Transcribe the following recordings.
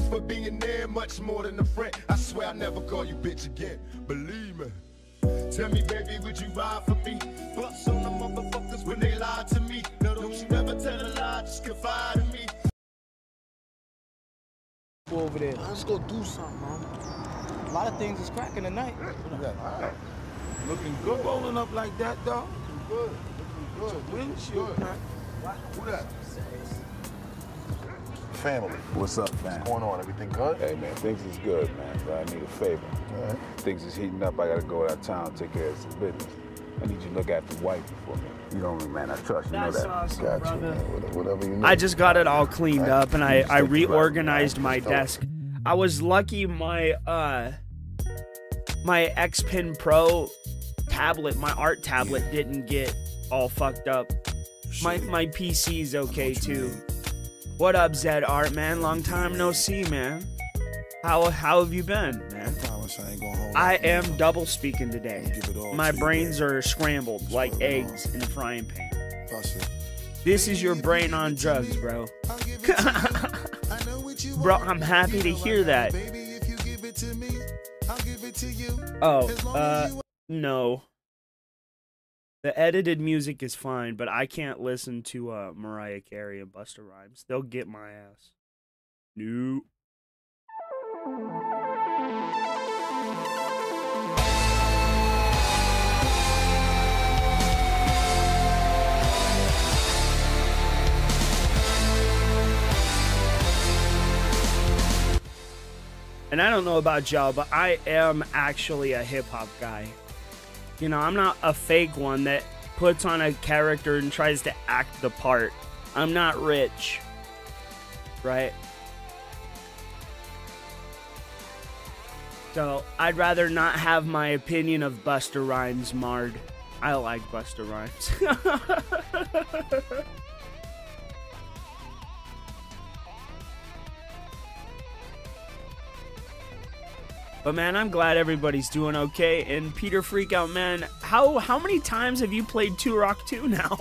for being there, much more than a friend. I swear I'll never call you bitch again. Believe me. Tell me, baby, would you ride for me? Bust on the motherfuckers when they lie to me. No, don't you ever tell a lie, just confide in me. Go over there. Let's go do something, man. A lot of things is cracking tonight. Right. Looking good. Rolling up like that, dog. Looking good. Looking good. Windshield crack. Who that? Family. What's up, man? What's going on? Everything good? Hey, man, things is good, man, but I need a favor. All right. Things is heating up. I gotta go out of town, take care of some business. I need you to look after the wife for me. You know me, man. I trust you. That's know that. awesome, Got brother. you, man. Whatever you need. I just got it all cleaned up, and I Stick reorganized around, my man. desk. I was lucky my my X-Pen Pro tablet, my art tablet, didn't get all fucked up. My PC's okay too. What up, Zed Art, man? Long time no see, man. How have you been, man? I am double speaking today. My brains are scrambled like eggs in a frying pan. This is your brain on drugs, bro. Bro, I'm happy to hear that. Oh, no. The edited music is fine, but I can't listen to Mariah Carey and Busta Rhymes. They'll get my ass. Nope. And I don't know about y'all, but I am actually a hip-hop guy. You know, I'm not a fake one that puts on a character and tries to act the part. I'm not rich, right? So I'd rather not have my opinion of Busta Rhymes marred. I like Busta Rhymes. But man, I'm glad everybody's doing okay. And Peter Freakout, man, how many times have you played Turok 2 now?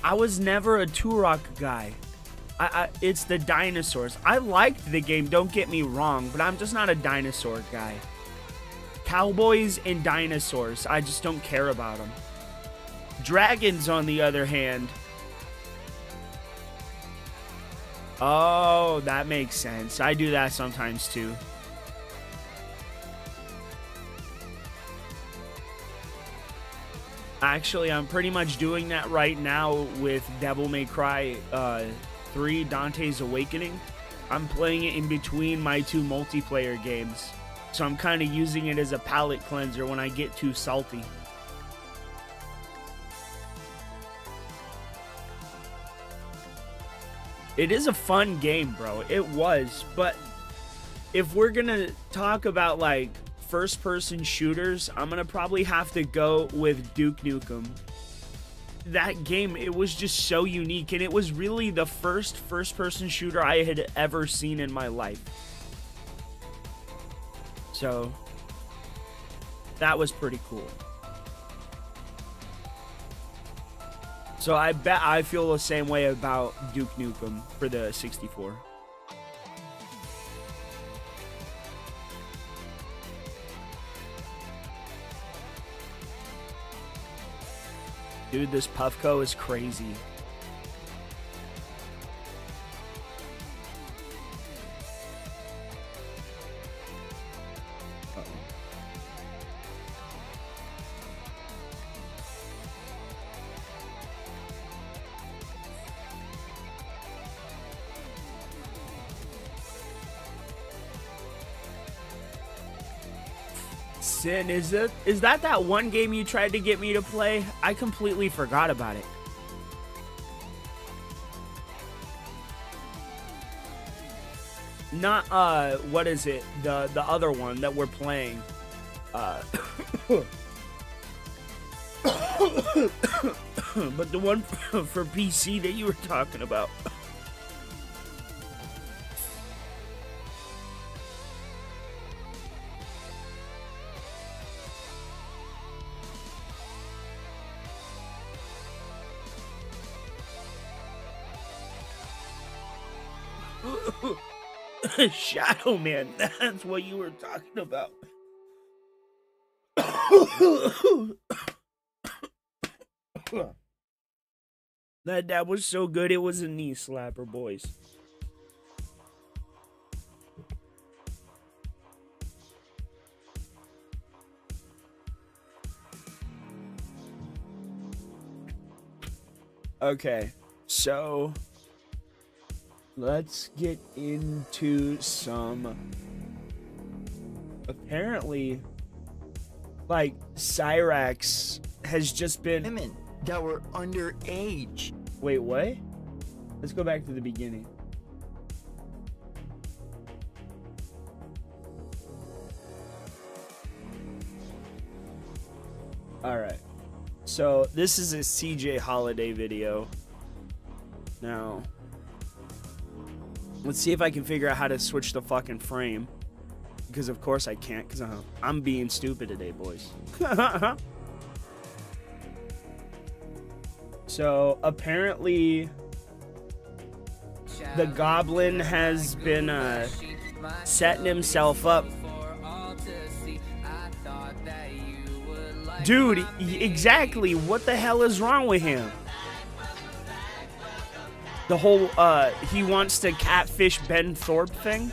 I was never a Turok guy. It's the dinosaurs. I liked the game, don't get me wrong, but I'm just not a dinosaur guy. Cowboys and dinosaurs, I just don't care about them. Dragons, on the other hand. Oh, that makes sense. I do that sometimes too. Actually, I'm pretty much doing that right now with Devil May Cry 3 Dante's Awakening. I'm playing it in between my two multiplayer games. So I'm kind of using it as a palate cleanser when I get too salty. It is a fun game, bro. It was. But if we're going to talk about, like, first-person shooters, I'm going to probably have to go with Duke Nukem. That game, it was just so unique. And it was really the first-person shooter I had ever seen in my life. So, that was pretty cool. So I bet I feel the same way about Duke Nukem for the 64. Dude, this Puffco is crazy. Sin, is that one game you tried to get me to play? I completely forgot about it. Not what is it? The other one that we're playing. But the one for PC that you were talking about. Shadow Man, that's what you were talking about. That was so good, it was a knee slapper, boys. Okay, so let's get into some. Apparently, like, Cyrax has just been. Women that were underage. Wait, what? Let's go back to the beginning. Alright. So, this is a CJ Holiday video. Now, let's see if I can figure out how to switch the fucking frame. Because of course I can't, because I'm being stupid today, boys. So, apparently, the Goblin has been setting himself up. Dude, exactly. What the hell is wrong with him? The whole, he wants to catfish Ben Thorpe thing?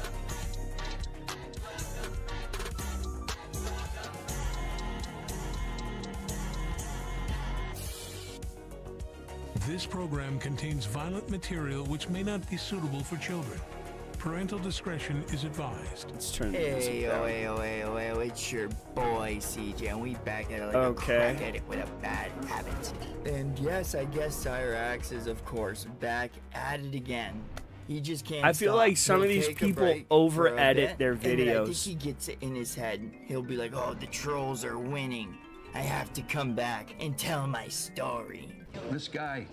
This program contains violent material which may not be suitable for children. Parental discretion is advised. Let's turn this down. Hey, it's your boy CJ, and we back at it like a crack at it with a bad habit. And yes, I guess Cyrax is of course back at it again. He just can't. I feel like some of these people over edit their videos. I think he gets it in his head. He'll be like, "Oh, the trolls are winning. I have to come back and tell my story." This guy,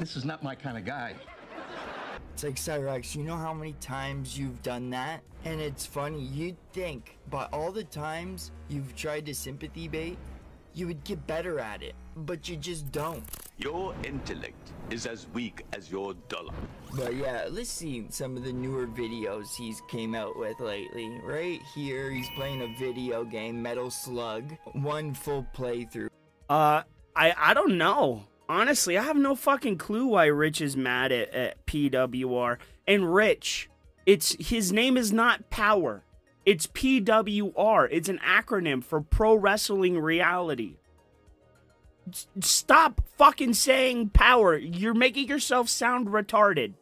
this is not my kind of guy. It's like, Cyrax, you know how many times you've done that? And it's funny, you'd think, by all the times you've tried to sympathy bait, you would get better at it, but you just don't. Your intellect is as weak as your dollar. But yeah, let's see some of the newer videos he's came out with lately. Right here, he's playing a video game, Metal Slug, one full playthrough. I don't know. Honestly, I have no fucking clue why Rich is mad at PWR. And Rich, his name is not Power. It's PWR. It's an acronym for Pro Wrestling Reality. Stop fucking saying Power. You're making yourself sound retarded.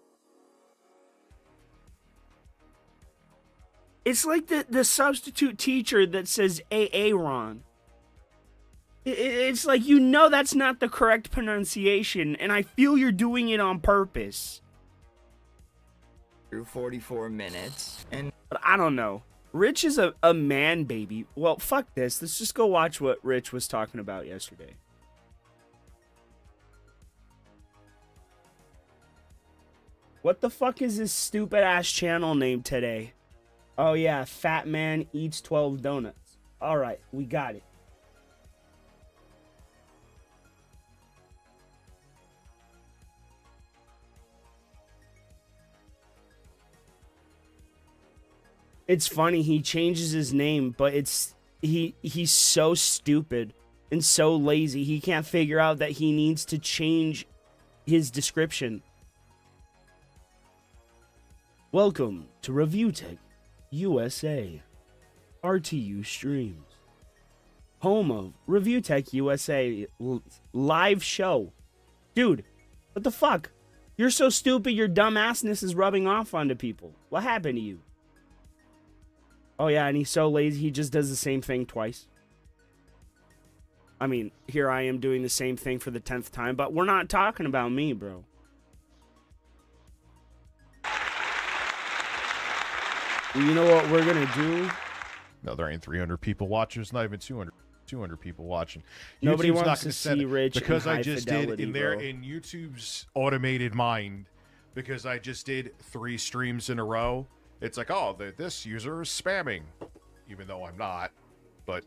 It's like the substitute teacher that says Aaron. It's like, you know that's not the correct pronunciation, and I feel you're doing it on purpose. Through 44 minutes, and but I don't know. Rich is a man baby. Well, fuck this. Let's just go watch what Rich was talking about yesterday. What the fuck is this stupid ass channel name today? Oh yeah, Fat Man Eats 12 Donuts. Alright, we got it. It's funny, he changes his name, but he's so stupid and so lazy. He can't figure out that he needs to change his description. Welcome to Review Tech USA, RTU Streams, home of Review Tech USA live show. Dude, what the fuck? You're so stupid, your dumbassness is rubbing off onto people. What happened to you? Oh yeah, and he's so lazy, he just does the same thing twice. I mean, here I am doing the same thing for the 10th time, but we're not talking about me, bro. Well, you know what we're gonna do? No, there ain't 300 people watching. There's not even 200 people watching. Nobody YouTube's wants to see Rich because in I just fidelity, did in there bro. in YouTube's automated mind, because I just did 3 streams in a row. It's like, oh, this user is spamming, even though I'm not. But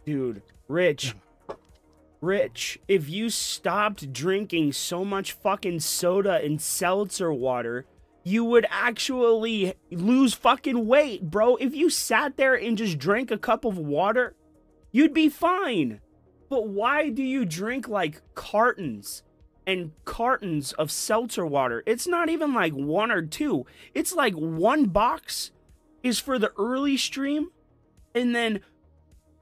dude, Rich Rich, if you stopped drinking so much fucking soda and seltzer water, you would actually lose fucking weight, bro. If you sat there and just drank a cup of water, you'd be fine. But why do you drink like cartons and cartons of seltzer water? It's not even like 1 or 2. It's like 1 box is for the early stream, and then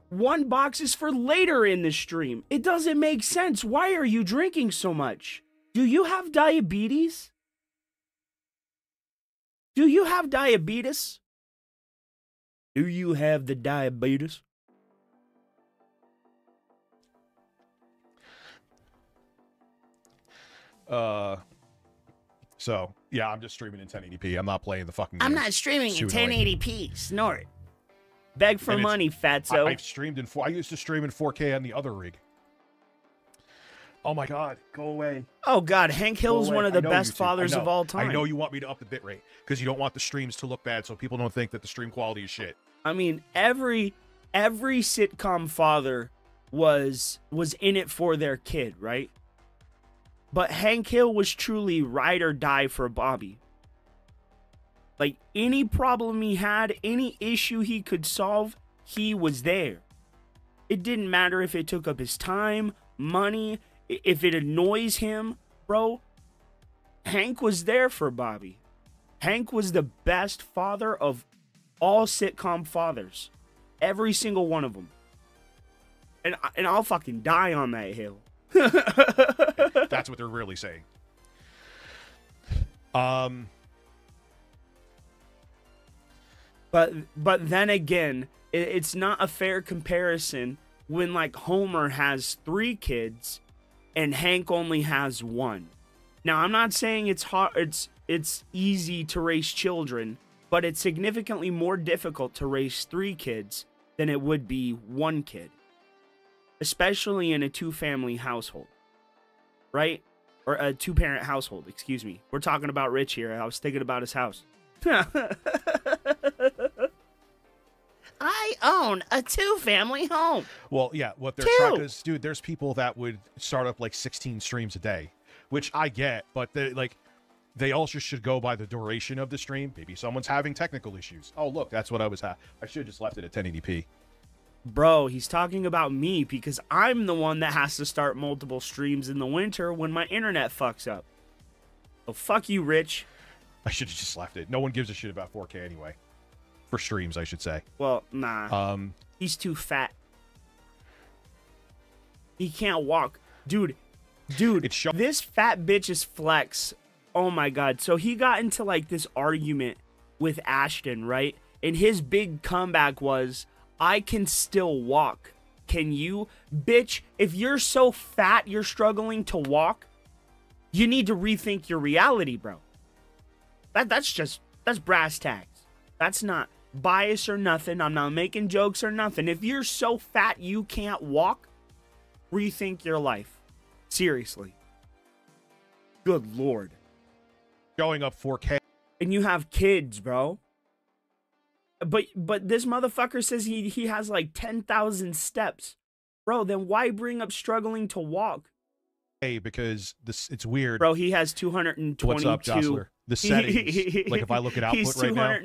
1 box is for later in the stream. It doesn't make sense. Why are you drinking so much? Do you have diabetes? Do you have diabetes? Do you have the diabetes? So, yeah, I'm just streaming in 1080p. I'm not playing the fucking game. I'm not streaming in 1080p. Snort. Beg for money, fatso. I've streamed in I used to stream in 4K on the other rig. Oh my god, go away. Oh god, Hank Hill's one of the best fathers of all time. I know you want me to up the bitrate because you don't want the streams to look bad so people don't think that the stream quality is shit. I mean, every sitcom father was in it for their kid, right? But Hank Hill was truly ride or die for Bobby. Like, any problem he had, any issue he could solve, he was there. It didn't matter if it took up his time, money, if it annoys him, bro. Hank was there for Bobby. Hank was the best father of all sitcom fathers. Every single one of them. And I'll fucking die on that hill. That's what they're really saying. But then again, it's not a fair comparison when like Homer has 3 kids and Hank only has 1. Now, I'm not saying it's hard, it's easy to raise children, but it's significantly more difficult to raise 3 kids than it would be 1 kid. Especially in a 2-family household. Right? Or a 2-parent household, excuse me. We're talking about Rich here. I was thinking about his house. I own a 2-family home. Well, yeah, what they're trying to dude, there's people that would start up like 16 streams a day, which I get, but they also should go by the duration of the stream. Maybe someone's having technical issues. Oh, look, that's what I was I should have just left it at 1080p. Bro, he's talking about me because I'm the one that has to start multiple streams in the winter when my internet fucks up. Oh, fuck you, Rich. I should have just left it. No one gives a shit about 4K anyway. For streams, I should say. Well, nah. He's too fat. He can't walk. Dude, this fat bitch's flex. Oh my god. So he got into like this argument with Ashton, right? And his big comeback was, I can still walk. Can you? Bitch, if you're so fat you're struggling to walk, you need to rethink your reality, bro. That's brass tacks. That's not bias or nothing. I'm not making jokes or nothing. If you're so fat you can't walk, rethink your life. Seriously. Good lord. Going up 4K. And you have kids, bro. But this motherfucker says he has like 10,000 steps. Bro, then why bring up struggling to walk? Hey, because it's weird. Bro, he has 222. What's up, Jostler? The settings, like if I look at output right now,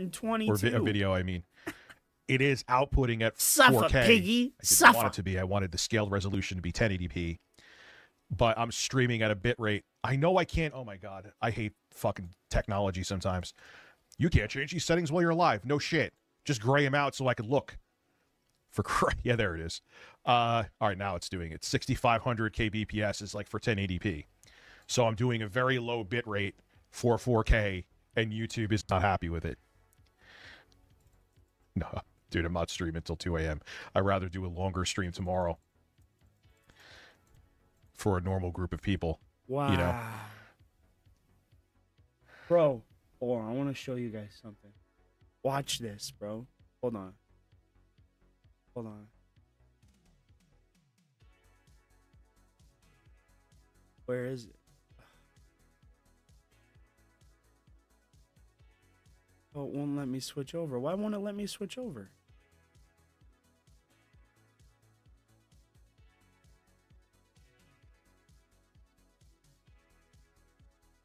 or video, I mean, it is outputting at 4K. Piggy. I didn't want it to be. I wanted the scaled resolution to be 1080p, but I'm streaming at a bit rate. I know I can't. Oh my god, I hate fucking technology sometimes. You can't change these settings while you're alive. No shit. Just gray them out so I can look. Yeah, there it is. All right, now it's doing it. 6,500 kbps is like for 1080p. So I'm doing a very low bit rate for 4K, and YouTube is not happy with it. No, dude, I'm not streaming until 2 a.m. I'd rather do a longer stream tomorrow for a normal group of people. Wow. You know? Bro, hold on. I want to show you guys something. Watch this, bro. Hold on. Hold on. Where is it? Oh, it won't let me switch over. Why won't it let me switch over?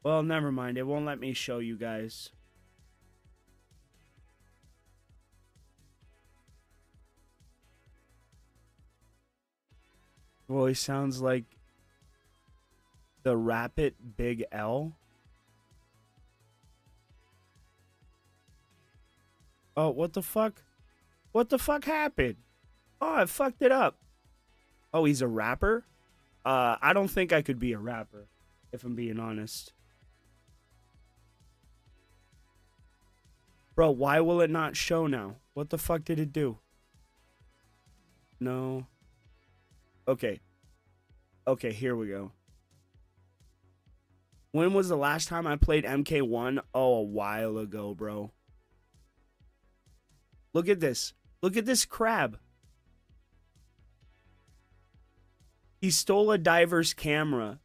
Well, never mind. It won't let me show you guys. Voice sounds like the Rapid Big L. Oh, what the fuck? What the fuck happened? Oh, I fucked it up. Oh, he's a rapper? I don't think I could be a rapper, if I'm being honest. Bro, why will it not show now? What the fuck did it do? No. Okay. Okay, here we go. When was the last time I played MK1? Oh, a while ago, bro. Look at this. Look at this crab. He stole a diver's camera.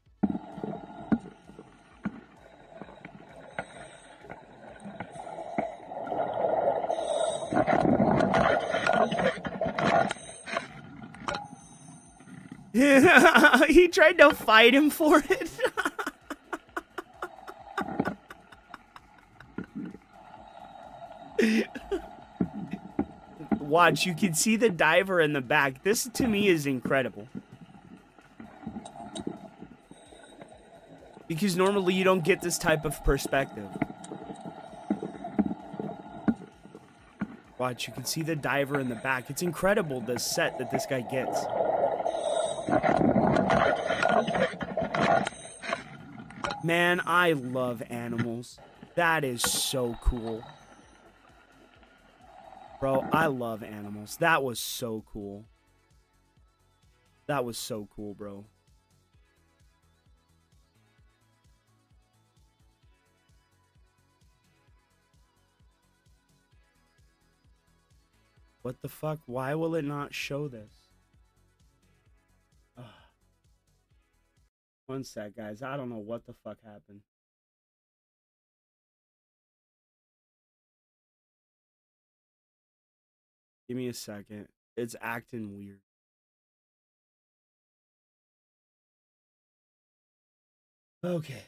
He tried to fight him for it. Watch, you can see the diver in the back. This, to me, is incredible. Because normally you don't get this type of perspective. Watch, you can see the diver in the back. It's incredible, the set that this guy gets. Man, I love animals. That is so cool. Bro, I love animals. That was so cool. That was so cool, bro. What the fuck? Why will it not show this? Ugh. One sec, guys. I don't know what the fuck happened. Give me a second. It's acting weird. Okay.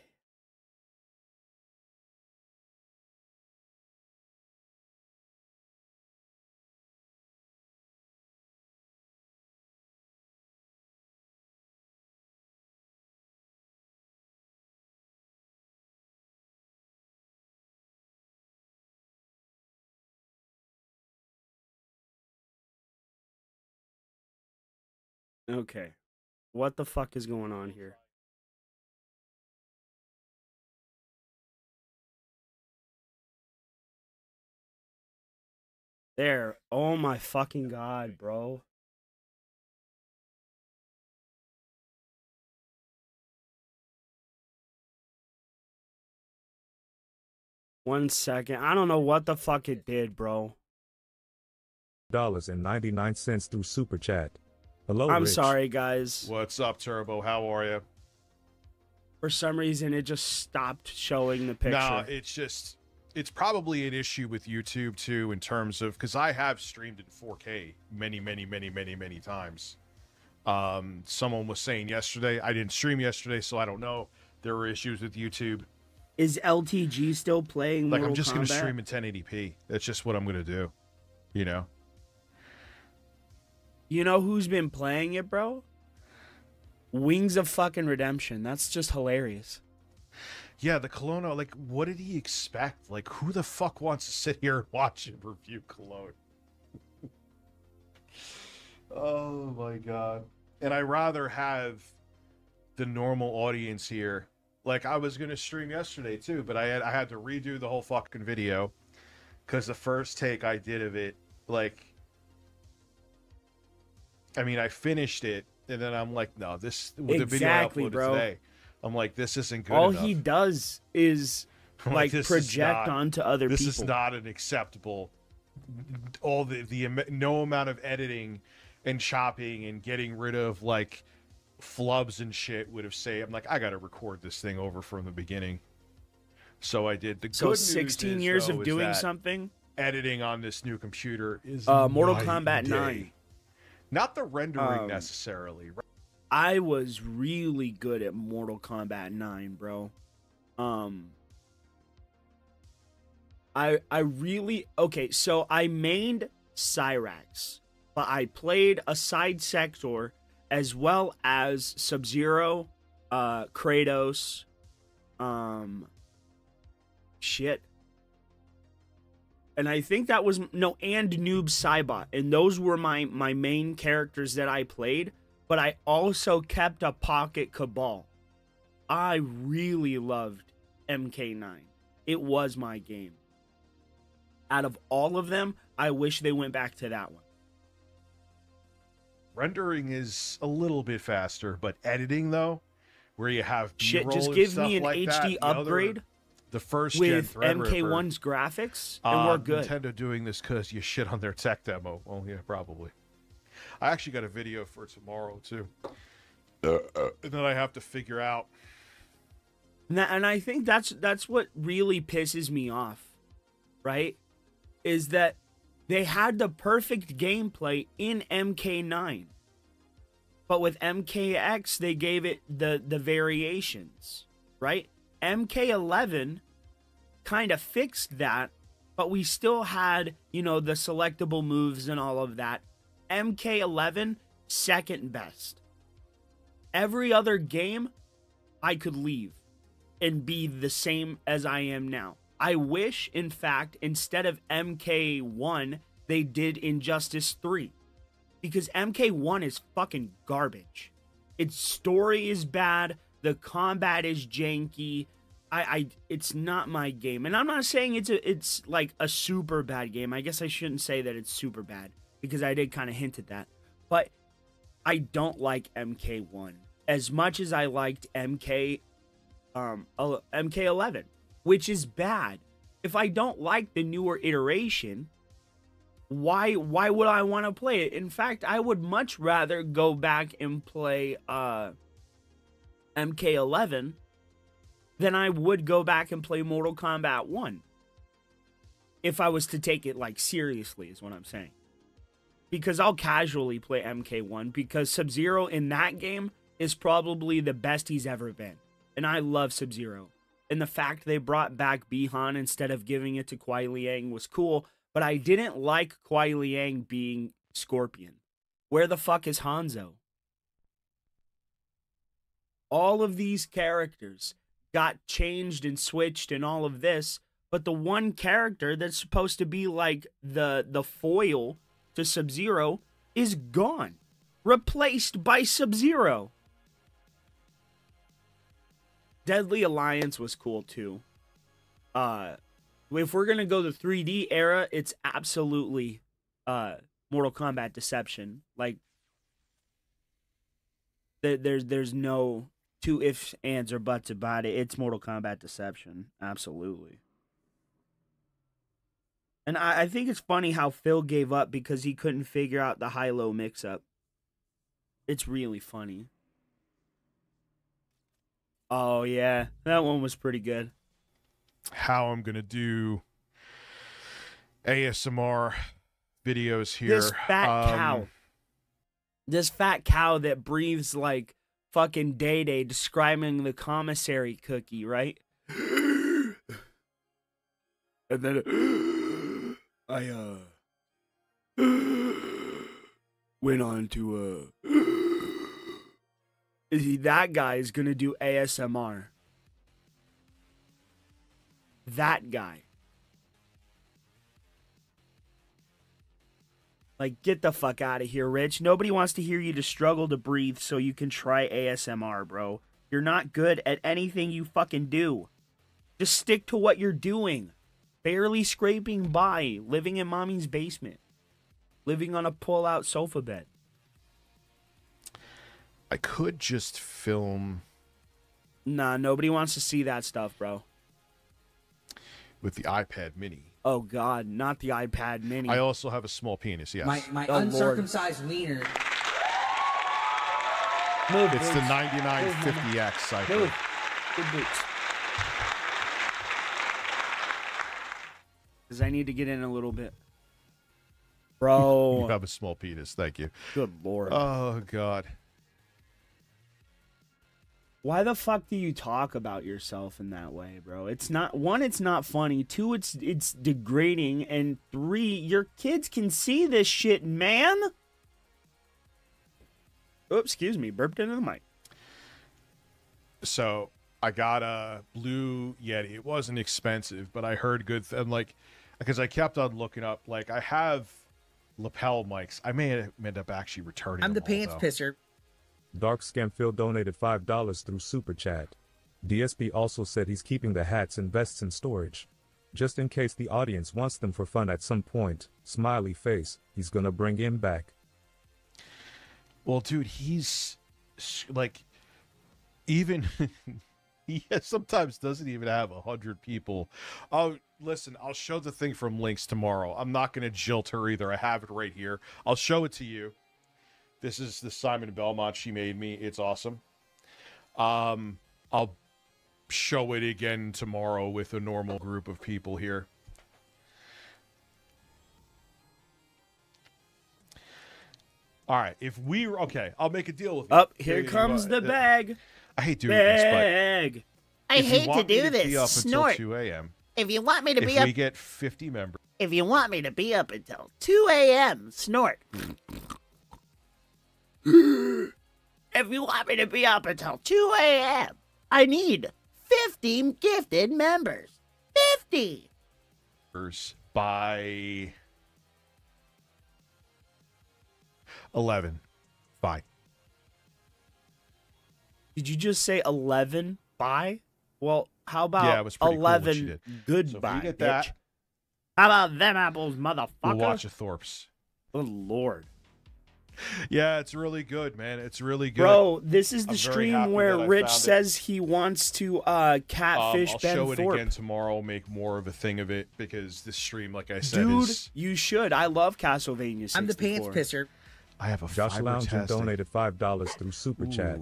Okay. What the fuck is going on here? There. Oh my fucking god, bro. One second. I don't know what the fuck it did, bro. $99 through Super Chat. Hello, I'm Rich. sorry, guys. What's up, Turbo? How are you? For some reason, it just stopped showing the picture. No, it's probably an issue with YouTube, too, in terms of, because I have streamed in 4K many times. Someone was saying yesterday, I didn't stream yesterday, so I don't know. There were issues with YouTube. Is LTG still playing Mortal I'm just going to Kombat? stream in 1080p. That's just what I'm going to do, you know? You know who's been playing it, bro? Wings of fucking Redemption. That's just hilarious. Yeah, the Cologne, like, what did he expect? Like, who the fuck wants to sit here and watch him review Cologne? Oh, my God. And I rather have the normal audience here. Like, I was going to stream yesterday, too, but I had to redo the whole fucking video because the first take I did of it, like, I mean, I finished it, and then I'm like, no, this, with the video I uploaded today, I'm like, this isn't good All enough. he does is, like, this project onto other this people. This is not an acceptable, no amount of editing and chopping and getting rid of, like, flubs and shit would have saved. I'm like, I got to record this thing over from the beginning. So I did. The So good 16 news years though, of is doing that something? Editing on this new computer is Mortal night Kombat and day. 9. Not the rendering necessarily. I was really good at Mortal Kombat 9, bro. I really, okay, so I mained Cyrax, but I played a side sector as well as Sub-Zero, Kratos, shit. And I think that was, no, and Noob Saibot. And those were my main characters that I played, but I also kept a Pocket Cabal. I really loved MK9. It was my game. Out of all of them, I wish they went back to that one. Rendering is a little bit faster, but editing though, where you have shit, B-roll just give and me an stuff like HD that, upgrade the first with gen MK1's graphics, and we're good. Nintendo doing this because you shit on their tech demo. Well, yeah, probably. I actually got a video for tomorrow too, and then I have to figure out. And I think that's what really pisses me off, right? Is that they had the perfect gameplay in MK9. But with MKX, they gave it the variations, right? MK11 kind of fixed that, but we still had, you know, the selectable moves and all of that. MK11, second best. Every other game, I could leave and be the same as I am now. I wish, in fact, instead of MK1, they did Injustice 3. Because MK1 is fucking garbage. Its story is bad. The combat is janky. It's not my game. And I'm not saying it's like a super bad game. I guess I shouldn't say that it's super bad, because I did kind of hint at that. But I don't like MK1 as much as I liked MK11, which is bad. If I don't like the newer iteration, why would I want to play it? In fact, I would much rather go back and play MK11 than I would go back and play Mortal Kombat 1. If I was to take it like seriously, is what I'm saying. Because I'll casually play MK1, because Sub-Zero in that game is probably the best he's ever been. And I love Sub-Zero. And the fact they brought back Bi-Han instead of giving it to Kuai Liang was cool, but I didn't like Kuai Liang being Scorpion. Where the fuck is Hanzo? All of these characters got changed and switched and all of this, but the one character that's supposed to be like the foil to Sub-Zero is gone. Replaced by Sub-Zero. Deadly Alliance was cool too. If we're gonna go the 3D era, it's absolutely Mortal Kombat Deception. Like there's no two ifs, ands, or buts about it. It's Mortal Kombat Deception, absolutely. And I think it's funny how Phil gave up because he couldn't figure out the high-low mix-up. It's really funny. Oh, yeah. That one was pretty good. How I'm going to do ASMR videos here. This fat cow. This fat cow that breathes like fucking Day-Day describing the commissary cookie, right? And then I went on to that guy is gonna do ASMR. That guy. Like, get the fuck out of here, Rich. Nobody wants to hear you to struggle to breathe so you can try ASMR, bro. You're not good at anything you fucking do. Just stick to what you're doing. Barely scraping by, living in mommy's basement. Living on a pull-out sofa bed. I could just film... Nah, nobody wants to see that stuff, bro. With the iPad mini. Oh, God, not the iPad mini. I also have a small penis, yes. My uncircumcised wiener. Move, it's the 9950X, I think. Good boots. Because I need to get in a little bit. Bro. You have a small penis, thank you. Good Lord. Oh, God. Why the fuck do you talk about yourself in that way, bro? It's not, one, it's not funny. Two, it's degrading. And three, your kids can see this shit, man. Oops, excuse me, burped into the mic. So I got a blue Yeti. It wasn't expensive, but I heard good. And like, because I kept on looking up, like I have lapel mics. I may end up actually returning. I'm the them pants all, pisser. Dark Scamphil donated $5 through Super Chat. DSP also said he's keeping the hats and vests in storage. Just in case the audience wants them for fun at some point. Smiley face. He's gonna bring him back. Well, dude, he's like, even he sometimes doesn't even have 100 people. Oh, listen, I'll show the thing from Links tomorrow. I'm not going to jilt her either. I have it right here. I'll show it to you. This is the Simon Belmont she made me. It's awesome. I'll show it again tomorrow with a normal group of people here. All right, if we okay, I'll make a deal with you. Up here comes the bag. I hate doing this, Bag. but I hate to do Be this. up Snort. until 2 a.m. If you want me to be If up, we get 50 members. if you want me to be up until 2 a.m., snort. If you want me to be up until 2 a.m., I need 50 gifted members. 50. By 11. Fine. Did you just say 11? Bye? Well, how about Yeah, it was pretty cool what she 11 did. goodbye, So if we get bitch? that, How about them apples, motherfucker? we'll watch a Thorpe's. Good lord. Yeah, it's really good, man. It's really good. Bro, this is the I'm very stream happy where that I Rich found it. says he wants to catfish I'll Ben show it Thorpe. again tomorrow, make more of a thing of it, because this stream, like I said, Dude, is... you should. I love Castlevania 64. I'm the pants pisser. I have a Josh Lounge fiber-tastic- donated $5 through Super Chat.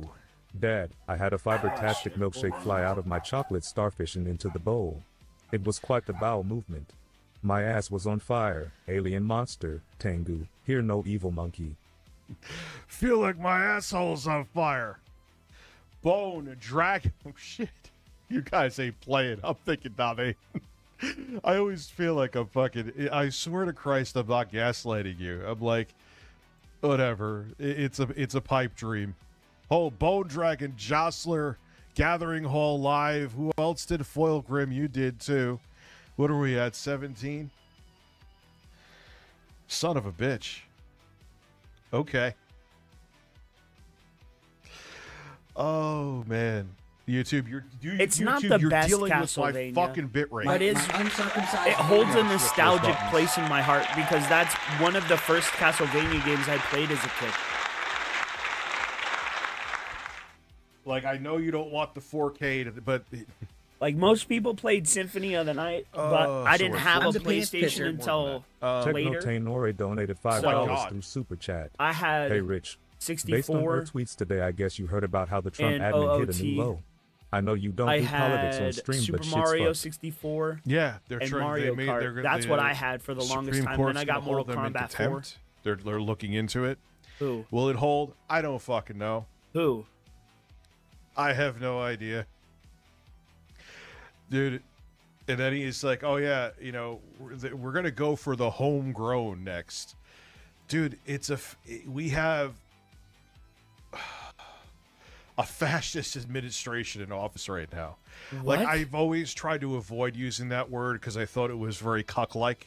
Dad, I had a fiber-tastic milkshake fly out of my chocolate starfish and into the bowl. It was quite the bowel movement. My ass was on fire. Alien monster. Tengu. Hear no evil monkey. Feel like my asshole's on fire. Bone, dragon. Oh, shit. You guys ain't playing. I'm thinking, nah, they... I always feel like I'm fucking... I swear to Christ, I'm not gaslighting you. I'm like, whatever. It's a pipe dream. Oh, Bone Dragon, Jostler, Gathering Hall Live. Who else did Foil Grim? You did, too. What are we at, 17? Son of a bitch. Okay. Oh, man. YouTube, It's YouTube, not the you're best dealing Castlevania. with my fucking bit rate. But it holds a nostalgic place in my heart because that's one of the first Castlevania games I played as a kid. Like, I know you don't want the 4K, but... Like, most people played Symphony of the Night, but I didn't have a PlayStation until later. Technotainore donated $5 through Super Chat. I had Hey, Rich. 64. Based on her tweets today, I guess you heard about how the Trump and admin hit a OOT. new low. I know you don't I do politics on had stream, Super but shit's Mario fucked. 64. Yeah, they're and trying. Mario they Kart. That's what I had for the longest time. Then I got Mortal Kombat 4. They're looking into it. Who? Will it hold? I don't fucking know. Who? I have no idea, dude. And then he's like, "Oh yeah, you know, we're gonna go for the homegrown next, dude. We have a fascist administration in office right now. What? Like, I've always tried to avoid using that word because I thought it was very cuck-like.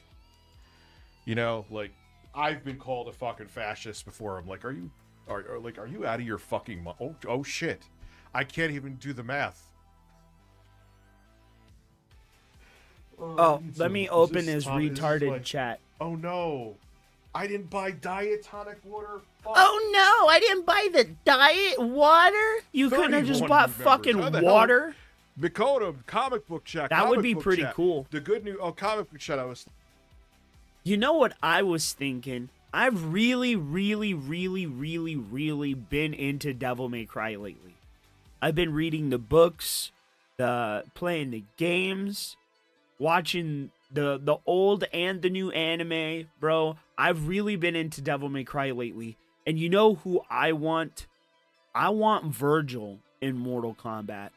You know, like, I've been called a fucking fascist before. I'm like, are you out of your fucking mind? Oh shit, I can't even do the math. Oh, let me open his retarded chat. Oh no, I didn't buy diatonic water. Fuck. Oh no, I didn't buy the diet water. You couldn't have just 31 bought new fucking members. How the hell- water? Dakota, comic book chat. That would comic be book pretty chat. cool. The good news. Oh, comic book chat. I was. You know what I was thinking? I've really been into Devil May Cry lately. I've been reading the books, playing the games, watching the old and the new anime, bro. I've really been into Devil May Cry lately. And you know who I want? I want Virgil in Mortal Kombat.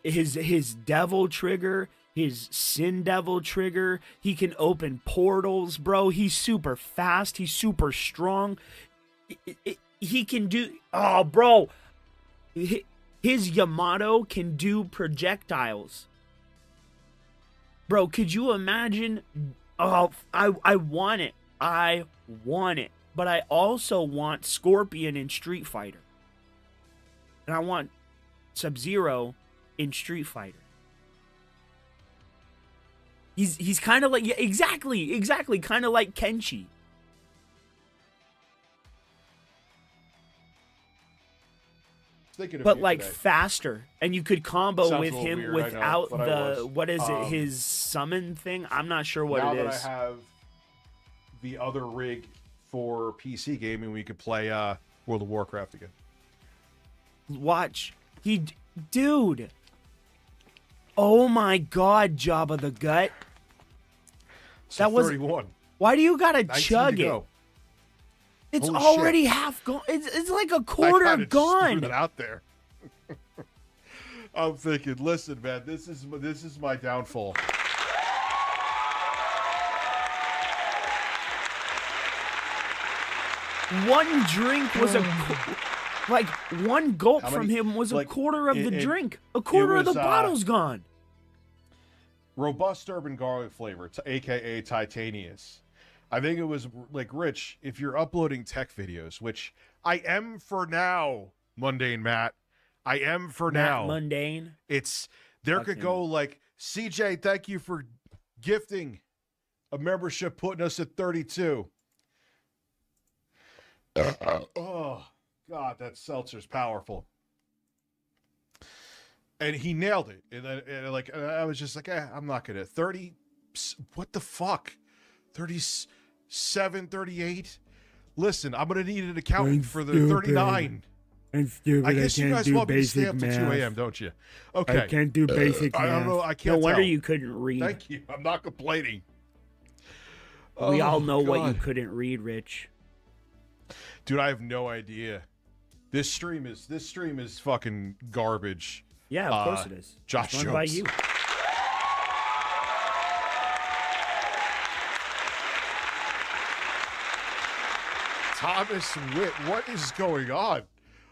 His devil trigger, his sin devil trigger, he can open portals, bro. He's super fast. He's super strong. He can do... Oh, bro. His Yamato can do projectiles. Bro, could you imagine? Oh, I want it. I want it. But I also want Scorpion in Street Fighter. And I want Sub-Zero in Street Fighter. He's kind of like... Yeah, exactly. Kind of like Kenshi. But like faster, and you could combo with him weird, without the what is it? His summon thing. I'm not sure what it is. Now that I have the other rig for PC gaming, we could play World of Warcraft again. Watch, dude. Oh my God, Jabba the Gut. So that was 31. Why do you gotta chug it? It's Holy already shit. half gone. It's like a quarter gone. Threw that out there. I'm thinking, listen, man, this is my downfall. One drink was like one gulp from him was like, a quarter of the drink. A quarter of the bottle's gone. Robust urban garlic flavor, aka Titanius. I think it was like, Rich, if you're uploading tech videos, which I am for now, Mundane Matt. I am for now. Mundane. There could go like, CJ, thank you for gifting a membership, putting us at 32. Oh, God, that seltzer's powerful. And he nailed it. And I was just like, I'm not going to. 30, what the fuck? 37, 38. Listen, I'm going to need an accountant for the 39. I'm stupid. I guess you guys want me to stay up math. till 2 a.m., don't you? Okay. I can't do basic math. I don't know. I can't No wonder tell. you couldn't read. Thank you. I'm not complaining. We all know what you God. couldn't read, Rich. Dude, I have no idea. This stream is fucking garbage. Yeah, of course it is. Josh It's run Jones. by you. Thomas Witt, what is going on?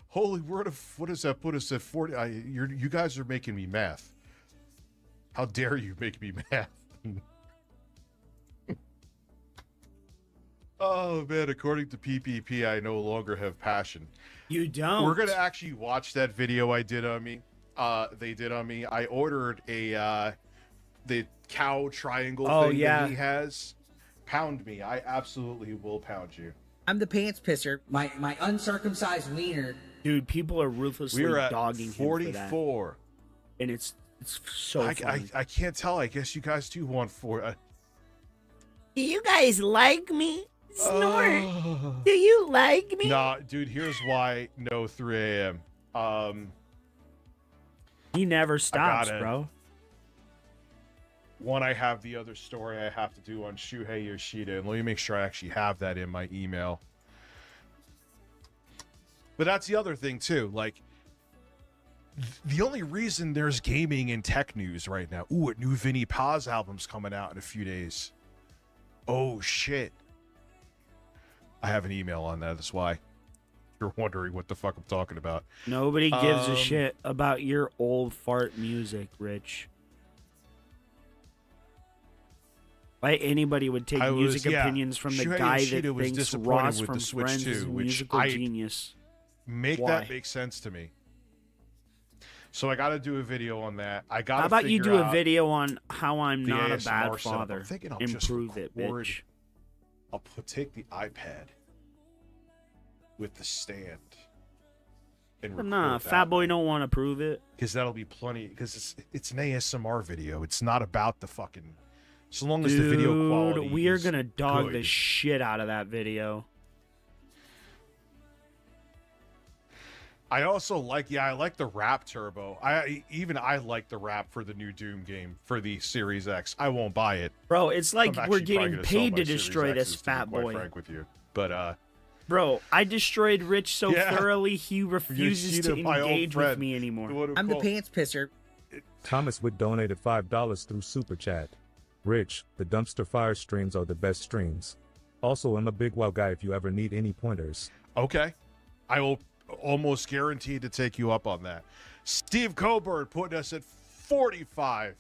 Holy word of, what does that put us at 40? You guys are making me math. How dare you make me math? Oh man, according to PPP, I no longer have passion. You don't. We're gonna actually watch that video I did on me. They did on me. I ordered the cow triangle thing that he has. Pound me. I absolutely will pound you. I'm the pants pisser. My uncircumcised wiener. Dude, people are ruthlessly We're at dogging 44. him for that. And it's so funny. I can't tell. I guess you guys do want 4. Do you guys like me? Snort. Do you like me? Nah, dude, here's why no 3 a.m. He never stops, gotta- bro. One, I have the other story I have to do on Shuhei Yoshida, and let me make sure I actually have that in my email. But that's the other thing, too. Like, the only reason there's gaming and tech news right now... Ooh, a new Vinnie Paz album's coming out in a few days. Oh, shit. I have an email on that, that's why you're wondering what the fuck I'm talking about. Nobody gives a shit about your old fart music, Rich. Why anybody would take music opinions from the Shuhei guy Yoshida that was thinks disappointed Ross with from the Switch Friends 2, is a which musical I genius. Make Why? that make sense to me. So I got to do a video on that. I got. How about you do a video on how I'm not a ASMR bad setup. father? I'm thinking I'll just Improve it, record- bitch. I'll take the iPad with the stand. And Nah, Fat Boy don't want to prove it. Because that'll be plenty. Because it's an ASMR video. It's not about the fucking. So long as the video quality. We are is gonna dog good. the shit out of that video. I also like, I like the rap turbo. I like the rap for the new Doom game for the Series X. I won't buy it. Bro, it's like I'm we're actually probably getting gonna sell paid my to Series destroy X's, this to be fat quite boy. frank with you, but Bro, I destroyed Rich so Yeah. thoroughly he refuses to engage with me anymore. I'm the pants pisser. Thomas Wick donated $5 through Super Chat. Rich, the dumpster fire streams are the best streams. Also, I'm a big WoW guy if you ever need any pointers. Okay. I will almost guarantee to take you up on that. Steve Coburn putting us at 45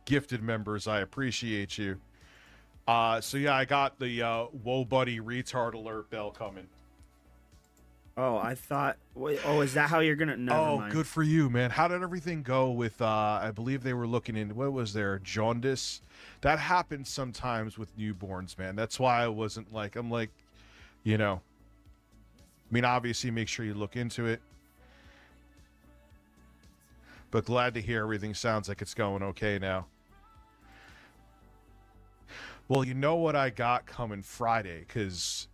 gifted members. I appreciate you. So yeah, I got the Whoa Buddy retard alert bell coming. Oh, I thought. Wait, oh, is that how you're gonna? Never mind. Good for you, man. How did everything go with? I believe they were looking in. What was there? Jaundice. That happens sometimes with newborns, man. That's why I wasn't like. I'm like, you know. I mean, obviously, make sure you look into it. But glad to hear everything sounds like it's going okay now. Well, you know what I got coming Friday, because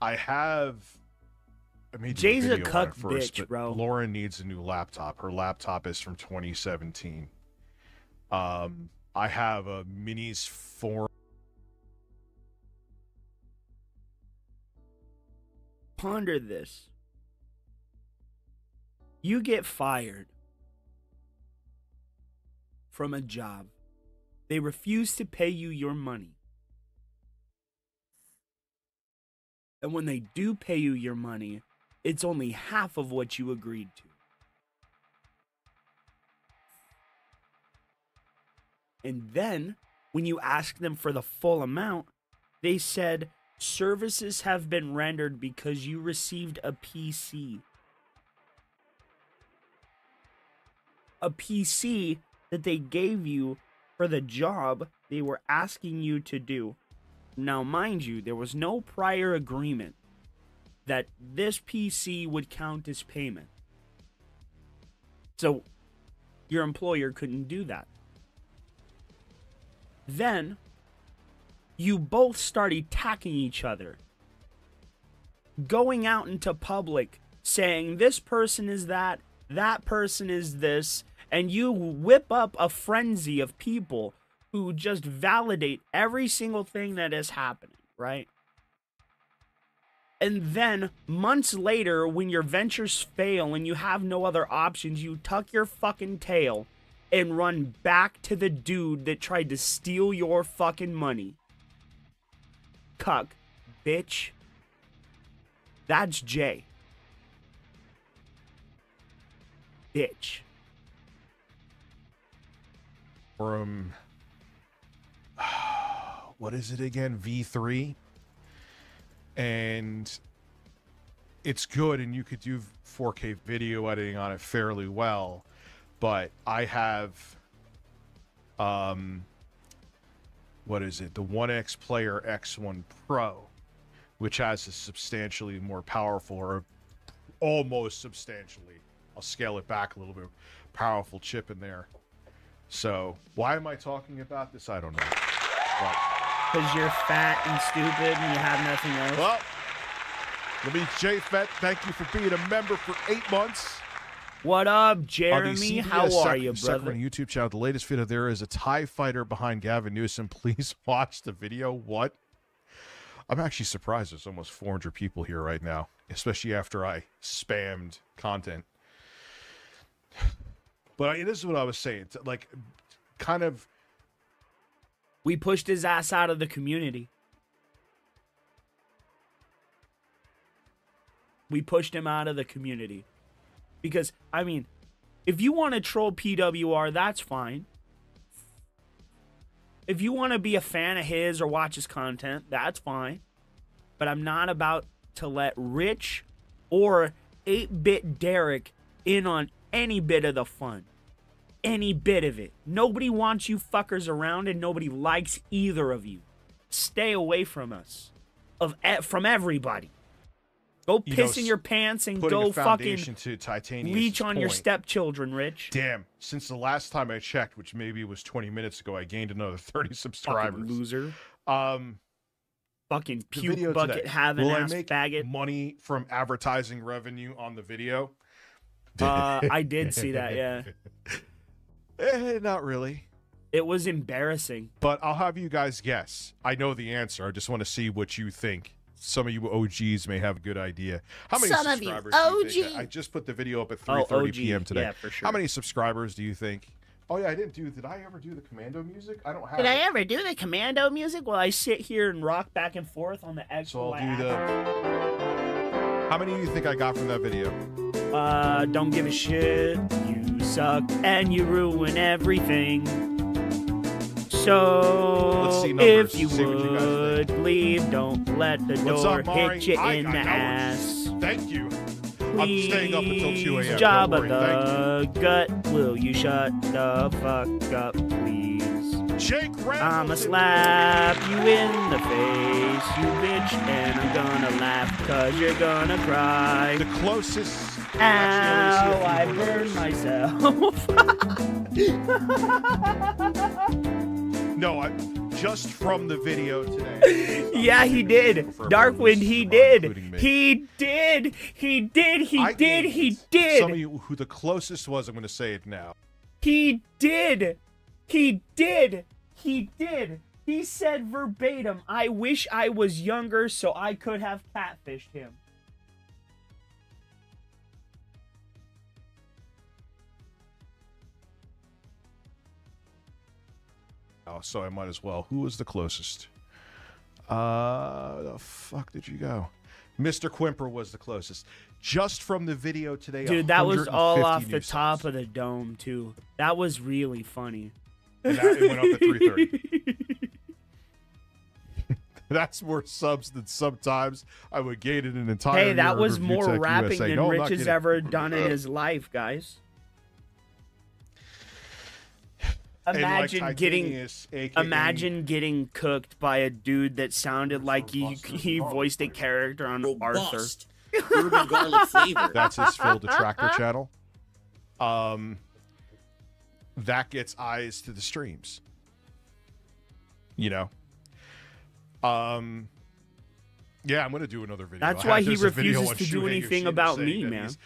I have. I mean, Jay's a cuck bitch, but bro. Lauren needs a new laptop. Her laptop is from 2017. I have a Minis 4. Ponder this. You get fired from a job. They refuse to pay you your money. And when they do pay you your money, it's only half of what you agreed to. And then, when you ask them for the full amount, they said, services have been rendered because you received a PC. A PC that they gave you for the job they were asking you to do. Now, mind you, there was no prior agreement that this PC would count as payment. So, your employer couldn't do that. Then, you both start attacking each other. Going out into public, saying this person is that person is this, and you whip up a frenzy of people who just validate every single thing that is happening, right? And then, months later, when your ventures fail and you have no other options, you tuck your fucking tail and run back to the dude that tried to steal your fucking money. Cuck, bitch. That's Jay. Bitch. From what is it again? V3. And it's good, and you could do 4K video editing on it fairly well. But I have what is it? The 1X Player X1 Pro, which has a substantially more powerful, or almost substantially, I'll scale it back a little bit, powerful chip in there. So why am I talking about this? I don't know. Because you're fat and stupid and you have nothing else. Well, let me, Jay Fett, thank you for being a member for 8 months. What up, Jeremy? How are you, brother? Second YouTube channel. The latest video there is a TIE fighter behind Gavin Newsom. Please watch the video. What? I'm actually surprised there's almost 400 people here right now, especially after I spammed content. But this is what I was saying. It's like, kind of. We pushed his ass out of the community. We pushed him out of the community. Because, I mean, if you want to troll PWR, that's fine. If you want to be a fan of his or watch his content, that's fine. But I'm not about to let Rich or 8-Bit Derek in on any bit of the fun. Any bit of it. Nobody wants you fuckers around, and nobody likes either of you. Stay away from us. From everybody. Go piss in your pants and go fucking reach on your stepchildren, Rich. Damn. Since the last time I checked, which maybe was 20 minutes ago, I gained another 30 subscribers. Fucking loser. Fucking The puke video bucket today. having Will ass I make faggot. money from advertising revenue on the video? I did see that, yeah. Not really. It was embarrassing. But I'll have you guys guess. I know the answer. I just want to see what you think. Some of you OGs may have a good idea. How many Son of you subscribers do you think? OG. I just put the video up at 3:30 p.m. today. Yeah, for sure. How many subscribers do you think? Oh yeah, I didn't do. Did I ever do the commando music? I don't have. Did I it. ever do the commando music? While I sit here and rock back and forth on the So actual I'll do the. How many do you think I got from that video? Don't give a shit. You suck and you ruin everything. So Let's see numbers. if you See what you guys would think. leave, don't let the What's door up, Mari? hit you I in the know. ass. Thank you. I'm staying up until 2 a.m. Job Don't of worry. the gut. Will you shut the fuck up, please? Jake I'ma slap you in the face, you bitch, and I'm gonna laugh because you're gonna cry. The closest. Ow, I burned myself. No, just from the video today. Yeah, he did. Darkwind, he did. He did. He did. He did. He did. Some of you who the closest was, I'm going to say it now. He did. He did. He did. He said verbatim, I wish I was younger so I could have catfished him. Oh, so I might as well. Who was the closest? The fuck did you go? Mr. Quimper was the closest. Just from the video today, Dude, that was all off the subs. top of the dome, too. That was really funny. And that, it went up at 3:30. That's more subs than sometimes I would gain in an entire Hey, that year was of more ViewTech rapping USA. than No, I'm Rich not has kidding. ever done in his life, guys. Imagine getting cooked by a dude that sounded like he voiced a character on Arthur. Urban garlic flavor. That's his Phil Detractor channel. That gets eyes to the streams. You know. Yeah, I'm gonna do another video. That's why he There's a video refuses on to do Shuhei anything Yoshida about saying me, that man. he's-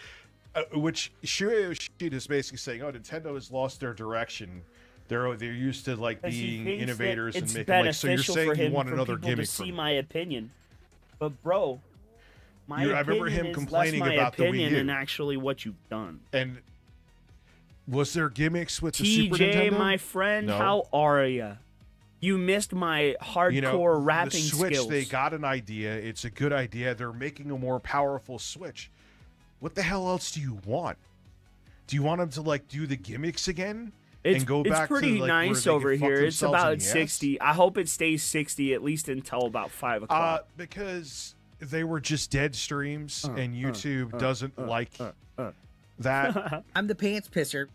which Shuhei Yoshida is basically saying, "Oh, Nintendo has lost their direction. They're used to like being innovators and it's making like." So you're beneficial saying for you him want for another people gimmick to see from? my opinion, but bro, my I remember opinion him is complaining less my about the Wii opinion U. and actually what you've done. And was there gimmicks with the Super TJ, Nintendo? my friend, No. how are ya? You missed my hardcore You know, rapping the Switch, skills. they got an idea. It's a good idea. They're making a more powerful Switch. What the hell else do you want? Do you want them to like do the gimmicks again? It's, and go it's back pretty to, like, where nice they can over fuck here. It's themselves in about the ass? 60. I hope it stays 60 at least until about 5 o'clock. Because they were just dead streams, and YouTube doesn't like that. I'm the pants pisser.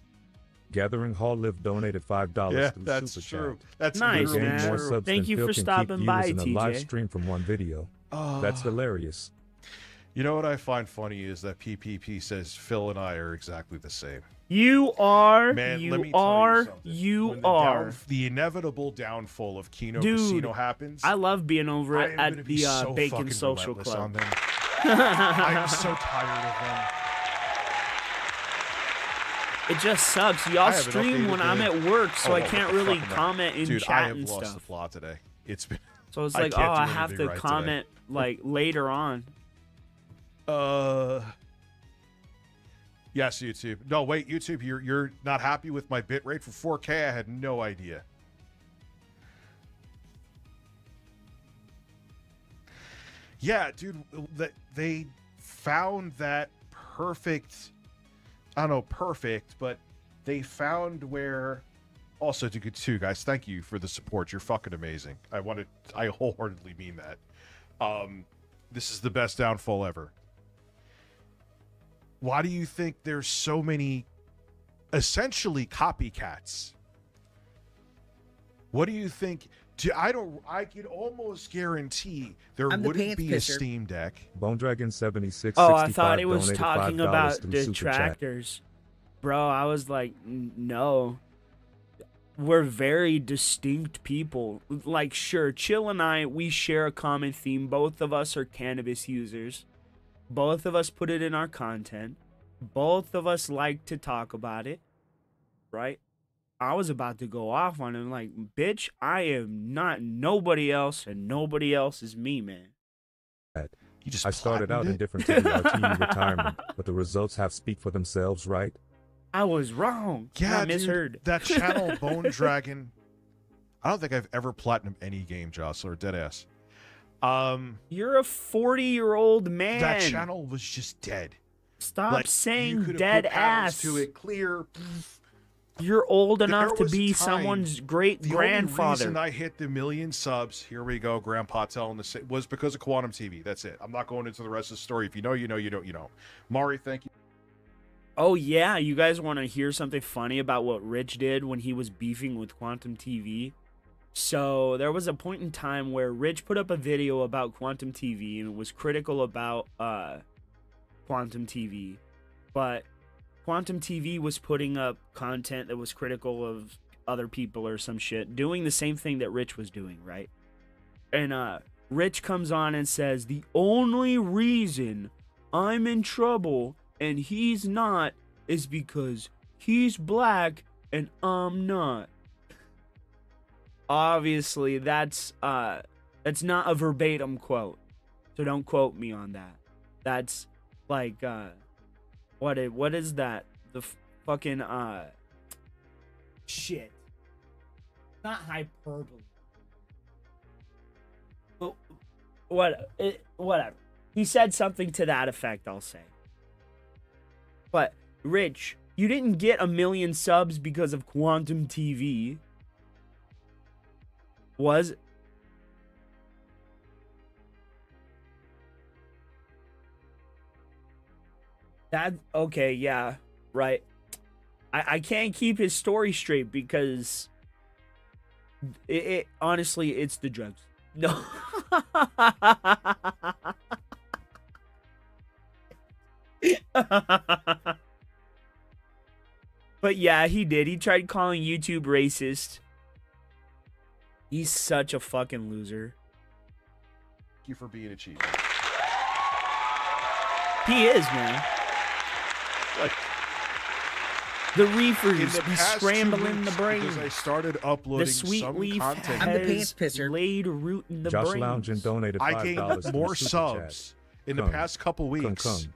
Gathering Hall Live donated $5 Yeah, through that's Super true. Chat. That's nice, Gained man. more subs Thank than you Phil for can keep stopping views by, in a live TJ. stream from one video. That's hilarious. You know what I find funny is that PPP says Phil and I are exactly the same. You are. Man, you let me tell are. something. You When are. the inevitable downfall of Kino Dude, Casino happens. I love being over I am at gonna be the so Bacon fucking Social relentless Club. on them. I am so tired of them. It just sucks. I Y'all haven't stream updated when I'm the- at work, so Oh, I what can't the really fuck am I- comment in Dude, chat I have and lost stuff. the plot today. It's been. So it's I like, can't oh, do I have anything to right comment like later on. Yes, YouTube. No, wait, YouTube. You're not happy with my bitrate for 4K? I had no idea. Yeah, dude. They found that perfect. I don't know, perfect, but they found where. Also, too, guys. Thank you for the support. You're fucking amazing. I wholeheartedly mean that. This is the best downfall ever. Why do you think there's so many essentially copycats? What do you think? I could almost guarantee there wouldn't be a Steam Deck. Bone Dragon 76. Oh, I thought he was donated talking $5 about through Super Chat. detractors. Bro, I was like, no. We're very distinct people. Like, sure, Chill and I, we share a common theme. Both of us are cannabis users. Both of us put it in our content. Both of us like to talk about it. Right? I was about to go off on him like, bitch, I am not nobody else, and nobody else is me, man. I started out indifferent to the RTU retirement, but the results have speak for themselves, right? I was wrong. Yeah, I misheard. dude, that channel Bone Dragon. I don't think I've ever platinum any game, Jostler. Deadass. You're a 40-year-old man. That channel was just dead. Stop Like, saying you could've dead put patterns ass. to it, clear. You're old enough There to was be time. someone's great The only grandfather. reason I hit the 1 million subs, here we go, Grandpa telling the was because of Quantum TV. That's it. I'm not going into the rest of the story. If you know, you know. You don't, you don't. Mari, thank you. Oh, yeah. You guys want to hear something funny about what Rich did when he was beefing with Quantum TV? So there was a point in time where Rich put up a video about Quantum TV and it was critical about Quantum TV. But Quantum TV was putting up content that was critical of other people or some shit, doing the same thing that Rich was doing, right? And Rich comes on and says, the only reason I'm in trouble and he's not is because he's black and I'm not. Obviously, that's not a verbatim quote, so don't quote me on that. That's like what is that? The fucking shit. Not hyperbole. But whatever. He said something to that effect, I'll say. But Rich, you didn't get 1 million subs because of Quantum TV. Was that okay? Yeah, right. I can't keep his story straight because it honestly, it's the drugs. No. But yeah, he did. He tried calling YouTube racist. He's such a fucking loser. Thank you for being a cheat. He is, man. Like, the reefers in the be past 2 scrambling weeks, the brain. because I started uploading The sweet some leaf content. has laid root in the Josh brain. Loungin donated $5 I gained to the more super subs chat. in the past couple weeks.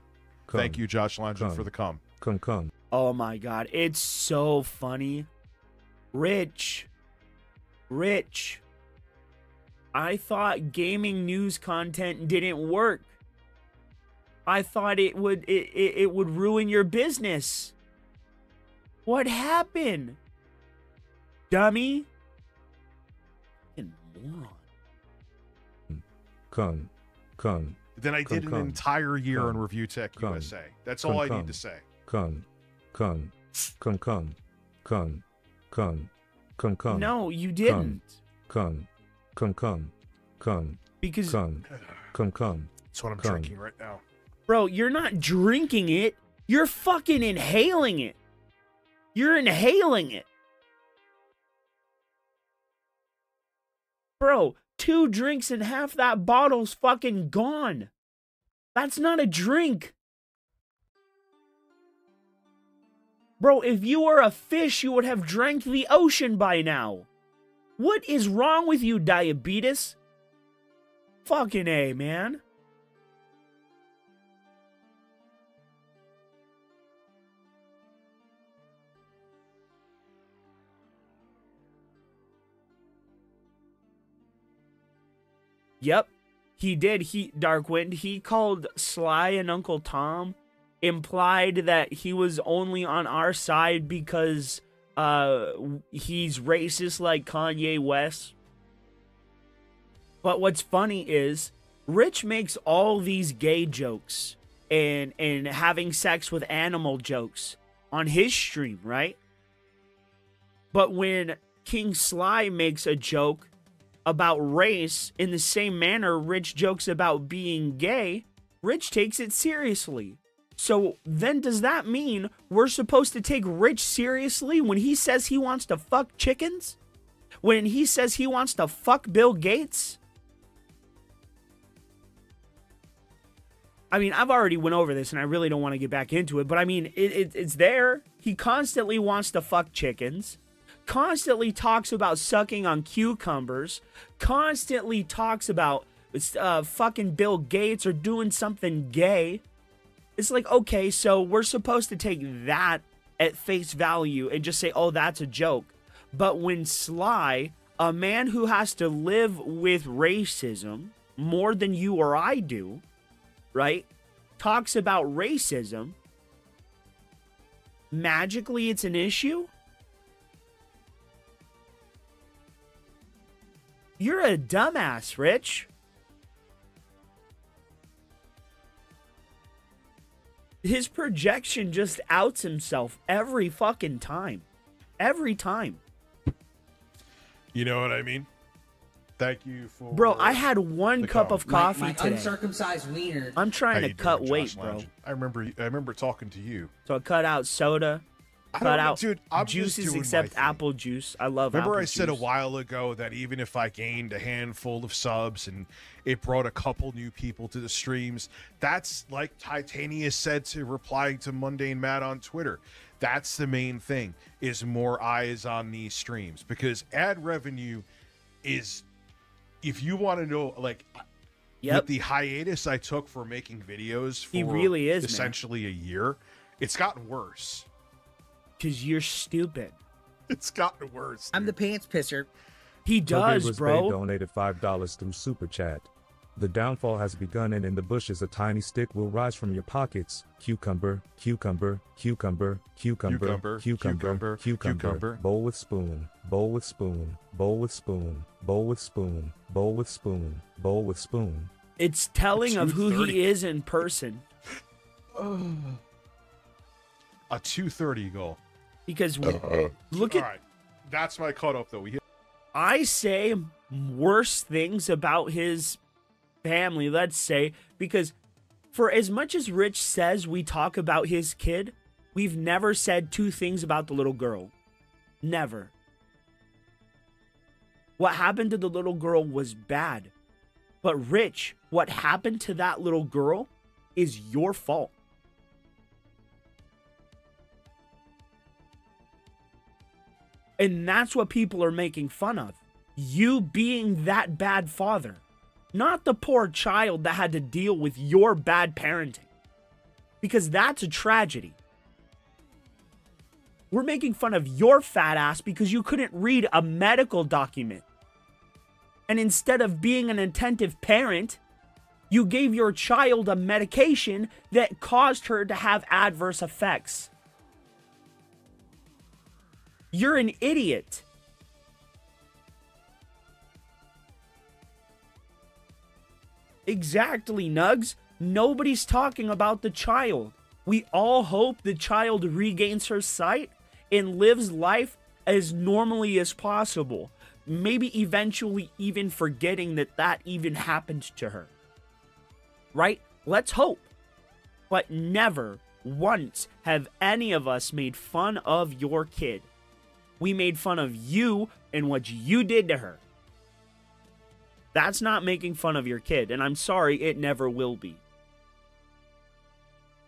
Thank you, Josh Loungin, for the cum. Oh my god, it's so funny. Rich, I thought gaming news content didn't work. I thought it would ruin your business. What happened? Dummy? Fucking moron. Then I did an entire year on Review Tech USA. That's all I need to say. No, you didn't. Because That's what I'm drinking right now. Bro, you're not drinking it. You're fucking inhaling it. You're inhaling it. Bro, 2 drinks and half that bottle's fucking gone. That's not a drink. Bro, if you were a fish, you would have drank the ocean by now. What is wrong with you, diabetes? Fucking A, man. Yep, he did. Darkwind, he called Sly and Uncle Tom, implied that he was only on our side because he's racist like Kanye West. But what's funny is Rich makes all these gay jokes and having sex with animal jokes on his stream, right? But when King Sly makes a joke about race in the same manner Rich jokes about being gay, Rich takes it seriously. So then does that mean we're supposed to take Rich seriously when he says he wants to fuck chickens? When he says he wants to fuck Bill Gates? I mean, I've already went over this and I really don't want to get back into it, but I mean, it's there. He constantly wants to fuck chickens. constantly talks about sucking on cucumbers, constantly talks about fucking Bill Gates or doing something gay. It's like, okay, so we're supposed to take that at face value and just say, oh, that's a joke. But when Sly, a man who has to live with racism more than you or I do, right, talks about racism, magically it's an issue? You're a dumbass, Rich. His projection just outs himself every fucking time. Every time. You know what I mean? Thank you for... Bro, I had one cup of coffee my today. Uncircumcised wiener. I'm trying How to you cut doing, weight, Josh bro. Lounge? I remember talking to you. So I cut out soda. Cut out dude, I'm just juices doing my except thing. apple juice. I love apple Remember I juice. said a while ago that even if I gained a handful of subs and it brought a couple new people to the streams, that's like Titania said to replying to Mundane Matt on Twitter. That's the main thing, is more eyes on these streams. Because ad revenue is, if you want to know, like, with the hiatus I took for making videos for He really is, essentially a year, it's gotten worse. Because you're stupid. It's gotten worse. I'm the pants pisser. He does, Bay bro. donated $5 through Super Chat. The downfall has begun, and in the bushes a tiny stick will rise from your pockets. Cucumber, cucumber, cucumber, cucumber, cucumber, cucumber. Bowl with spoon, bowl with spoon, bowl with spoon, bowl with spoon, bowl with spoon, bowl with spoon. It's telling of who he is in person. A 2:30 goal. Because look at... All right. That's my cutoff, though. I say worse things about his family, let's say, because for as much as Rich says we talk about his kid, we've never said two things about the little girl. Never. What happened to the little girl was bad. But Rich, what happened to that little girl is your fault. And that's what people are making fun of. You being that bad father. Not the poor child that had to deal with your bad parenting. Because that's a tragedy. We're making fun of your fat ass because you couldn't read a medical document. And instead of being an attentive parent, you gave your child a medication that caused her to have adverse effects. You're an idiot. Exactly, Nugs. Nobody's talking about the child. We all hope the child regains her sight and lives life as normally as possible. Maybe eventually even forgetting that that even happened to her. Right? Let's hope. But never once have any of us made fun of your kid. We made fun of you and what you did to her. That's not making fun of your kid, and I'm sorry, it never will be.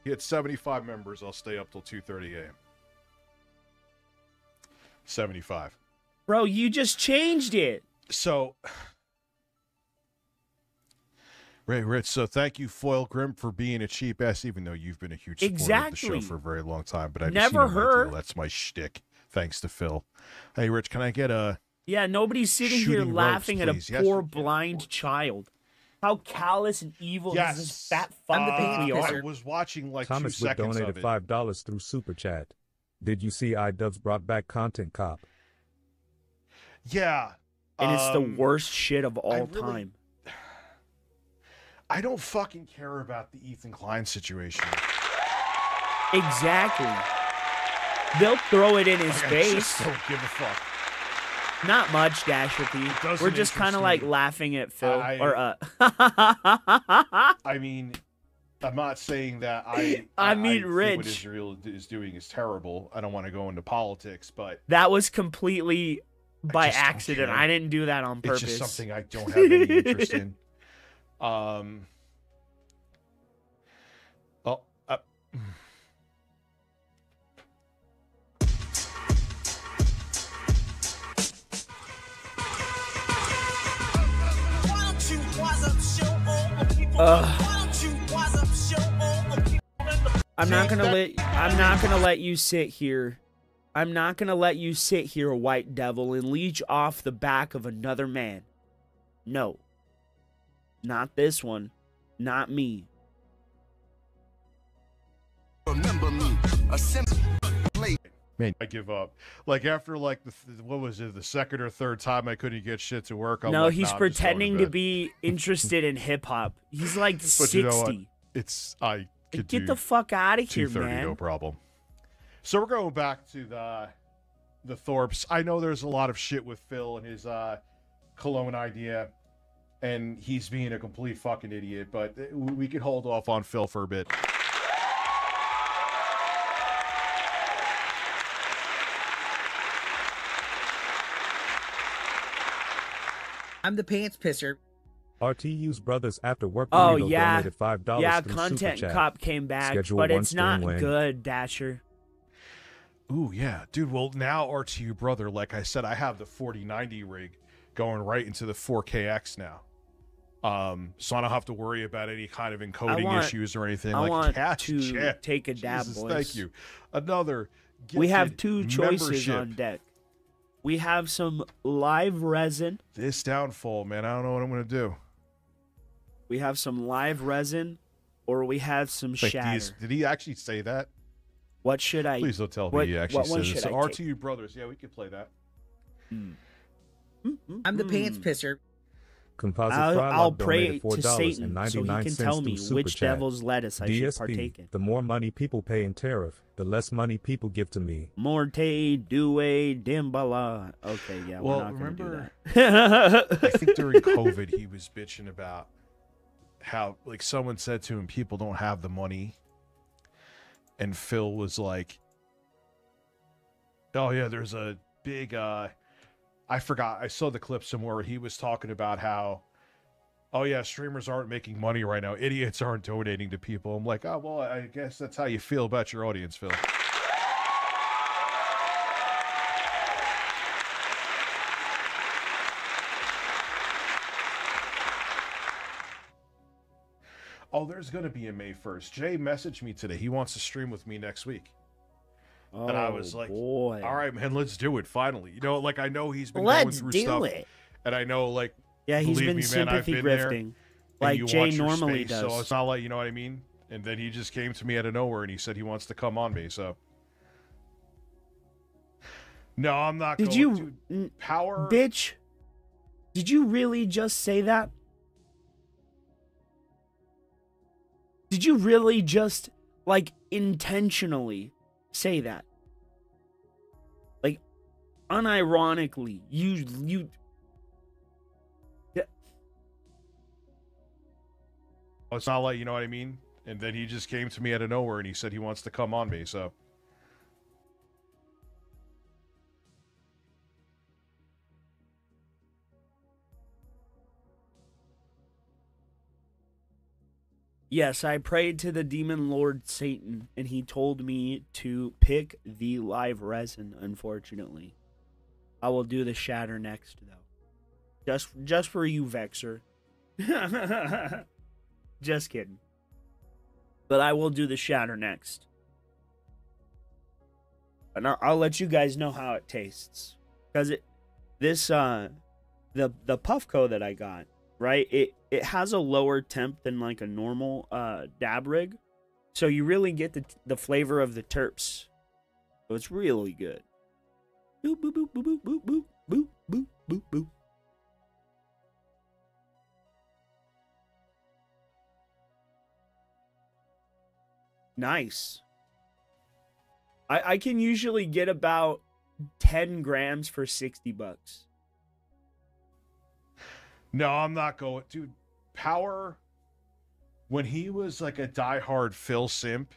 You had 75 members. I'll stay up till 2:30 a.m. 75. Bro, you just changed it. So, Rich, so thank you, Foil Grim, for being a cheap ass, even though you've been a huge supporter of the show for a very long time. But I've never heard. That's my shtick. Thanks to Phil. Hey, Rich, can I get a... Yeah, nobody's sitting here Shooting laughing ropes, at a please. poor blind child. How callous and evil does this fat fuck think we I are? was watching like Thomas 2 would seconds donated of it. $5 through Super Chat. Did you see iDubbbz brought back Content Cop? Yeah. And it's the worst shit of all time. I don't fucking care about the Ethan Klein situation. Exactly. They'll throw it in his Like, I face. just don't give a fuck. Not much, Dasher P. doesn't We're just kind of interest like me. laughing at Phil. I mean, I'm not saying that I mean, think Rich. what Israel is doing is terrible. I don't want to go into politics, but That was completely by just don't accident. care. I didn't do that on purpose. it's just something I don't have any interest in. I'm not gonna let you sit here. I'm not gonna let you sit here, white devil, and leech off the back of another man. No. Not this one. Not me. Remember me, a simple play. Man, I give up. Like after like what was it, the second or third time I couldn't get shit to work. I'm no, like, he's nah, pretending to be interested in hip hop. He's like but 60. you know what? It's I could Get do the fuck out of here, 230, man. no problem. So we're going back to the Thorpes. I know there's a lot of shit with Phil and his cologne idea, and he's being a complete fucking idiot. But we could hold off on Phil for a bit. I'm the pants pisser. RTU's brothers after work Oh burrito yeah, donated $5 yeah. through Content Super Chat. Cop came back, Schedule but one it's not stream win. good, Dasher. Ooh, yeah. Dude, well, now RTU brother, like I said, I have the 4090 rig going right into the 4KX now. So I don't have to worry about any kind of encoding issues or anything. I want Cash to Chat. take a dab, Jesus, boys. thank you. Another We have gifted 2 choices membership. on deck. We have some live resin. This downfall, man, I don't know what I'm going to do. We have some live resin, or we have some shatter. Did he actually say that? What should I? Please don't tell me he actually said should it. So I RTU brothers, yeah, we could play that. I'm the pants pisser. Composite I'll Frylock pray donated to Satan so he $4.99 can tell me through Super which Chat. devil's lettuce I should DSP, partake in. the more money people pay in tariff, the less money people give to me. Morte Due Dimbala. Okay, yeah, Well, we're not going to do remember, that. I think during COVID he was bitching about how, like, someone said to him, people don't have the money. And Phil was like, oh, yeah, there's a big, I forgot. I saw the clip somewhere where he was talking about how, oh, yeah, streamers aren't making money right now. Idiots aren't donating to people. I'm like, oh, well, I guess that's how you feel about your audience, Phil. Oh, there's going to be a May 1st. Jay messaged me today. He wants to stream with me next week. Oh, and I was like, boy. all right, man, let's do it finally. You know, like, I know he's been going through stuff. Let's do it. And I know, like, Yeah, he's believe been me, man, I've sympathy been there, grifting, and like you Jay want your normally space, does. So it's not like, you know what I mean? And then he just came to me out of nowhere, and he said he wants to come on me, so. No, I'm not Did going you, to. Power. Bitch, did you really just say that? Did you really just, like, intentionally say that? Like, unironically, you... It's not like, you know what I mean? And then he just came to me out of nowhere, and he said he wants to come on me, so. Yes, I prayed to the demon lord Satan, and he told me to pick the live resin, unfortunately. I will do the shatter next, though. Just for you, Vexer. Just kidding. But I will do the shatter next. And I'll let you guys know how it tastes. Because the Puffco that I got, right? It has a lower temp than like a normal dab rig. So you really get the flavor of the terps. So it's really good. Boop, boop, boop, boop, boop, boop, boop, boop, boop, boop, boop. Nice. I can usually get about 10 grams for $60. No, I'm not going. Dude, Power, when he was like a diehard Phil simp,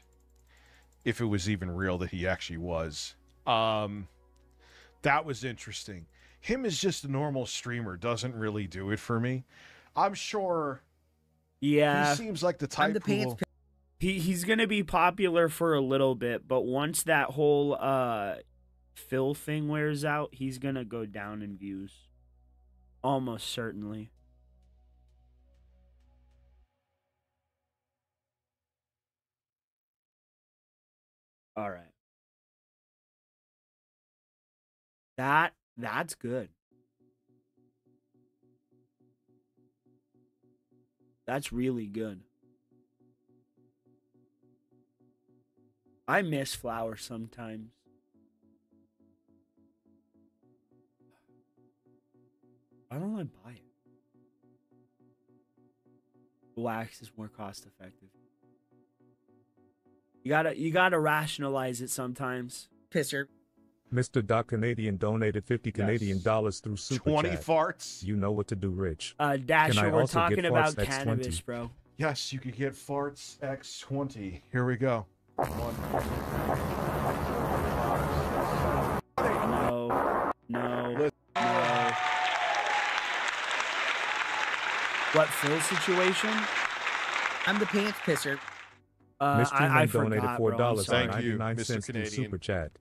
if it was even real that he actually was, that was interesting. Him as just a normal streamer doesn't really do it for me. I'm sure. Yeah. He seems like the type who will... He's gonna be popular for a little bit, but once that whole Phil thing wears out, he's gonna go down in views. Almost certainly. All right. That's good. That's really good. I miss flour sometimes. Why don't I buy it? Wax is more cost effective. You gotta rationalize it sometimes. Pisser. Mr. Doc Canadian donated 50 Canadian dollars through Super 20 Chat. farts. You know what to do, Rich. Dasher, we're also talking get about farts cannabis, X20? bro. Yes, you could get farts X20. Here we go. No. What Phil situation? I'm the pants pisser. Mr. I donated forgot, bro. I'm sorry. $4.99 through Super Chat.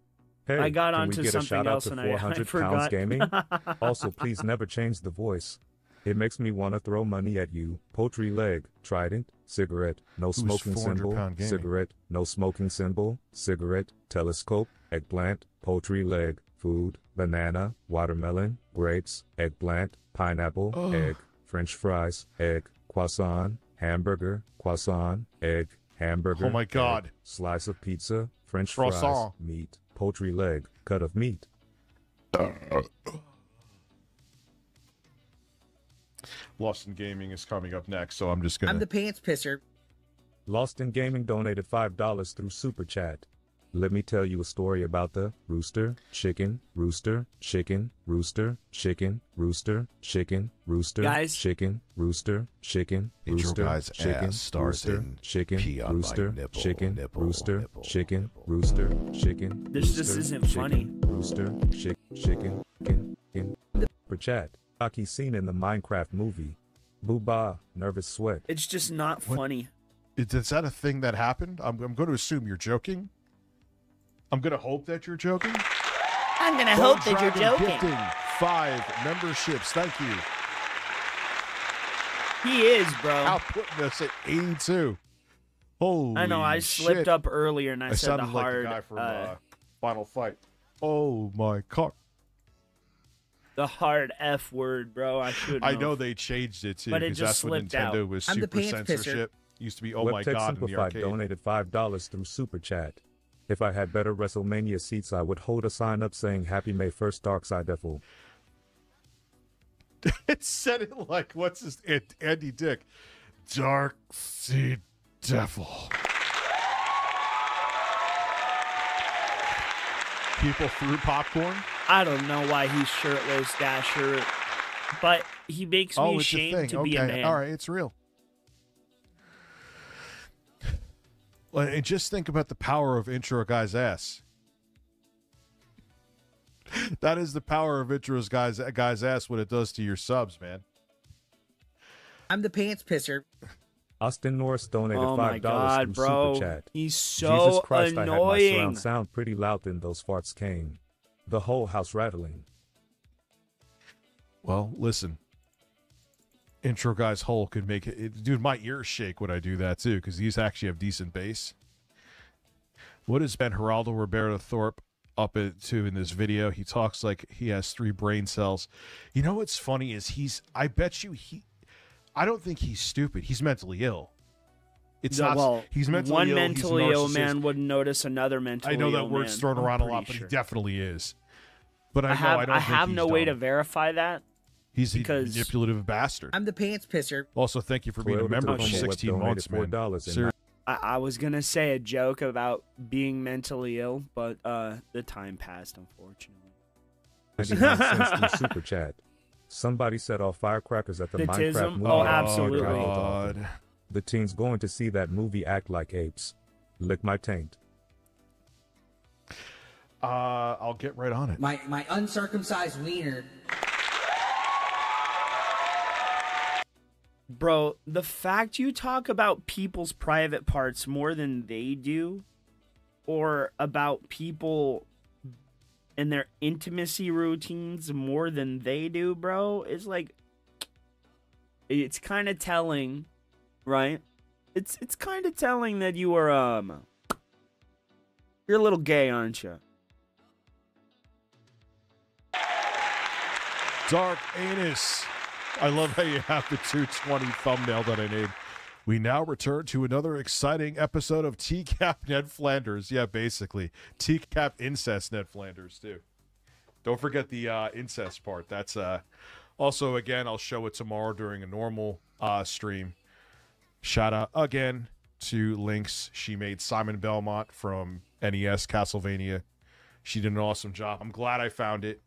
Hey, I got can onto we get a something shout out else to and 400 I Pounds forgot. Gaming? Also, please never change the voice. It makes me want to throw money at you. Poultry leg, trident, cigarette, no Who's smoking 400 symbol, Pound Gaming? cigarette, no smoking symbol, cigarette, telescope, eggplant, poultry leg, food, banana, watermelon, grapes, eggplant, pineapple, egg, French fries, egg, croissant, hamburger, croissant, egg, hamburger. Oh my God. egg, slice of pizza, French Croissant. fries, meat, poultry leg, cut of meat. Lost in Gaming is coming up next, so I'm just gonna. I'm the pants pisser. Lost in Gaming donated $5 through Super Chat. Let me tell you a story about the rooster, chicken, rooster, chicken, rooster, chicken, rooster, chicken, rooster, Guys. chicken, rooster, chicken, Intro rooster, guy's chicken, ass stars rooster, in chicken, pee on my rooster, nipple, chicken, nipple, rooster, nipple, chicken, rooster, chicken. This just rooster, isn't funny. Rooster, chicken, for chat. Hockey scene in the Minecraft movie. Booba, nervous sweat. It's just not What? funny. Is that a thing that happened? I'm going to assume you're joking. I'm going to hope that you're joking. I'm gonna Bone hope that you're Dragon joking. Gifting 5 memberships. Thank you. He is, bro. Outputting us at 82. Holy I know. I slipped shit. up earlier and I said the sounded like hard, the guy from Final Fight. Oh my god. the hard F word, bro. I should. I know they changed it too, But it because just that's when slipped Nintendo out. was I'm the super pants pisser. censorship. Used to be oh my Webtech god in the Simplified arcade. donated $5 through Super Chat. If I had better WrestleMania seats, I would hold a sign up saying Happy May 1st, DarkSydeDrill. It said it like what's his Andy Dick, DarkSydeDrill. People threw popcorn. I don't know why he's shirtless, Dasher, but he makes me Oh, it's a ashamed thing. to be a Okay, man. all right, it's real. Well, and just think about the power of intro guy's ass. That is the power of intro's guy's ass. What it does to your subs, man. I'm the pants pisser. Austin Norris donated Oh my $5 God, through bro. Super Chat. He's Jesus so Christ, I had my annoying. surround sound pretty loud and those farts came. The whole house rattling. Well, listen. Intro guy's hole could make it. Dude, my ears shake when I do that too, because these actually have decent bass. What has Ben Geraldo Roberto Thorpe up to in this video? He talks like he has 3 brain cells. You know what's funny is I bet you I don't think he's stupid. He's mentally ill. It's Yeah, not. well, He's mentally one ill. mentally he's a ill narcissist. man wouldn't notice another mentally I know ill that word's man. thrown I'm around a lot, pretty but sure. he definitely is. But I I don't have think no he's way to dumb. verify that. He's a because- manipulative bastard. I'm the pants pisser. Also, thank you for being a Toyota member for Tacoma 16 donated months, man. $4 Seriously. I was gonna say a joke about being mentally ill, but the time passed, unfortunately. 99 cents through Super Chat. Somebody set off firecrackers at the The Minecraft tism? movie. Oh, absolutely. God. The teens going to see that movie act like apes. Lick my taint. I'll get right on it. My uncircumcised wiener. Bro, the fact you talk about people's private parts more than they do, or about people and their intimacy routines more than they do, bro, is like, it's kind of telling, right? It's kind of telling that you are You're a little gay, aren't you? Dark Anus. I love how you have the 220 thumbnail that I made. We now return to another exciting episode of TCAP Ned Flanders. Yeah, basically. TCAP Incest Ned Flanders, too. Don't forget the incest part. That's also, again, I'll show it tomorrow during a normal stream. Shout out again to Lynx. She made Simon Belmont from NES Castlevania. She did an awesome job. I'm glad I found it.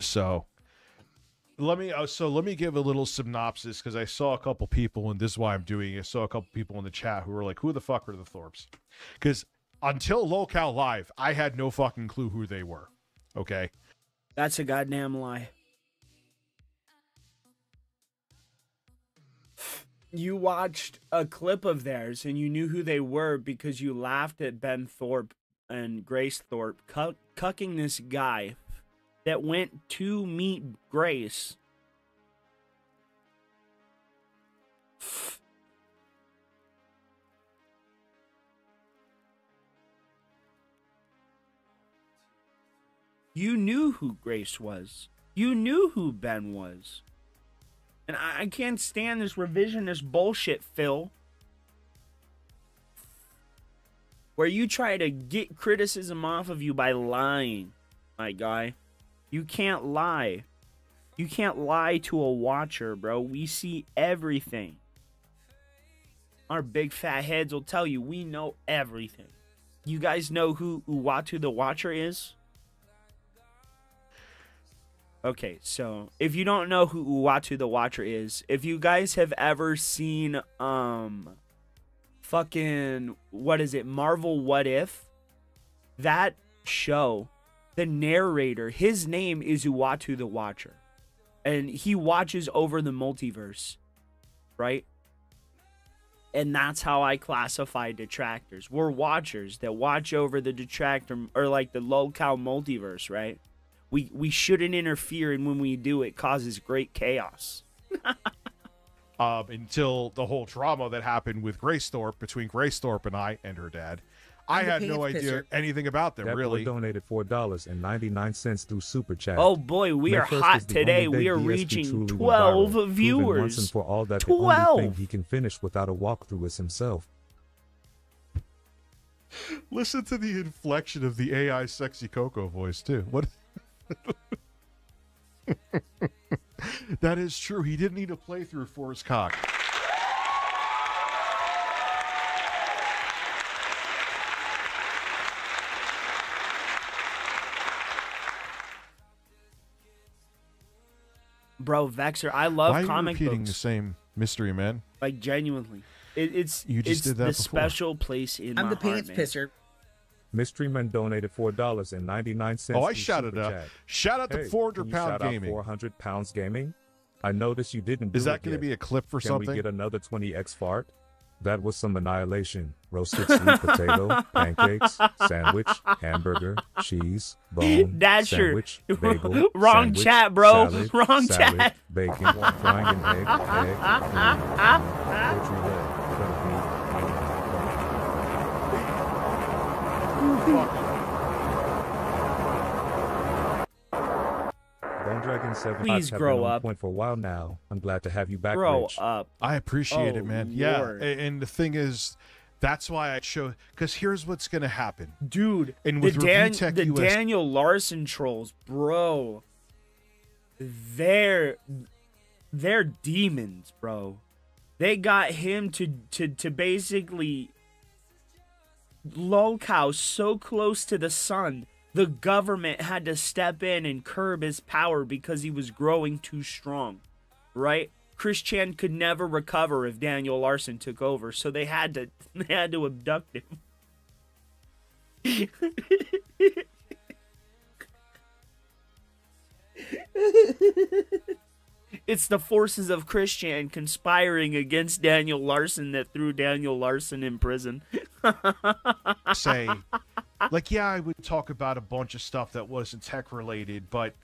So let me give a little synopsis, because I saw a couple people, and this is why I'm doing it. I saw a couple people in the chat who were like, who the fuck are the Thorpes? Because until Locale Live, I had no fucking clue who they were. Okay? That's a goddamn lie. You watched a clip of theirs and you knew who they were because you laughed at Ben Thorpe and Grace Thorpe cucking this guy that went to meet Grace. You knew who Grace was. You knew who Ben was. And I can't stand this revisionist bullshit, Phil. Where you try to get criticism off of you by lying, my guy. You can't lie. You can't lie to a watcher, bro. We see everything. Our big fat heads will tell you we know everything. You guys know who Uatu the Watcher is? Okay, so if you don't know who Uatu the Watcher is, if you guys have ever seen fucking what is it, Marvel What If? That show, the narrator, his name is Uatu the Watcher. And he watches over the multiverse, right? And that's how I classify detractors. We're watchers that watch over the detractor, or like the locale multiverse, right? We shouldn't interfere, and when we do, it causes great chaos. Until the whole drama that happened with Grace Thorpe, between Grace Thorpe and I and her dad. I had no idea anything about them, that really. Boy donated $4.99 through Super Chat. Oh boy, we are hot today. We are reaching 12 viewers. Once and for all that 12. The only thing he can finish without a walkthrough is himself. Listen to the inflection of the AI sexy Coco voice, too. What? That is true. He didn't need a playthrough for his cock. Bro, Vexer, I love comic books. Why are you repeating the same mystery, man? Like, genuinely. It's you just did that the before. Special place in my heart, pants man. pisser. Mystery Man donated $4.99. Oh, I shouted out. Shout out to 400 Pound Gaming. 400 Pounds Gaming. I noticed you didn't. Is that going to be a clip for something? Can we get another 20x fart? That was some annihilation. Roasted sweet potato, pancakes, sandwich, hamburger, cheese, bone, sandwich, bagel, wrong sandwich, chat, bro. Salad, Wrong salad, chat. Bacon, frying an egg, poultry leg, Bone Dragon 7. Please grow up. Point for a while now. I'm glad to have you back. Grow Rich. up. I appreciate it, man. Yeah, Lord. and the thing is, that's why I show. Because here's what's gonna happen, dude. And with the Daniel Larson trolls, bro. They're demons, bro. They got him to basically locale so close to the sun. The government had to step in and curb his power because he was growing too strong, right? Chris Chan could never recover if Daniel Larson took over, so they had to abduct him. It's the forces of Chris Chan conspiring against Daniel Larson that threw Daniel Larson in prison. Say, like, yeah, I would talk about a bunch of stuff that wasn't tech related, but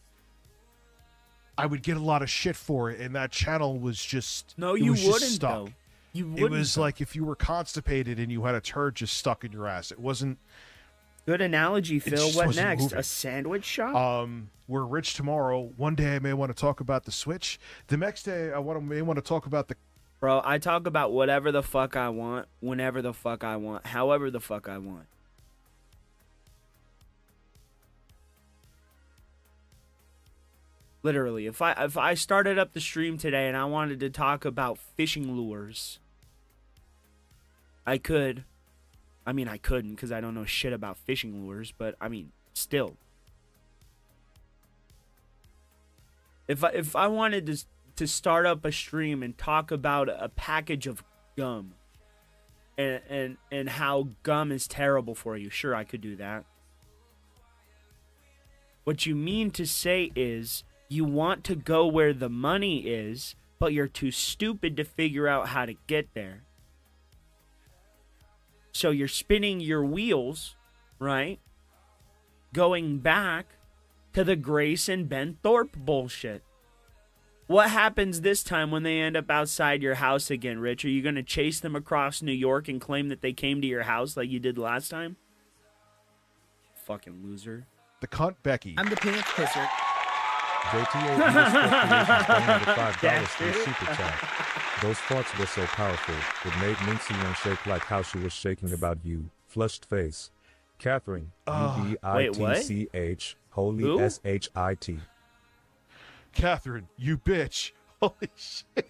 I would get a lot of shit for it, and that channel was just No, it you was just wouldn't stuck. though. You wouldn't. It was like if you were constipated and you had a turd just stuck in your ass. It wasn't. Good analogy, Phil. just What wasn't next? moving. A sandwich shop? We're rich tomorrow. One day I may want to talk about the Switch. The next day I may want to talk about the. Bro, I talk about whatever the fuck I want, whenever the fuck I want, however the fuck I want. Literally, if I started up the stream today and I wanted to talk about fishing lures, I could. I mean, I couldn't because I don't know shit about fishing lures, but I mean, still. If I wanted to start up a stream and talk about a package of gum and how gum is terrible for you, sure, I could do that. What you mean to say is you want to go where the money is, but you're too stupid to figure out how to get there. So you're spinning your wheels, right? Going back to the Grace and Ben Thorpe bullshit. What happens this time when they end up outside your house again, Rich? Are you going to chase them across New York and claim that they came to your house like you did last time? Fucking loser. The cunt Becky. I'm the pants pisser. JTA Speculation donated $5 through Super Chat. Those farts were so powerful, it made Minxie one shake like how she was shaking about you. Flushed face. Catherine, U-B-I-T-C-H, holy Who? S-H-I-T. Catherine, you bitch. Holy shit.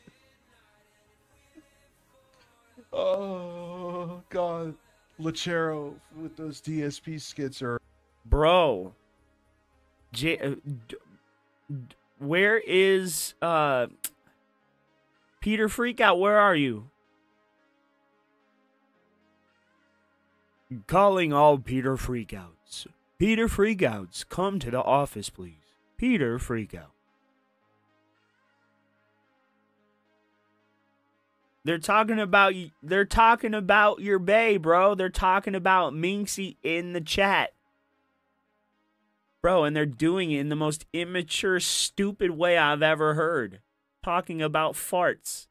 Oh, God. Lachero with those DSP skits are... Bro. Where is Peter Freakout? Where are you? Calling all Peter Freakouts. Peter Freakouts, come to the office, please. Peter Freakout. They're talking about your bae, bro. They're talking about Minxie in the chat. Bro, and they're doing it in the most immature, stupid way I've ever heard. Talking about farts.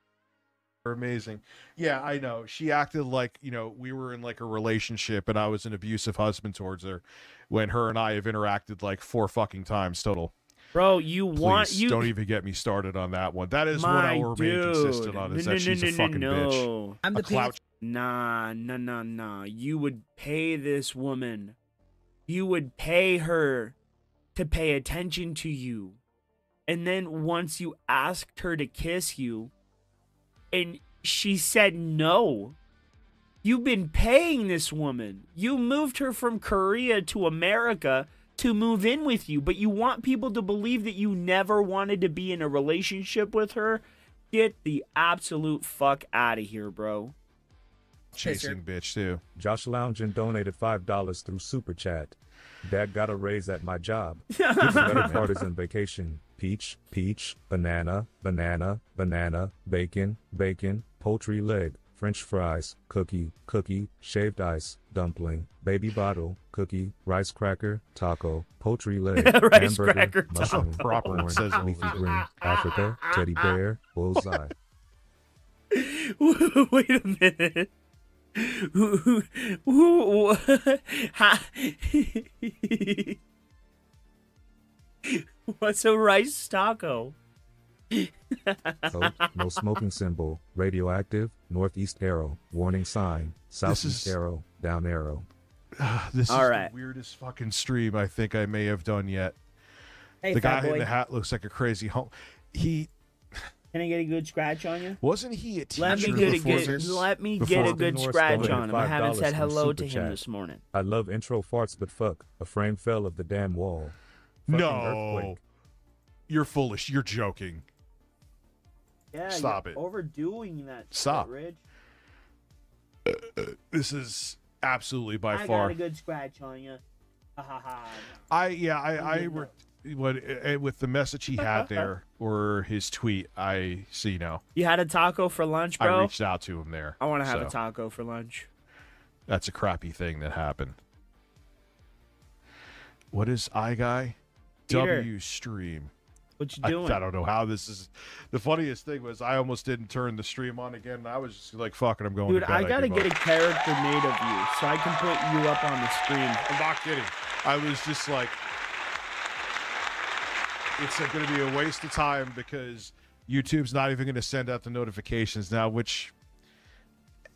Amazing. Yeah, I know. She acted like, we were in like a relationship and I was an abusive husband towards her when her and I have interacted like 4 fucking times total. Bro, Please, don't even get me started on that one. That is what I will remain consistent on, is that she's a fucking bitch. I'm a clout. Nah. You would pay this woman. You would pay her to pay attention to you. And then once you asked her to kiss you, and she said no, you've been paying this woman. You moved her from Korea to America to move in with you, but you want people to believe that you never wanted to be in a relationship with her? Get the absolute fuck out of here, bro. Chasing bitch, too. Josh Loungin donated $5 through Super Chat. Dad got a raise at my job. The better part is in vacation. Peach, peach, banana, banana, banana, bacon, bacon, poultry leg, French fries, cookie, cookie, shaved ice, dumpling, baby bottle, cookie, rice cracker, taco, poultry leg, Rice hamburger, cracker mushroom, taco. Proper corn, says it leafy over green, Africa, teddy bear, bullseye. Wait a minute. What's a rice taco? Coke, no smoking symbol, radioactive, northeast arrow, warning sign, southeast arrow, down arrow. This All is right. the weirdest fucking stream I think I may have done yet. Hey, the fat guy in boy. the hat looks like a crazy home. He Can I get a good scratch on you? wasn't he a teacher Let me get a before good. this? Let me Before get a the good North scratch donated on him. I haven't $5 said from hello Super to him Chat. this morning. I love intro farts, but fuck, a frame fell of the damn wall. Fucking No, earthquake. you're foolish. You're joking. Yeah, Stop you're it. overdoing that. Stop. Shit, Rich. This is absolutely by I far. got a good scratch on you. Ha ha ha. With the message he had there or his tweet, I see now. You had a taco for lunch, I bro? reached out to him there. I want to have a so taco for lunch. That's a crappy thing that happened. What is iGuy? Peter. W stream. What you doing? I don't know how this is. The funniest thing was I almost didn't turn the stream on again. And I was just like, fuck it, I'm going Dude, to bed. I gotta get a character made of you so I can put you up on the screen. I'm not kidding. I was just like, it's going to be a waste of time because YouTube's not even going to send out the notifications now, which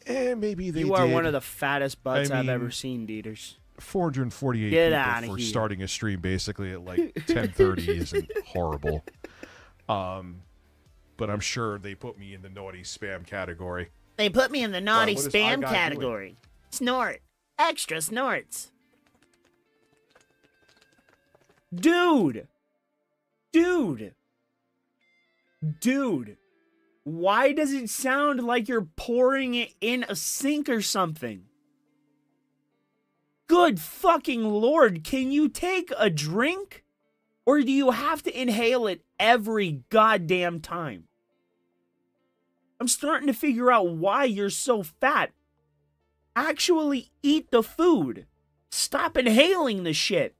maybe they You are did. one of the fattest butts I I've mean, ever seen, Dieters. 448 Get outta people for here. starting a stream basically at like 10:30 isn't horrible. But I'm sure they put me in the naughty spam category. They put me in the naughty what is spam iGuy category. Snort. Extra snorts. Dude! Why does it sound like you're pouring it in a sink or something? Good fucking Lord, can you take a drink? Or do you have to inhale it every goddamn time? I'm starting to figure out why you're so fat. Actually eat the food. Stop inhaling the shit.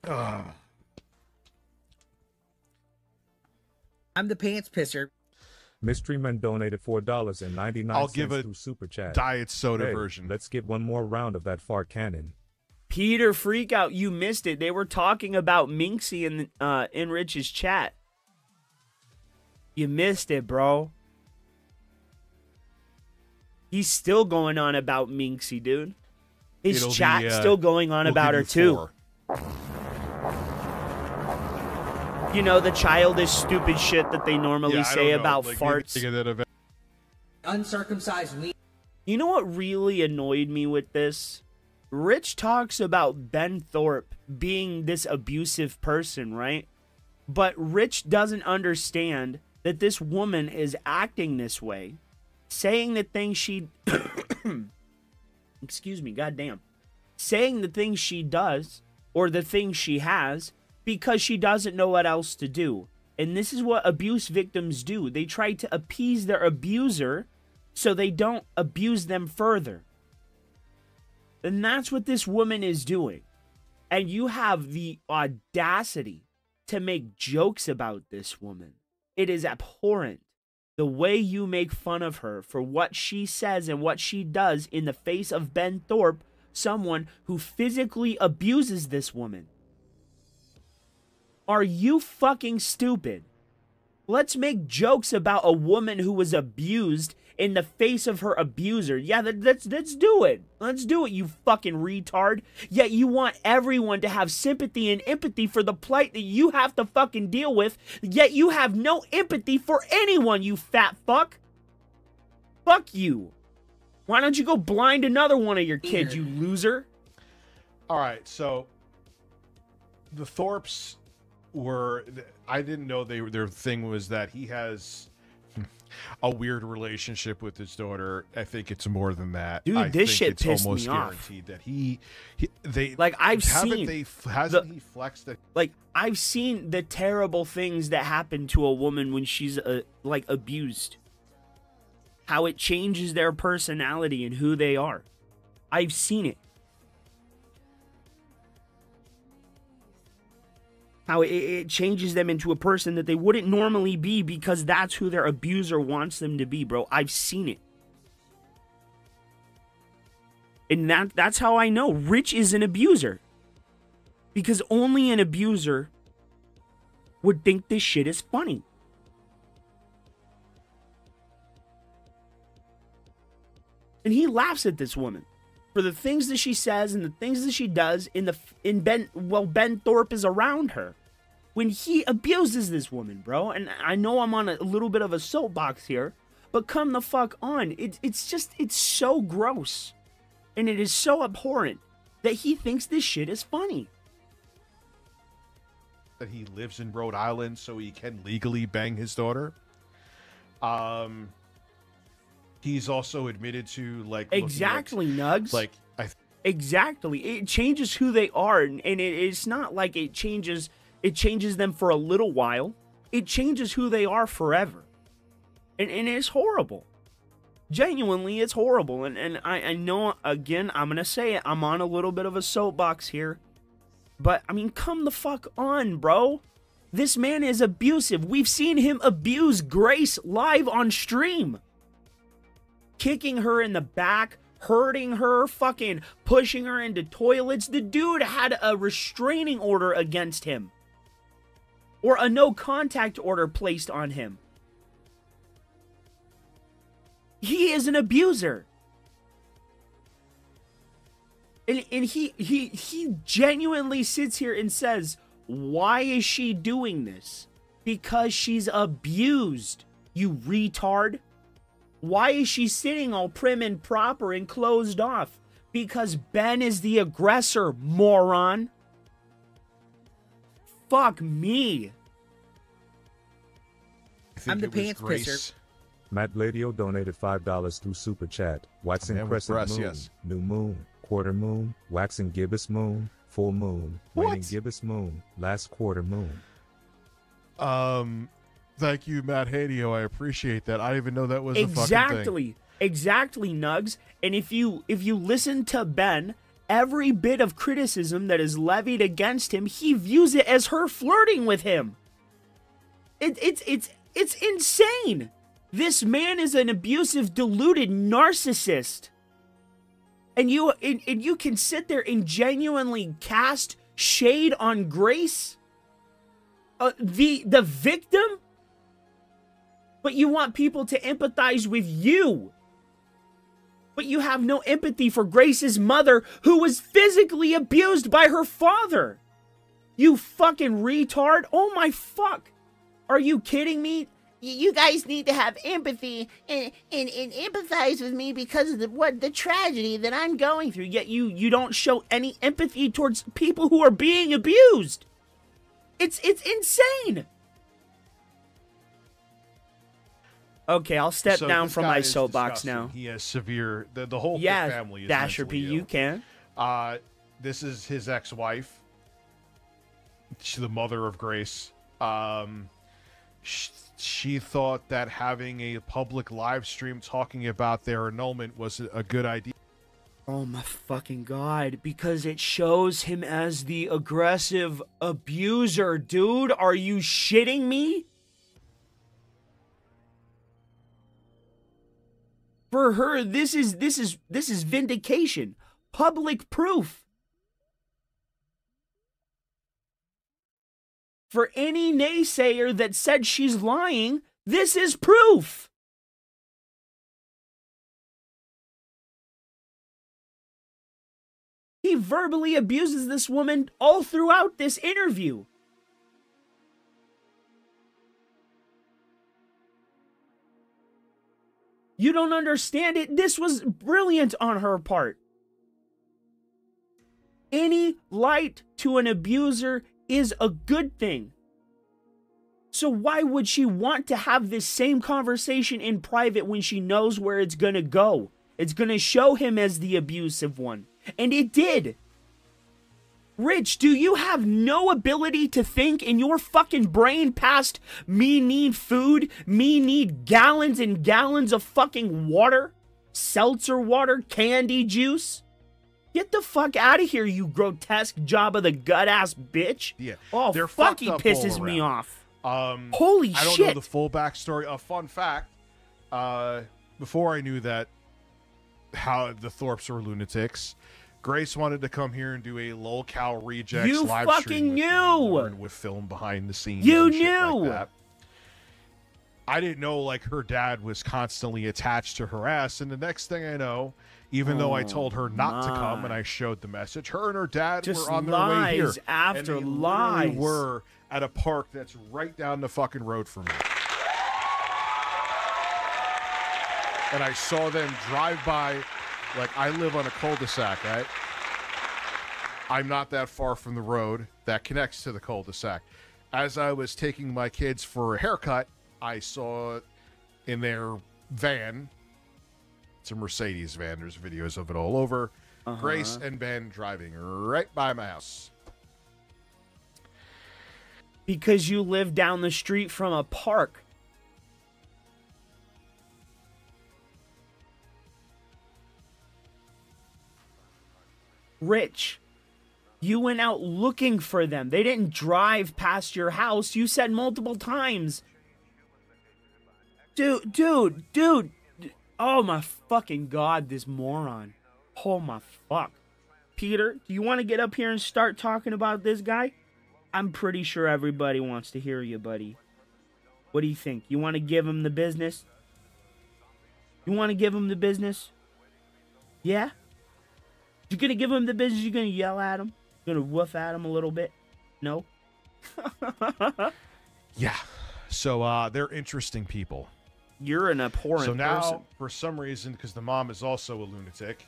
I'm the pants pisser. Mystery Man donated $4.99 I'll give a through Super Chat. diet soda Hey, version. Let's get one more round of that fart cannon. Peter Freakout, you missed it. They were talking about Minxie in Rich's chat. You missed it, bro. He's still going on about Minxie, dude. His It'll chat's be, still going on we'll about her, give you too. 4. You know, the childish, stupid shit that they normally Yeah, I say don't know. about Like, farts. Uncircumcised wiener. You know what really annoyed me with this? Rich talks about Ben Thorpe being this abusive person, right? But Rich doesn't understand that this woman is acting this way, saying the things she... Excuse me, goddamn. Saying the things she does, or the things she has, because she doesn't know what else to do. And this is what abuse victims do. They try to appease their abuser so they don't abuse them further. And that's what this woman is doing. And you have the audacity to make jokes about this woman. It is abhorrent. The way you make fun of her for what she says and what she does in the face of Ben Thorpe, someone who physically abuses this woman. Are you fucking stupid? Let's make jokes about a woman who was abused in the face of her abuser. Yeah, let's do it. Let's do it, you fucking retard. Yet you want everyone to have sympathy and empathy for the plight that you have to fucking deal with. Yet you have no empathy for anyone, you fat fuck. Fuck you. Why don't you go blind another one of your kids, you loser? All right, so the Thorpes were... I didn't know their thing was that he has a weird relationship with his daughter. I think it's more than that. Dude, I this think shit it's pissed almost me off. guaranteed that they like I've haven't seen they hasn't he flexed that like I've seen the terrible things that happen to a woman when she's like abused. How it changes their personality and who they are. I've seen it. How it changes them into a person that they wouldn't normally be because that's who their abuser wants them to be, bro. I've seen it. And that's how I know Rich is an abuser. Because only an abuser would think this shit is funny. And he laughs at this woman for the things that she says and the things that she does Ben Thorpe is around her. When he abuses this woman, bro. And I know I'm on a little bit of a soapbox here, but come the fuck on. It's so gross. And it is so abhorrent that he thinks this shit is funny. that he lives in Rhode Island so he can legally bang his daughter. He's also admitted to like exactly Nugs. Like exactly, it changes who they are, and it's not like it changes them for a little while. It changes who they are forever, and it's horrible. Genuinely, it's horrible, and I know, again, I'm gonna say it. I'm on a little bit of a soapbox here, But, I mean, come the fuck on, bro. This man is abusive. We've seen him abuse Grace live on stream. Kicking her in the back, hurting her, fucking pushing her into toilets. The dude had a restraining order against him. Or a no contact order placed on him. He is an abuser. And he genuinely sits here and says, why is she doing this? Because she's abused, you retard. Why is she sitting all prim and proper and closed off? Because Ben is the aggressor, moron. Fuck me. I'm the pants pisser. Matt Gladio donated $5 through Super Chat. Waxing Crescent Moon, yes. New Moon, Quarter Moon, Waxing Gibbous Moon, Full Moon, Waning Gibbous Moon, Last Quarter Moon. Thank you, Matt Hadio. I appreciate that. I didn't even know that was a fucking thing. Exactly, Nugs. And if you listen to Ben, every bit of criticism that is levied against him, he views it as her flirting with him. It's insane. This man is an abusive, deluded narcissist. And you can sit there and genuinely cast shade on Grace, the victim, but you want people to empathize with you. But you have no empathy for Grace's mother, who was physically abused by her father. You fucking retard. Oh my fuck. Are you kidding me? You guys need to have empathy and empathize with me because of the tragedy that I'm going through. Yet you don't show any empathy towards people who are being abused. It's insane. Okay, I'll step down from my soapbox now. He has severe. The whole family is Dasher P, you can. This is his ex-wife. She's the mother of Grace. She thought that having a public live stream talking about their annulment was a good idea. Oh my fucking god, because it shows him as the aggressive abuser, dude. Are you shitting me? For her, this is vindication. Public proof. For any naysayer that said she's lying, this is proof. He verbally abuses this woman all throughout this interview. You don't understand it? This was brilliant on her part. Any light to an abuser is a good thing. So why would she want to have this same conversation in private when she knows where it's gonna go? It's gonna show him as the abusive one. And it did. Rich, do you have no ability to think in your fucking brain past me need food, me need gallons and gallons of fucking water, seltzer water, candy juice? Get the fuck out of here, you grotesque Jabba the Gut-ass bitch. Yeah. Oh, they're fuck, he fucked up pisses all me around. off. Holy shit. I don't know the full backstory. A fun fact, before I knew that how the Thorpes were lunatics, Grace wanted to come here and do a lol-cow rejects You live fucking stream knew. with film behind the scenes. You and shit knew. like that. I didn't know like her dad was constantly attached to her ass, and the next thing I know, even though I told her not to come and I showed the message, her and her dad Just were on their way here. lies after and they literally lies. were at a park that's right down the fucking road from me. And I saw them drive by, like I live on a cul-de-sac, right? I'm not that far from the road that connects to the cul-de-sac. As I was taking my kids for a haircut, I saw in their van, it's a Mercedes van, there's videos of it all over, Grace and Ben driving right by my house. Because you live down the street from a park. Rich, You went out looking for them. They didn't drive past your house. You said multiple times. Dude. Oh my fucking God, this moron. Oh my fuck. Peter, do you want to get up here and start talking about this guy? I'm pretty sure everybody wants to hear you, buddy. What do you think? You want to give him the business? You want to give him the business? Yeah? You're going to give him the business? You're going to yell at him? You're going to woof at him a little bit? No? Yeah. So they're interesting people. You're an abhorrent person. So now, person. For some reason, because the mom is also a lunatic,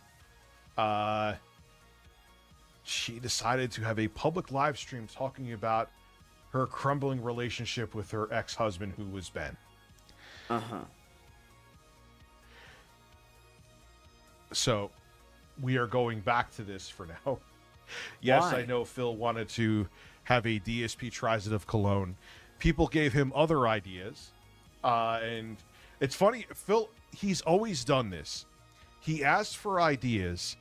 she decided to have a public live stream talking about her crumbling relationship with her ex-husband, who was Ben. Uh-huh. So we are going back to this for now. Yes, Why? I know Phil wanted to have a DSP Trizet of Cologne. People gave him other ideas. And it's funny, Phil, he's always done this. He asked for ideas,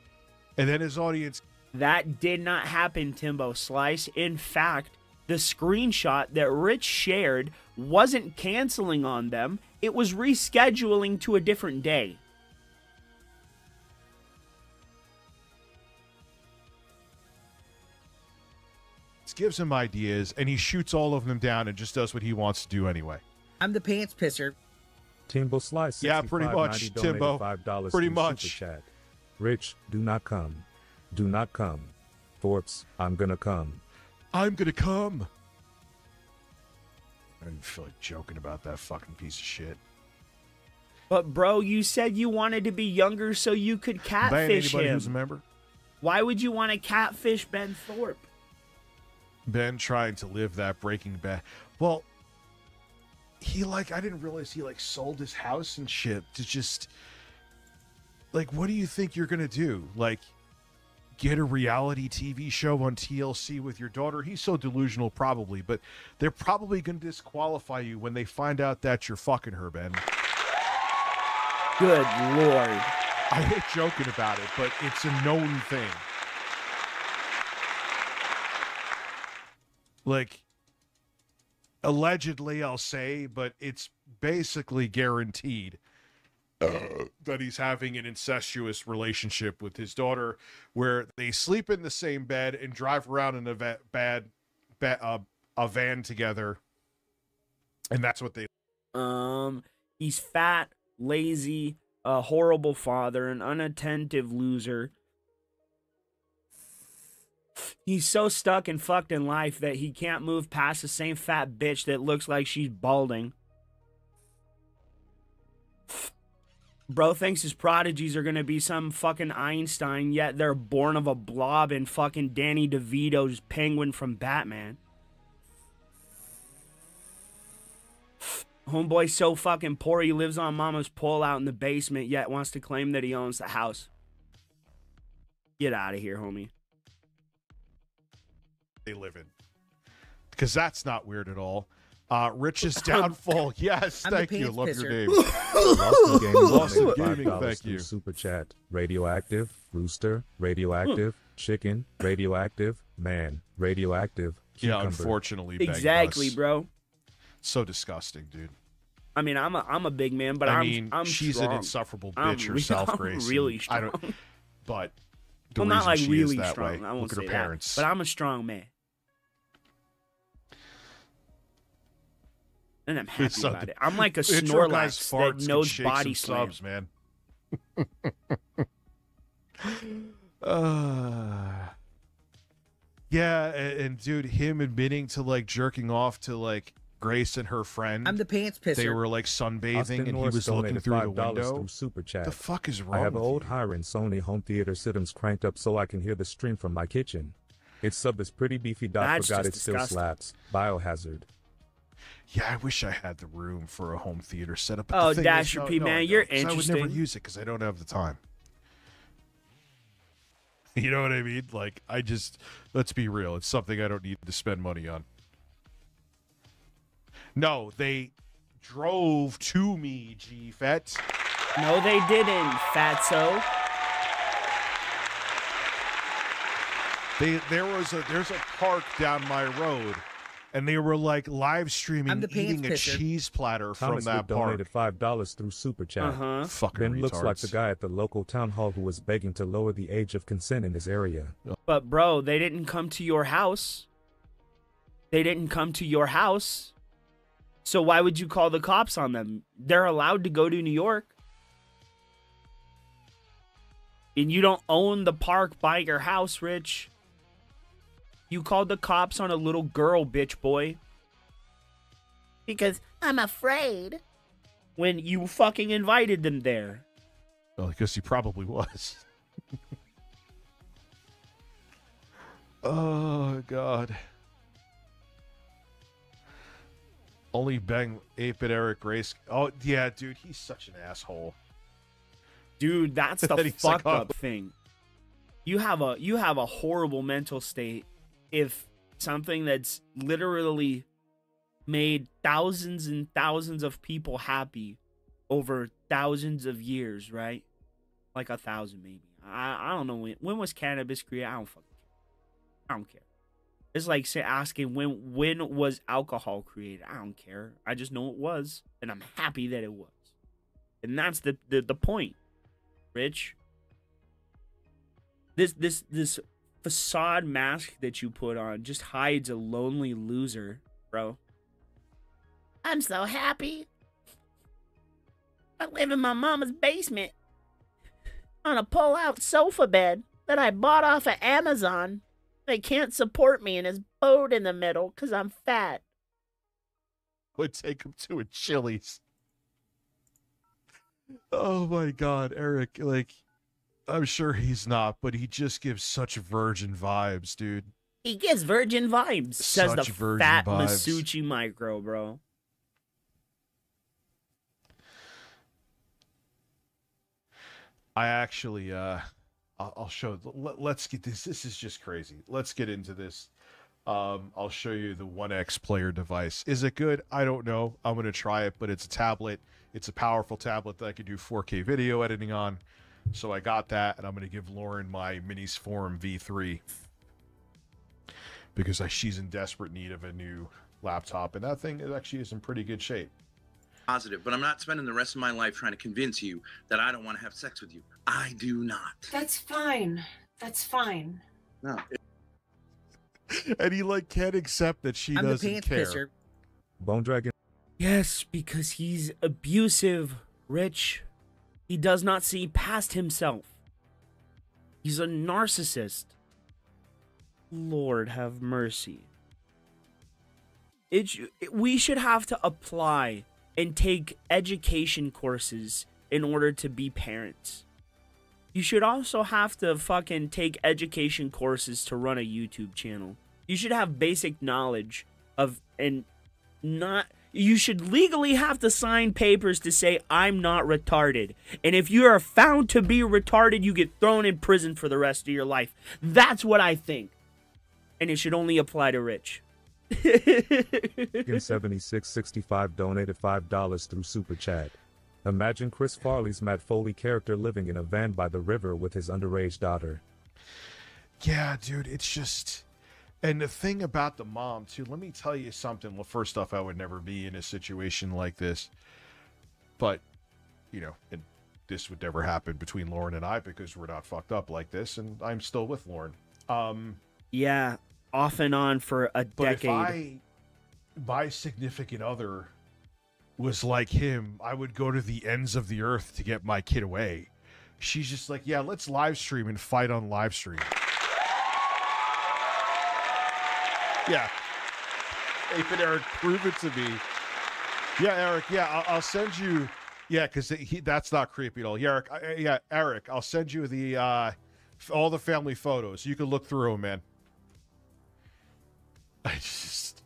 and then his audience... That did not happen, Timbo Slice. In fact, the screenshot that Rich shared wasn't canceling on them. It was rescheduling to a different day. Gives him ideas, and he shoots all of them down and just does what he wants to do anyway. I'm the pants pisser. Timbo Slice. Yeah, pretty much, Timbo. $5 Pretty through much. Super Chat. Rich, do not come. Do not come. Forbes, I'm gonna come. I'm gonna come. I didn't feel like joking about that fucking piece of shit. But, bro, you said you wanted to be younger so you could catfish anybody him. who's a member? Why would you want to catfish Ben Thorpe? Ben trying to live that Breaking Bad. Well, I didn't realize he sold his house and shit to just, what do you think you're gonna do? Get a reality TV show on TLC with your daughter? He's so delusional, probably, but they're probably gonna disqualify you when they find out that you're fucking her, Ben. Good Lord. I hate joking about it, but it's a known thing. Allegedly, I'll say, but it's basically guaranteed that he's having an incestuous relationship with his daughter, where they sleep in the same bed and drive around in a van together, and that's what they. He's fat, lazy, a horrible father, an unattentive loser. He's so stuck and fucked in life that he can't move past the same fat bitch that looks like she's balding. Bro thinks his prodigies are gonna be some fucking Einstein, yet they're born of a blob and fucking Danny DeVito's Penguin from Batman. Homeboy's so fucking poor he lives on mama's pullout in the basement, yet wants to claim that he owns the house. Get out of here, homie. They live in, because that's not weird at all. Rich's downfall. Yes, thank you. Love your name. Lost Gaming, thank you. Super Chat. Radioactive, rooster, radioactive, chicken, radioactive, man, radioactive, cucumber. Yeah, unfortunately. Exactly, bro. So disgusting, dude. I mean, I'm a big man, but I'm she's strong. an insufferable bitch herself, Grace. I'm really strong. But well, not like really that strong. Way. I won't Look at say her that. parents. But I'm a strong man. And I'm happy about it. I'm like a Snorlax that knows body slam. Subs, man. Yeah, and dude, him admitting to jerking off to Grace and her friend. I'm the pants pisser. They were sunbathing and he was looking through the window. Through Super Chat. The fuck is wrong? I have with old you? Hiron Sony home theater systems cranked up so I can hear the stream from my kitchen. Its sub is pretty beefy. That's Forgot just it still disgusting. slaps. Biohazard. Yeah, I wish I had the room for a home theater setup. But Oh, the thing Dasher is, P, no, man, I you're don't, 'cause I would interesting. never use it because I don't have the time. You know what I mean? Let's be real. It's something I don't need to spend money on. No, they drove to me, G-Fet. No, they didn't, fatso. There's a park down my road, and they were like live streaming eating a cheese platter Thomas from that park. donated $5 through Super Chat. Fucking Ben looks like retards. the guy at the local town hall who was begging to lower the age of consent in his area. But bro, they didn't come to your house. They didn't come to your house. So why would you call the cops on them? They're allowed to go to New York. And you don't own the park by your house, Rich. You called the cops on a little girl, bitch boy. Because I'm afraid. When you fucking invited them there. Well, because he probably was. Oh, God. Only bang 8-bit Eric Grace. Oh, yeah, dude, he's such an asshole. Dude, that's the He's fucked like, up thing. You have a horrible mental state if something that's literally made thousands and thousands of people happy over thousands of years, right? Like 1,000 maybe. I don't know when was cannabis created. I don't fucking care. I don't care. It's like asking when was alcohol created. I don't care. I just know it was, and I'm happy that it was. And that's the point, Rich. This facade mask that you put on just hides a lonely loser, bro. I'm so happy. I live in my mama's basement on a pull-out sofa bed that I bought off of Amazon. They can't support me and is bowed in the middle because I'm fat. Would take him to a Chili's. Oh my God, Eric, like, I'm sure he's not, but he just gives such virgin vibes, dude. He gives virgin vibes. Says the Such virgin fat vibes. Masucci Micro, bro. I actually, I'll show. Let's get this. This is just crazy. Let's get into this. I'll show you the 1X player device. Is it good? I don't know. I'm gonna try it, but it's a tablet. It's a powerful tablet that I can do 4K video editing on. So I got that, and I'm gonna give Lauren my Minisforum V3 because she's in desperate need of a new laptop, and that thing actually is in pretty good shape. Positive, but I'm not spending the rest of my life trying to convince you that I don't want to have sex with you. I do not. That's fine. That's fine. No. And he like can't accept that she doesn't care. Bone Dragon. Yes, because he's abusive, Rich. He does not see past himself. He's a narcissist. Lord have mercy. We should have to apply and take education courses in order to be parents. You should also have to fucking take education courses to run a YouTube channel. You should have basic knowledge of, and not, you should legally have to sign papers to say, I'm not retarded. And if you are found to be retarded, you get thrown in prison for the rest of your life. That's what I think. And it should only apply to Rich. 7665 donated $5 through Super Chat. Imagine Chris Farley's Matt Foley character living in a van by the river with his underage daughter. Yeah, dude, it's just... And the thing about the mom, too, let me tell you something. Well, first off, I would never be in a situation like this. But, you know, and this would never happen between Lauren and I because we're not fucked up like this, and I'm still with Lauren. Yeah, off and on for a decade. But if my significant other was like him, I would go to the ends of the earth to get my kid away. She's just like, yeah, let's live stream and fight on live stream. Yeah. Ape and Eric, prove it to me. Yeah, Eric, yeah, I'll send you... Yeah, because that's not creepy at all. Yeah, Eric, I'll send you the all the family photos. You can look through them, man. I just...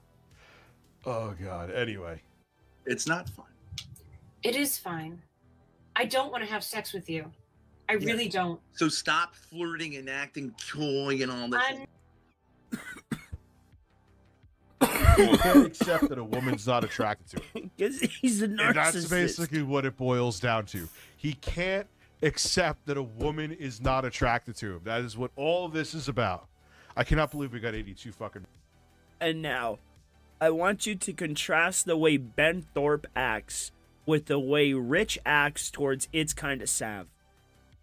Oh, God. Anyway. It's not fun. It is fine. I don't want to have sex with you. I really don't. So stop flirting and acting coy and all that. He can't accept that a woman's not attracted to him. Because he's a narcissist. And that's basically what it boils down to. He can't accept that a woman is not attracted to him. That is what all of this is about. I cannot believe we got 82 fucking. And now, I want you to contrast the way Ben Thorpe acts with the way Rich acts towards It's Kinda Sav.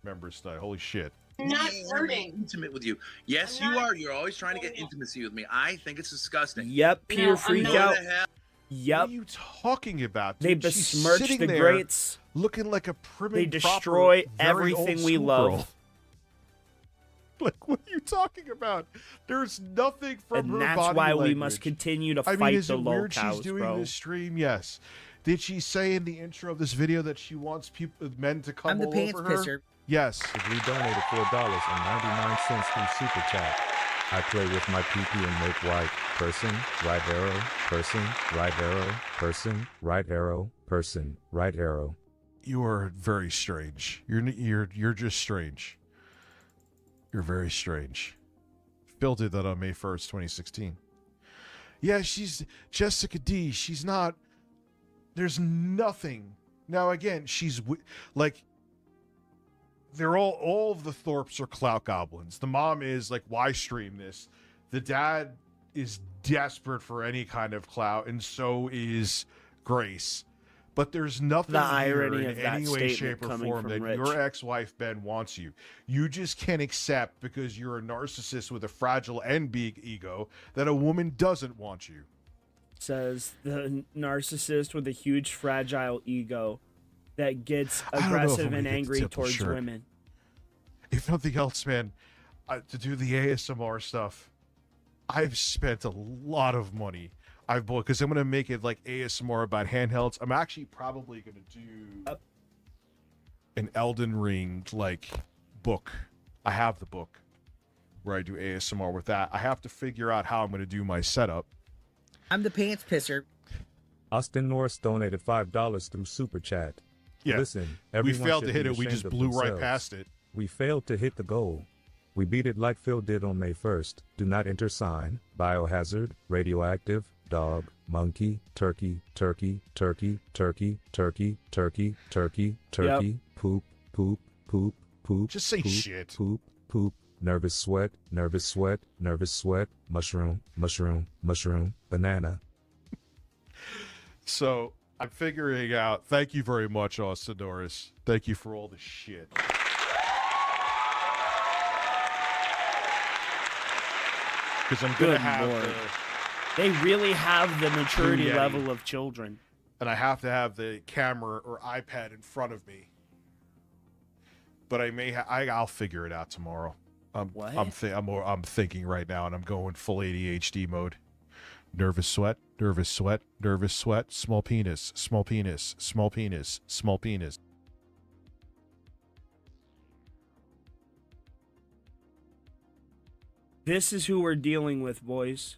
Members style. Holy shit. I'm not flirting. Intimate with you. Yes, you are. You're always trying to get intimacy with me. I think it's disgusting. Yep, Peter freak out. Yep. What are you talking about? They Dude? She's besmirch sitting the there greats. looking like a prim They and destroy proper, very everything old we school love. girl. Like, what are you talking about? There's nothing from And her that's body why language. we must continue to I fight mean, is the it low weird cows, she's doing bro. this stream? Yes. Did she say in the intro of this video that she wants men to come I'm the all pants over her? pisser. Yes. We donated $4.99 through Super Chat. I play with my PP and make white person, right arrow, person, right arrow, person, right arrow, person, right arrow. You are very strange. You're just strange. You're very strange. Phil did that on May 1st, 2016. Yeah, she's Jessica D. She's not. There's nothing. Now again, she's like. They're all of the Thorpes are clout goblins. The mom is like, why stream this? The dad is desperate for any kind of clout, and so is Grace. But there's nothing The here irony in of that any way, statement shape, or coming form from that Rich. your ex-wife Ben wants you. You just can't accept, because you're a narcissist with a fragile and big ego, that a woman doesn't want you. Says the narcissist with a huge fragile ego that gets I don't know if I'm aggressive gonna and get the angry tipple towards shirt. women. If nothing else, man, to do the ASMR stuff, I've spent a lot of money. I've bought, because I'm going to make it like ASMR about handhelds. I'm actually probably going to do an Elden Ring like book. I have the book where I do ASMR with that. I have to figure out how I'm going to do my setup. I'm the pants pisser. Austin Norris donated $5 through Super Chat. Yeah. Listen, We everyone failed should to hit be it. We ashamed just of blew right themselves. past it. We failed to hit the goal. We beat it like Phil did on May 1st. Do not enter sign, biohazard, radioactive, dog, monkey, turkey, turkey, turkey, turkey, turkey, turkey, turkey, turkey, poop, poop, poop, poop. Just say poop, shit. Poop, poop, nervous sweat, nervous sweat, nervous sweat, mushroom, mushroom, mushroom, banana. So I'm figuring out. Thank you very much, Austin Norris. Thank you for all the shit. Because I'm gonna Good have Lord. the, They really have the maturity Yeti. level of children. and I have to have the camera or iPad in front of me. But I may I'll figure it out tomorrow. What? I'm thinking right now, and I'm going full ADHD mode. Nervous sweat, nervous sweat, nervous sweat, small penis, small penis, small penis, small penis. This is who we're dealing with, boys.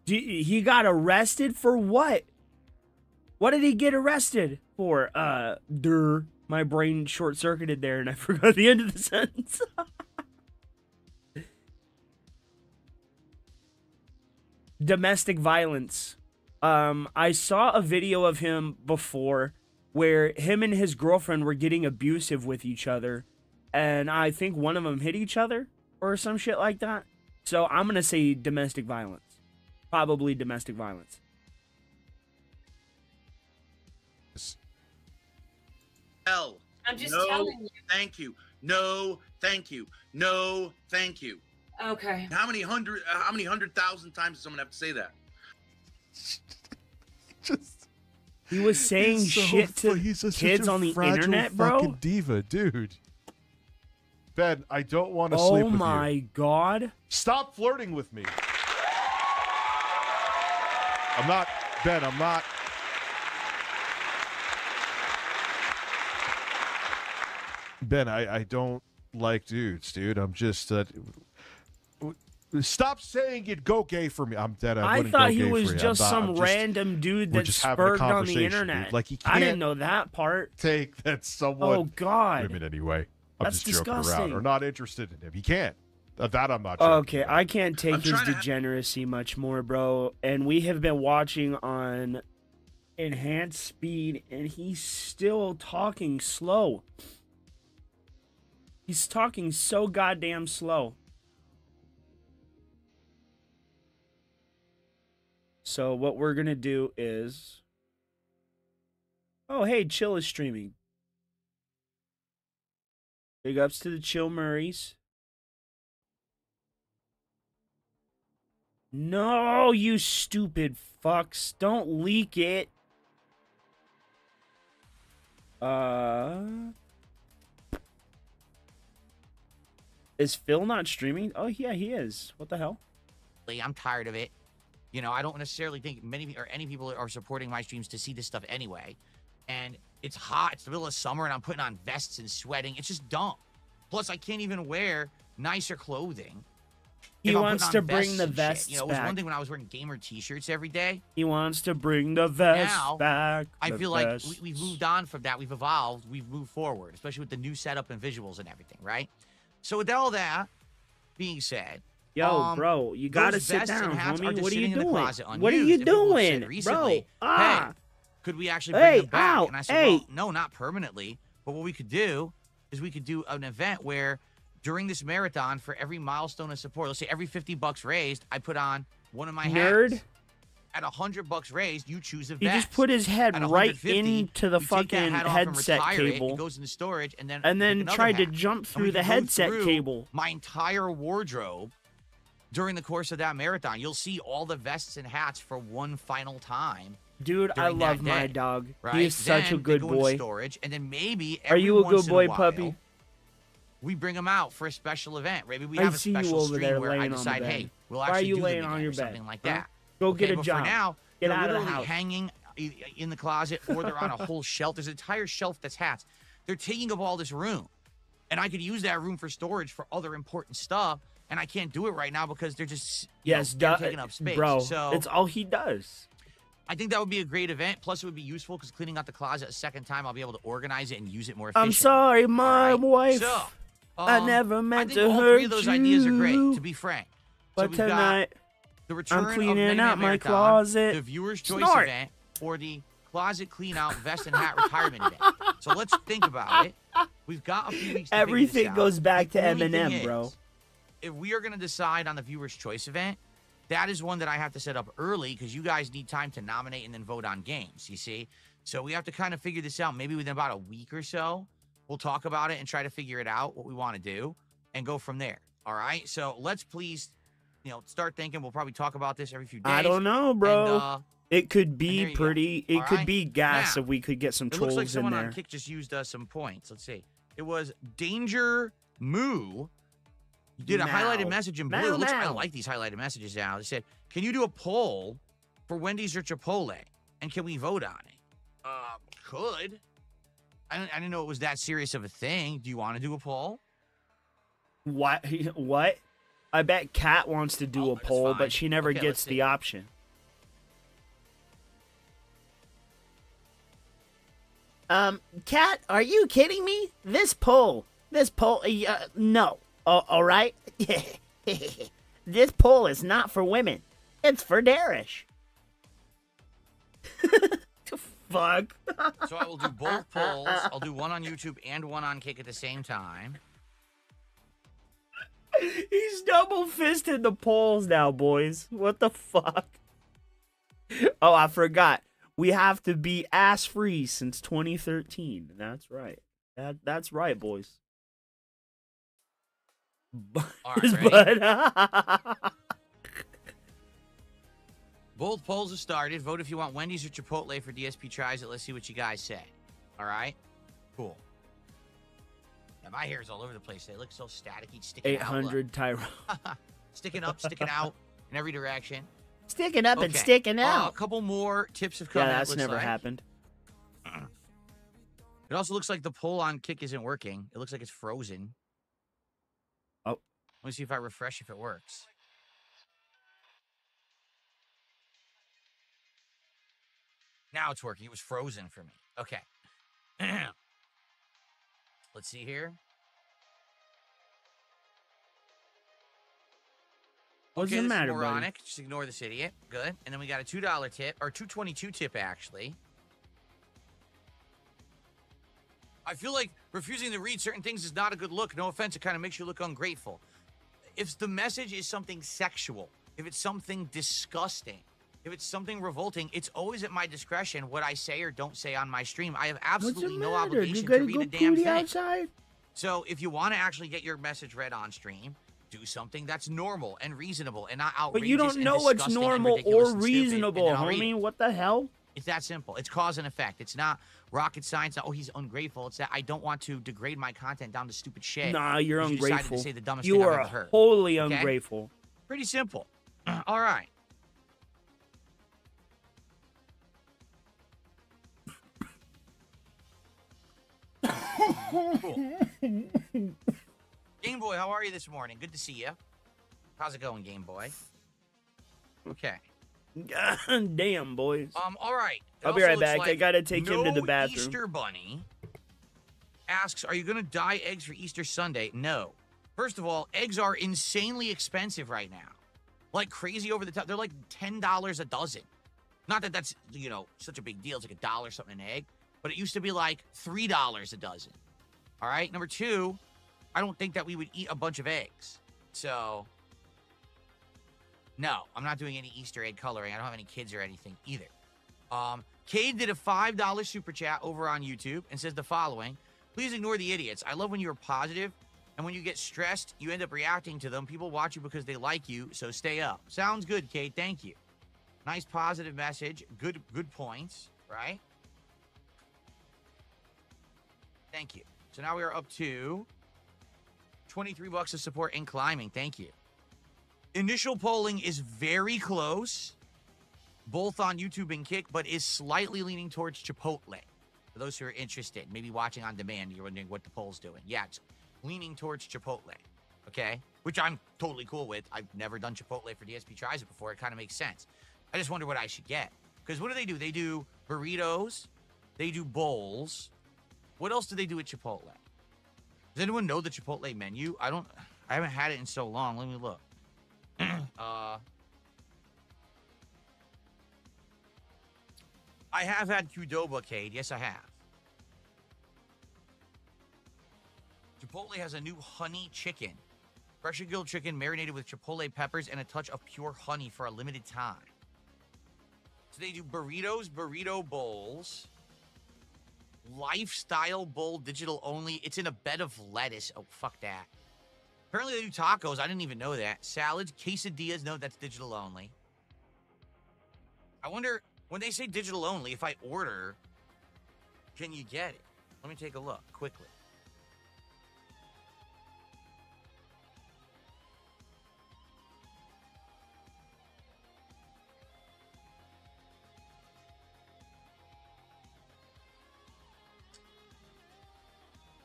He got arrested for what? What did he get arrested for? My brain short-circuited there, and I forgot the end of the sentence. Domestic violence. I saw a video of him before where him and his girlfriend were getting abusive with each other, and I think one of them hit each other or some shit like that. So I'm going to say domestic violence. Probably domestic violence. Hell. I'm just no, telling you. Thank you. No, thank you. No, thank you. Okay. How many 100,000 times does someone have to say that? He was saying He's so shit to such kids a on the fragile internet, fucking bro. diva, dude. Ben, I don't want to Oh sleep with you. my god. Stop flirting with me. I'm not, Ben, I'm not. Ben, I don't like dudes, dude. I'm just stop saying it. Go gay for me. I'm dead. I wouldn't thought go he gay was for you. just I'm some just- random dude we're that just having a spurred on the conversation, internet. dude. Like, he I didn't can't know that part. take that someone. Oh god. Women anyway. I'm That's just joking disgusting. around. Or not interested in him. He can't. That I'm not joking Okay, about. I can't take I'm his trying to- degeneracy much more, bro. And we have been watching on enhanced speed, and he's still talking slow. He's talking so goddamn slow. So what we're gonna do is, oh hey, Chill is streaming. Big ups to the Chill Murrays. No, you stupid fucks! Don't leak it. Is Phil not streaming? Oh yeah, he is. What the hell? I'm tired of it. You know, I don't necessarily think many or any people are supporting my streams to see this stuff anyway. And it's hot. It's the middle of summer, and I'm putting on vests and sweating. It's just dumb. Plus, I can't even wear nicer clothing. He wants to bring the vests back. You know, it was one thing when I was wearing gamer T-shirts every day. He wants to bring the vests back. I feel like we've moved on from that. We've evolved. We've moved forward, especially with the new setup and visuals and everything, right? So with all that being said, yo, bro, you gotta sit down, homie. What are you doing? What are you Recently, doing, bro? Hey, could we actually bring them back? And I said, well, no, not permanently. But what we could do is we could do an event where during this marathon, for every milestone of support, let's say every $50 raised, I put on one of my hats. At $100 raised, you choose a vest. He just put his head right into the fucking headset cable. It goes into storage, and then tried to jump through the headset cable. My entire wardrobe during the course of that marathon. You'll see all the vests and hats for one final time. Dude, I love my dog. Right? He is such a good boy. Storage, and then maybe are you a good boy, puppy? We bring him out for a special event. Maybe we have a special stream where I decide, hey, we'll actually do them again or something like that. Go get a job. For now, get they're out of the literally house. hanging in the closet, or they're on a whole shelf. There's an entire shelf that's hats. They're taking up all this room, and I could use that room for storage for other important stuff. And I can't do it right now because they're just they're taking up space. Bro, so it's all he does. I think that would be a great event. Plus, it would be useful because cleaning out the closet a second time, I'll be able to organize it and use it more efficiently. I'm sorry, my wife. So, I never meant I to think all hurt three of those ideas are great, you. to be frank. But so we've got tonight, the return I'm of cleaning Mega out my Marathon, closet. the Viewer's Choice Snort. event, or the Closet Clean Out Vest and Hat Retirement event. So let's think about it. We've got a few weeks to figure Everything this out. goes back to The only thing Eminem, bro. is, if we are going to decide on the Viewer's Choice event, that is one that I have to set up early because you guys need time to nominate and then vote on games, you see? So we have to kind of figure this out. Maybe within about a week or so, we'll talk about it and try to figure it out, what we want to do, and go from there. All right? So let's please, start thinking. We'll probably talk about this every few days. I don't know, bro. And, it could be pretty. It could be gas now, if we could get some it trolls looks like someone in there. on Kick just used some points. Let's see. It was Danger Moo. You did a highlighted message in blue. I like these highlighted messages now. They said, can you do a poll for Wendy's or Chipotle? And can we vote on it? Could. I didn't know it was that serious of a thing. Do you want to do a poll? What? What? I bet Kat wants to do a poll, but she never gets the option. Kat, are you kidding me? This poll, no. All right? This poll is not for women. It's for Darish. Fuck. So I will do both polls. I'll do one on YouTube and one on Kick at the same time. He's double-fisted the polls now, boys. What the fuck? Oh, I forgot. We have to be ass-free since 2013. That's right. That's right, boys. All right, Both polls have started. Vote if you want Wendy's or Chipotle for DSP Tries It. Let's see what you guys say. All right? Cool. Yeah, my hair's all over the place. They look so staticky, sticking 800 Tyrone. Sticking up, sticking out in every direction. Sticking up and sticking out. A couple more tips have come Yeah, in, that's never happened. It also looks like the poll on Kick isn't working. It looks like it's frozen. Oh. Let me see if I refresh if it works. Now it's working. It was frozen for me. Okay. Let's see here. What's Okay, the this matter, is buddy? moronic. Just ignore this idiot. Good. And then we got a $2 tip, or $2.22 tip, actually. I feel like refusing to read certain things is not a good look. No offense, it kind of makes you look ungrateful. If the message is something sexual, if it's something disgusting, If it's something revolting, it's always at my discretion what I say or don't say on my stream. I have absolutely no obligation to read a damn thing. Outside? So if you want to actually get your message read on stream, do something that's normal and reasonable and not outrageous. But you don't know what's normal or reasonable, homie. What the hell? It's that simple. It's cause and effect. It's not rocket science. Oh, he's ungrateful. It's that I don't want to degrade my content down to stupid shit. Nah, you're ungrateful. You decided to say the dumbest you thing I've are ever heard. wholly Okay? ungrateful. Pretty simple. All right. Cool. Game Boy, how are you this morning? Good to see you. How's it going, Game Boy? Okay. God damn, boys. All right. I'll be right back. I gotta take him to the bathroom. Easter Bunny asks, are you gonna dye eggs for Easter Sunday? No. First of all, eggs are insanely expensive right now. Like crazy over the top. They're like $10 a dozen. Not that that's, you know, such a big deal. It's like $1 something an egg. But it used to be like $3 a dozen. All right? Number two, I don't think that we would eat a bunch of eggs. So, no, I'm not doing any Easter egg coloring. I don't have any kids or anything either. Cade did a $5 super chat over on YouTube and says the following. Please ignore the idiots. I love when you're positive, and when you get stressed, you end up reacting to them. People watch you because they like you, so stay up. Sounds good, Cade. Thank you. Nice positive message. Good points, right? Thank you. So now we are up to $23 of support in climbing. Thank you. Initial polling is very close, both on YouTube and Kick, but is slightly leaning towards Chipotle. For those who are interested, maybe watching on demand, you're wondering what the poll's doing. Yeah, it's leaning towards Chipotle, okay? Which I'm totally cool with. I've never done Chipotle for DSP Tries It before. It kind of makes sense. I just wonder what I should get. Because what do? They do burritos. They do bowls. What else do they do at Chipotle? Does anyone know the Chipotle menu? I haven't had it in so long. Let me look. I have had Qdoba, Cade. Yes, I have. Chipotle has a new honey chicken. Freshly grilled chicken marinated with Chipotle peppers and a touch of pure honey for a limited time. So they do burritos, burrito bowls, lifestyle bowl, digital only. It's in a bed of lettuce. Oh, fuck that. Apparently they do tacos. I didn't even know that. Salads, quesadillas. No, that's digital only. I wonder, when they say digital only, if I order, can you get it? Let me take a look quickly.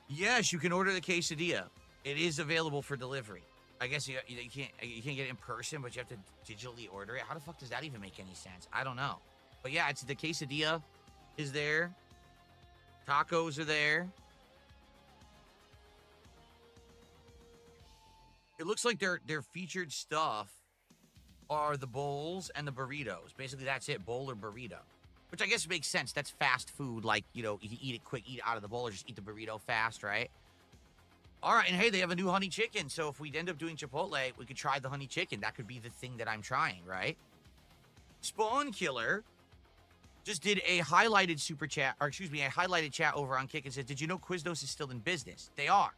Yes, you can order the quesadilla. It is available for delivery. I guess you can't get it in person, but you have to digitally order it. How the fuck does that even make any sense? I don't know. But yeah, it's the quesadilla is there. Tacos are there. It looks like their featured stuff are the bowls and the burritos. Basically, that's it, bowl or burrito. Which I guess makes sense. That's fast food. Like, you know, you can eat it quick, eat it out of the bowl, or just eat the burrito fast, right? All right, and hey, they have a new honey chicken. So if we end up doing Chipotle, we could try the honey chicken. That could be the thing that I'm trying, right? Spawn Killer just did a highlighted super chat, or excuse me, a highlighted chat over on Kick and says, did you know Quiznos is still in business? They are.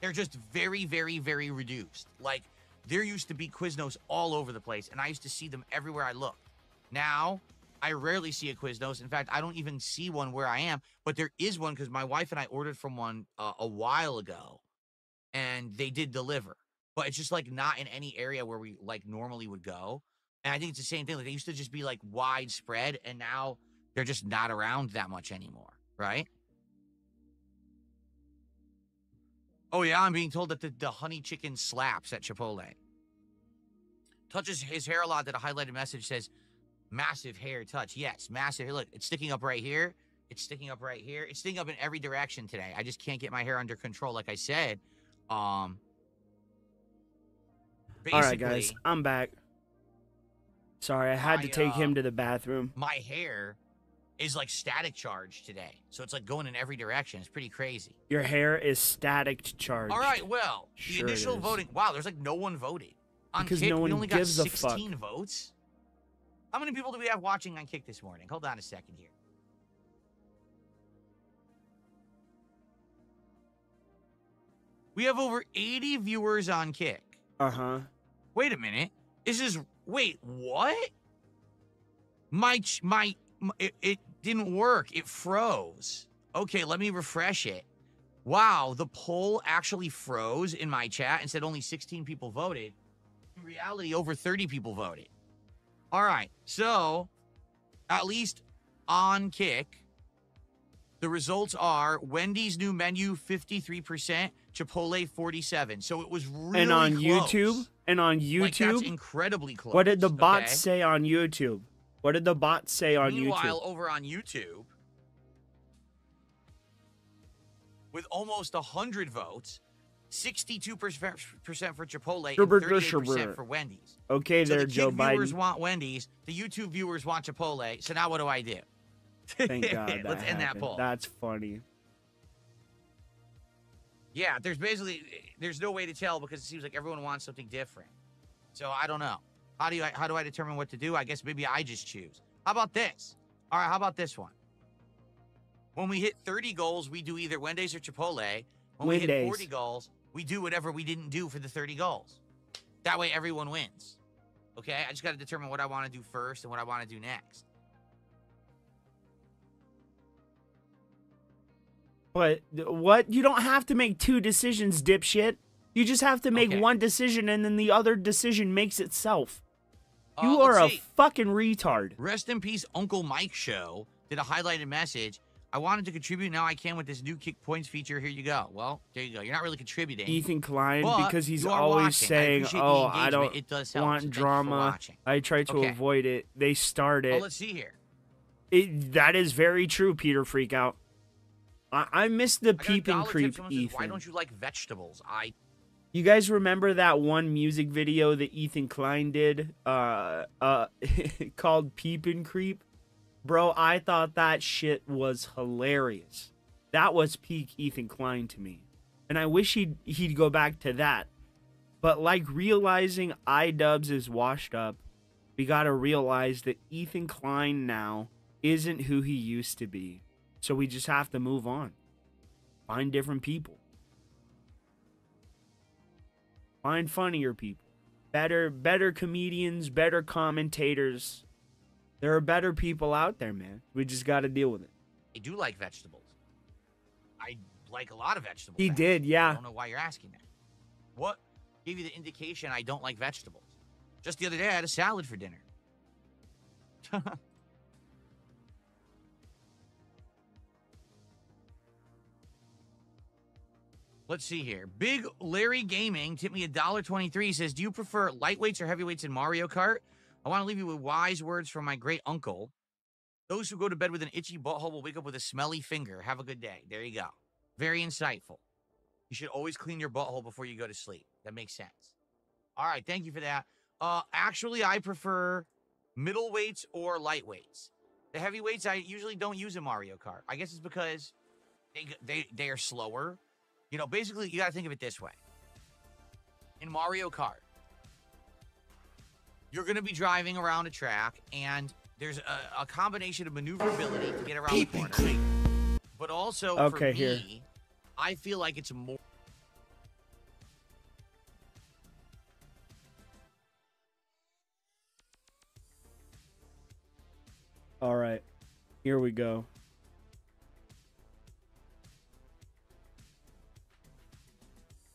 They're just very, very, very reduced. Like, there used to be Quiznos all over the place, and I used to see them everywhere I looked. Now, I rarely see a Quiznos. In fact, I don't even see one where I am, but there is one because my wife and I ordered from one a while ago, and they did deliver. But it's just, like, not in any area where we, like, normally would go. And I think it's the same thing. Like, they used to just be, like, widespread, and now they're just not around that much anymore, right? Oh, yeah, I'm being told that the honey chicken slaps at Chipotle. Touches his hair a lot, that a highlighted message says, massive hair touch. Yes, massive. Look, it's sticking up right here. It's sticking up right here. It's sticking up in every direction today. I just can't get my hair under control, like I said. All right, guys, I'm back. Sorry, I had to take him to the bathroom. My hair is like static charge today. So it's like going in every direction. It's pretty crazy. Your hair is static charged. All right, well, the initial voting. Wow, there's like no one voted. On Kick, we only got 16 votes. How many people do we have watching on Kick this morning? Hold on a second here. We have over 80 viewers on Kick. Uh-huh. Wait a minute. Wait, what? It didn't work. It froze. Okay, let me refresh it. Wow, the poll actually froze in my chat and said only 16 people voted. In reality, over 30 people voted. All right, so at least on Kick, the results are Wendy's new menu 53%, Chipotle 47%. So it was really And on close. YouTube? And on YouTube? Like, that's incredibly close. What did the bots okay? say on YouTube? What did the bots say on Meanwhile, YouTube? over on YouTube, with almost 100 votes, 62% for Chipotle and 38% for Wendy's. Okay, so there, the Joe Kick Biden. viewers want Wendy's, the YouTube viewers want Chipotle. So now what do I do? Thank God that Let's end that happened. poll. That's funny. Yeah, there's no way to tell because it seems like everyone wants something different. So I don't know. How do I determine what to do? I guess maybe I just choose. How about this? All right, how about this one? When we hit 30 goals, we do either Wendy's or Chipotle. When we hit 40 goals, we do whatever we didn't do for the 30 goals. That way everyone wins. Okay? I just got to determine what I want to do first and what I want to do next. But what? You don't have to make two decisions, dipshit. You just have to make one decision and then the other decision makes itself. You are a fucking retard. Rest in peace, Uncle Mike Show did a highlighted message. I wanted to contribute. Now I can with this new Kick Points feature. Here you go. Well, there you go. You're not really contributing. Ethan Klein, but because he's you are always watching. saying, "Oh, I don't It does help. want So thank you for drama. watching. I try to Okay. avoid it. They start it." Oh, let's see here. That is very true, Peter Freakout. I miss the peep and creep, Someone says, Ethan. why don't you like vegetables? You guys remember that one music video that Ethan Klein did called Peep and Creep? Bro, I thought that shit was hilarious. That was peak Ethan Klein to me. And I wish he'd go back to that. But like realizing iDubbbz is washed up, we gotta realize that Ethan Klein now isn't who he used to be. So we just have to move on. Find different people. Find funnier people. Better comedians, better commentators. There are better people out there, man. We just got to deal with it. I do like vegetables. I like a lot of vegetables. He did, yeah. I don't know why you're asking that. What gave you the indication I don't like vegetables? Just the other day, I had a salad for dinner. Let's see here. Big Larry Gaming tipped me $1.23. Says, do you prefer lightweights or heavyweights in Mario Kart? I want to leave you with wise words from my great uncle. Those who go to bed with an itchy butthole will wake up with a smelly finger. Have a good day. There you go. Very insightful. You should always clean your butthole before you go to sleep. That makes sense. All right, thank you for that. Actually, I prefer middleweights or lightweights. The heavyweights I usually don't use in Mario Kart. I guess it's because they are slower. You know, basically, you got to think of it this way. In Mario Kart, you're going to be driving around a track, and there's a combination of maneuverability to get around the corner. But also, for me, I feel like it's more... All right. Here we go.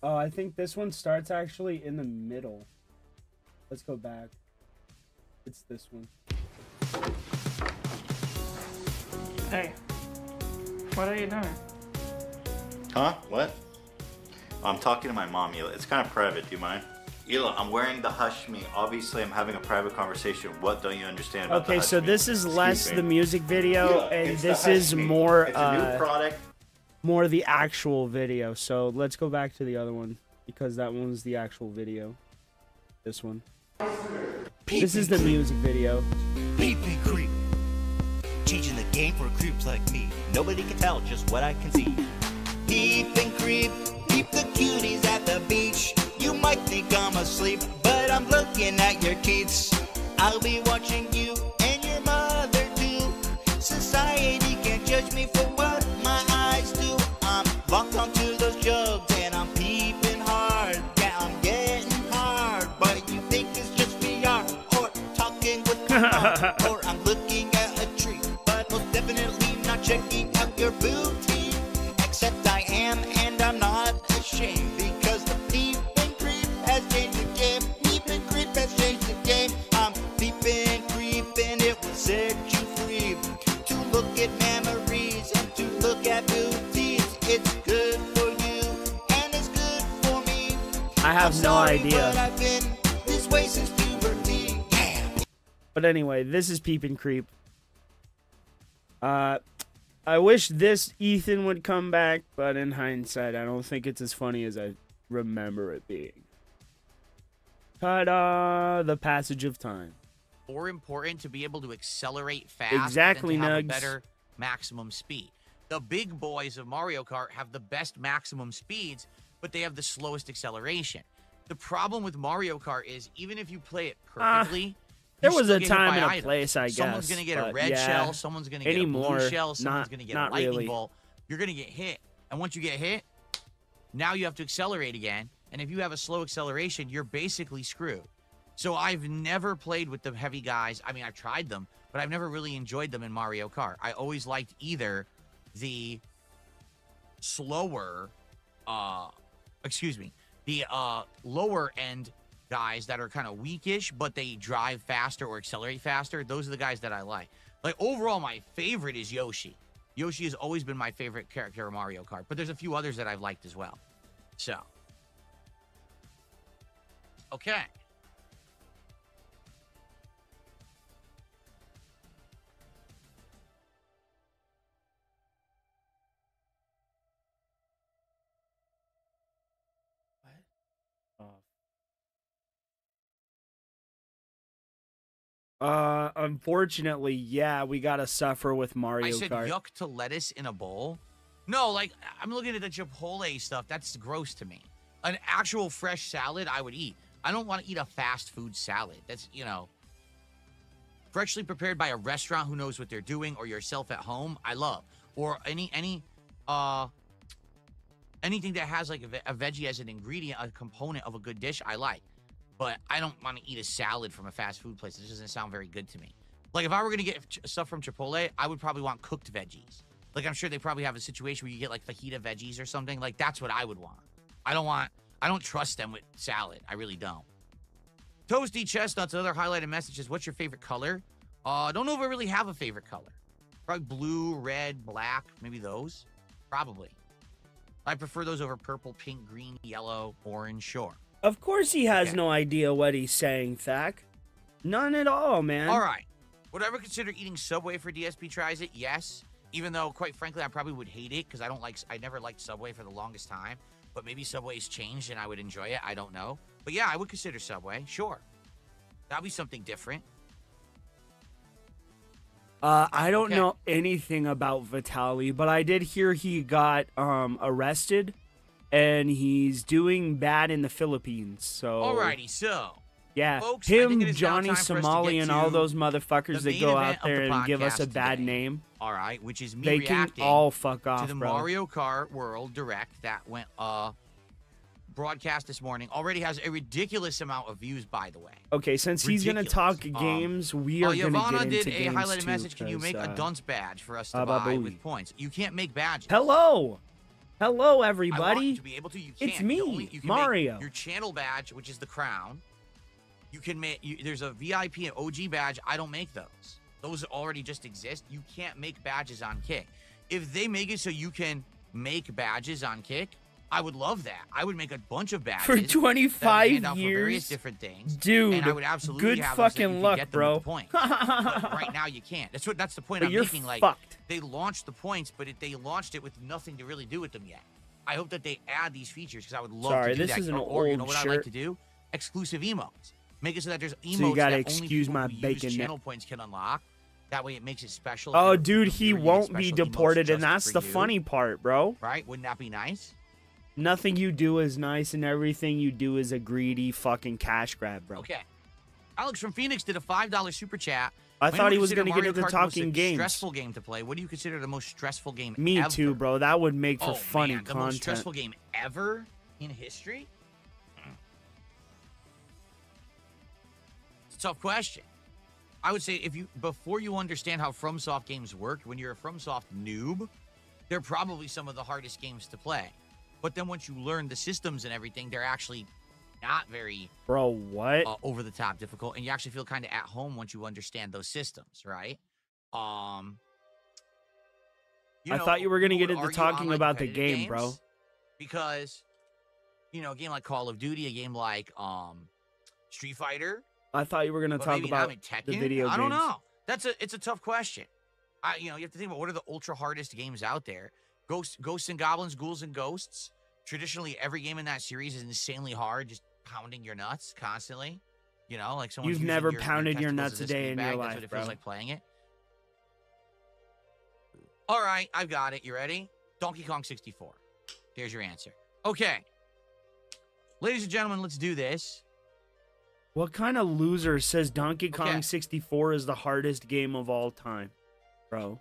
Oh, I think this one starts actually in the middle. Let's go back. It's this one. Hey, what are you doing? Huh? What? I'm talking to my mom, Hila. It's kind of private. Do you mind? Hila, I'm wearing the hush me. Obviously, I'm having a private conversation. What don't you understand about the Okay, hush so me? this is less me. the music video, Hila, and it's the this hush is me. more It's a new product. more the actual video. So let's go back to the other one because that one's the actual video. This one. This is the music video. Peep and creep. Changing the game for creeps like me. Nobody can tell just what I can see. Peep and creep. Peep the cuties at the beach. You might think I'm asleep, but I'm looking at your teeth. I'll be watching you and your mother too. Society can't judge me for what my eyes do. I'm locked onto those jugs and I'm peeping hard. Yeah, I'm getting hard, but you think it's just VR or talking with my mom, or I'm looking at a tree, but most definitely not checking out your booty. Except I am, and I'm not ashamed, because the peep and creep has changed the game. Peep and creep has changed the game. I'm peeping, creeping, it will set you free. To look at memories and to look at beauties, it's good for you and it's good for me. I have I'm no sorry, idea. but I've been this way since puberty. But anyway, this is Peep and Creep. I wish this Ethan would come back, but in hindsight, I don't think it's as funny as I remember it being. Ta-da! The passage of time. More important to be able to accelerate fast Exactly, than to have a Nugs. better maximum speed. The big boys of Mario Kart have the best maximum speeds, but they have the slowest acceleration. The problem with Mario Kart is even if you play it perfectly, There you was still a get hit time by and a items. place, I guess. Someone's going to get a but red yeah, shell, someone's going to get a anymore, blue shell, someone's not- going to get a not lightning really. bolt. You're going to get hit. And once you get hit, now you have to accelerate again. And if you have a slow acceleration, you're basically screwed. So I've never played with the heavy guys. I mean, I've tried them, but I've never really enjoyed them in Mario Kart. I always liked either the slower, the lower end guys that are kind of weakish, but they drive faster or accelerate faster. Those are the guys that I like. Like, overall, my favorite is Yoshi. Yoshi has always been my favorite character in Mario Kart, but there's a few others that I've liked as well. So, okay. Unfortunately, yeah, we gotta suffer with Mario I said Kart. yuck to lettuce in a bowl. No, like, I'm looking at the Chipotle stuff. That's gross to me. An actual fresh salad, I would eat. I don't want to eat a fast food salad. That's, you know, freshly prepared by a restaurant who knows what they're doing, or yourself at home, I love. Or anything that has like a veggie as an ingredient, a component of a good dish, I like. But I don't want to eat a salad from a fast food place. It doesn't sound very good to me. Like, if I were going to get stuff from Chipotle, I would probably want cooked veggies. Like, I'm sure they probably have a situation where you get like fajita veggies or something. Like, that's what I would want. I don't trust them with salad. I really don't. Toasty Chestnuts, another highlighted message is, what's your favorite color? I don't know if I really have a favorite color. Probably blue, red, black, maybe those. Probably. I prefer those over purple, pink, green, yellow, orange, sure. Of course he has no idea what he's saying, Thack. None at all, man. All right. Would I ever consider eating Subway for DSP Tries It? Yes. Even though, quite frankly, I probably would hate it because I never liked Subway for the longest time. But maybe Subway's changed and I would enjoy it. I don't know. But yeah, I would consider Subway. Sure. That'd be something different. I don't know anything about Vitaly, but I did hear he got arrested and he's doing bad in the Philippines. So Alrighty, so yeah, folks, I think him, it is now Johnny time for us to Somali, get and to all those motherfuckers the that main go event out there of the and give us a podcast bad today. name. All right, which is me They can reacting all fuck off, to the bro. Mario Kart World Direct that went broadcast this morning. Already has a ridiculous amount of views, by the way. Okay, since he's gonna talk games, we are gonna Yvonne get into did a games highlighted too, message. Can you make a 'cause, dunce badge for us to Baba buy Booey. with points? You can't make badges. Hello, hello, I everybody. want you to be able to. You can't. It's me, You can Mario. Make your channel badge, which is the crown. You can make. There's a VIP and OG badge. I don't make those. Those already just exist. You can't make badges on Kick. If they make it so you can make badges on Kick, I would love that. I would make a bunch of badges For that would 25 hand out for various years? different things, Dude, and I would absolutely good have them so that you fucking could luck, get them bro. with the points. But right now you can't. That's the point But I'm you're making. Like, fucked. they launched the points, but they launched it with nothing to really do with them yet. I hope that they add these features because I would love Sorry, to do this that. is an Or you know old what I like shirt. to do? Exclusive emotes. Make it so that there's emotes So you gotta that only excuse people my who use bacon channel neck. points can unlock. That way it makes it special. Oh, You're- dude, you're he getting won't be special emotes deported, and just that's for the you. funny part, bro. Right? Wouldn't that be nice? Nothing you do is nice, and everything you do is a greedy fucking cash grab, bro. Okay. Alex from Phoenix did a $5 super chat. I When thought would he you was consider going to get Mario into Kart the most talking games. Stressful game to play. What do you consider the most stressful game Me ever? too, bro. That would make for Oh, funny man, the content. most stressful game ever in history? It's a tough question. I would say before you understand how FromSoft games work, when you're a FromSoft noob, they're probably some of the hardest games to play. But then once you learn the systems and everything, they're actually not very what over the top difficult, and you actually feel kind of at home once you understand those systems, right? I thought you were gonna get people would into argue talking online about the competitive game, bro. games, because a game like Call of Duty, a game like Street Fighter. I thought you were gonna but talk maybe about not, Tekken? the video games. I don't know. It's a tough question. You have to think about what are the ultra hardest games out there. Ghosts and Goblins, Ghouls and Ghosts. Traditionally, every game in that series is insanely hard, just pounding your nuts constantly. Like someone's You've using never your pounded your testicles nuts as a day in speed your bag. life, That's what it bro. feels like playing it. All right, I've got it. You ready? Donkey Kong 64. Here's your answer. Okay. Ladies and gentlemen, let's do this. What kind of loser says Donkey Kong Okay. 64 is the hardest game of all time, bro?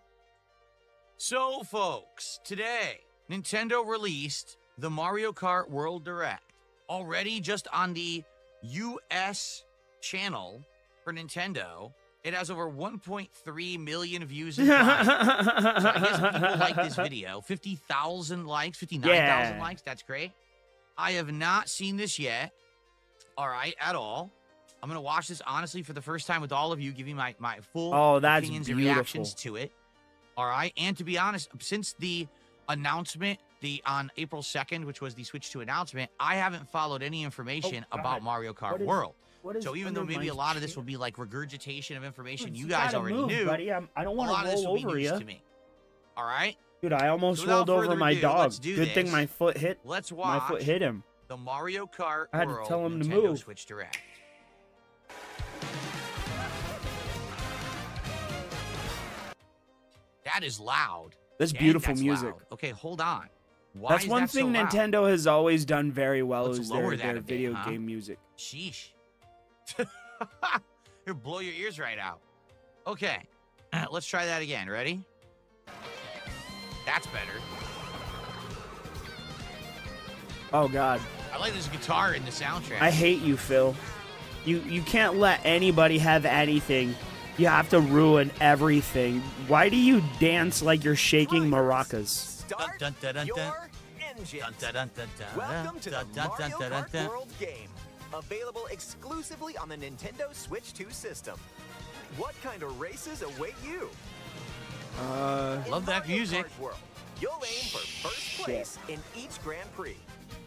So, folks, today, Nintendo released the Mario Kart World Direct. Already just on the US channel for Nintendo, it has over 1.3 million views in time. So I guess people like this video. 50,000 likes, 59,000 Yeah. likes. That's great. I have not seen this yet. All right, at all. I'm going to watch this, honestly, for the first time with all of you, giving my full That's opinions beautiful. and reactions to it. All right, and to be honest, since the announcement on April 2nd, which was the Switch 2 announcement, I haven't followed any information about Mario Kart World. So even though maybe a lot of this will be like regurgitation of information you guys already knew, buddy. I don't want a lot to of this roll will be over news you. to me. All right? Dude, I almost So without rolled over further my ado, dog. let's do Good thing this. my foot hit. Let's My watch foot hit him. the Mario Kart I had to World tell him to Nintendo move. Switch Direct. That is loud. That's Dang, beautiful that's music. loud. Okay, hold on. Why That's is one that thing so loud? Nintendo has always done very well Let's is lower their, that their a bit, video huh? game music. Sheesh. It'll blow your ears right out. Okay, let's try that again. Ready? That's better. Oh God, I like this guitar in the soundtrack. I hate you, Phil. You can't let anybody have anything. You have to ruin everything. Why do you dance like you're shaking maracas? Dun, dun, dun, dun, dun. Engines. Dun, dun, dun, dun, dun, Welcome to dun, the dun, Mario dun, dun, Kart dun. World game. Available exclusively on the Nintendo Switch 2 system. What kind of races await you? Love that music. Kart World, you'll aim for first place in each Grand Prix.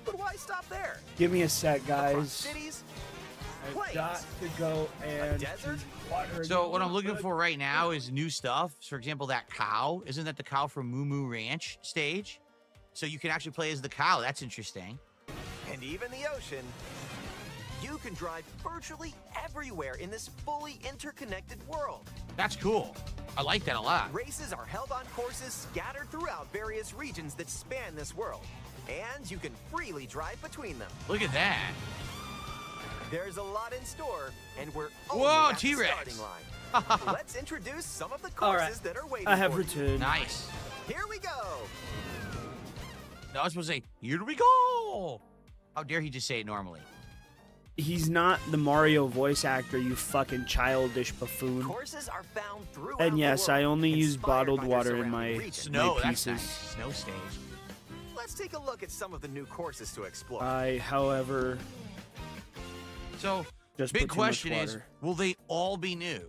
But why stop there? Give me a sec, Across guys. cities, I've plains, got to go and desert? water. So what I'm looking for right now is new stuff. For example, that cow. Isn't that the cow from Moo Moo Ranch stage? So you can actually play as the cow. That's interesting. and even the ocean. You can drive virtually everywhere in this fully interconnected world. That's cool. I like that a lot. Races are held on courses scattered throughout various regions that span this world, and you can freely drive between them. Look at that. There's a lot in store, and we're only Whoa, at the T-Rex. starting line. Let's introduce some of the All courses right. that are waiting I have for you. returned. Nice. Here we go. No, I was supposed to say, here we go. How dare he just say it normally? He's not the Mario voice actor, you fucking childish buffoon. Courses are found throughout And yes, the world, I only use inspired bottled by water their in my, surrounding region. Snow, my that's pieces. nice. Snow stage. Let's take a look at some of the new courses to explore. I, however, So, just big put too much question is, water. will they all be new?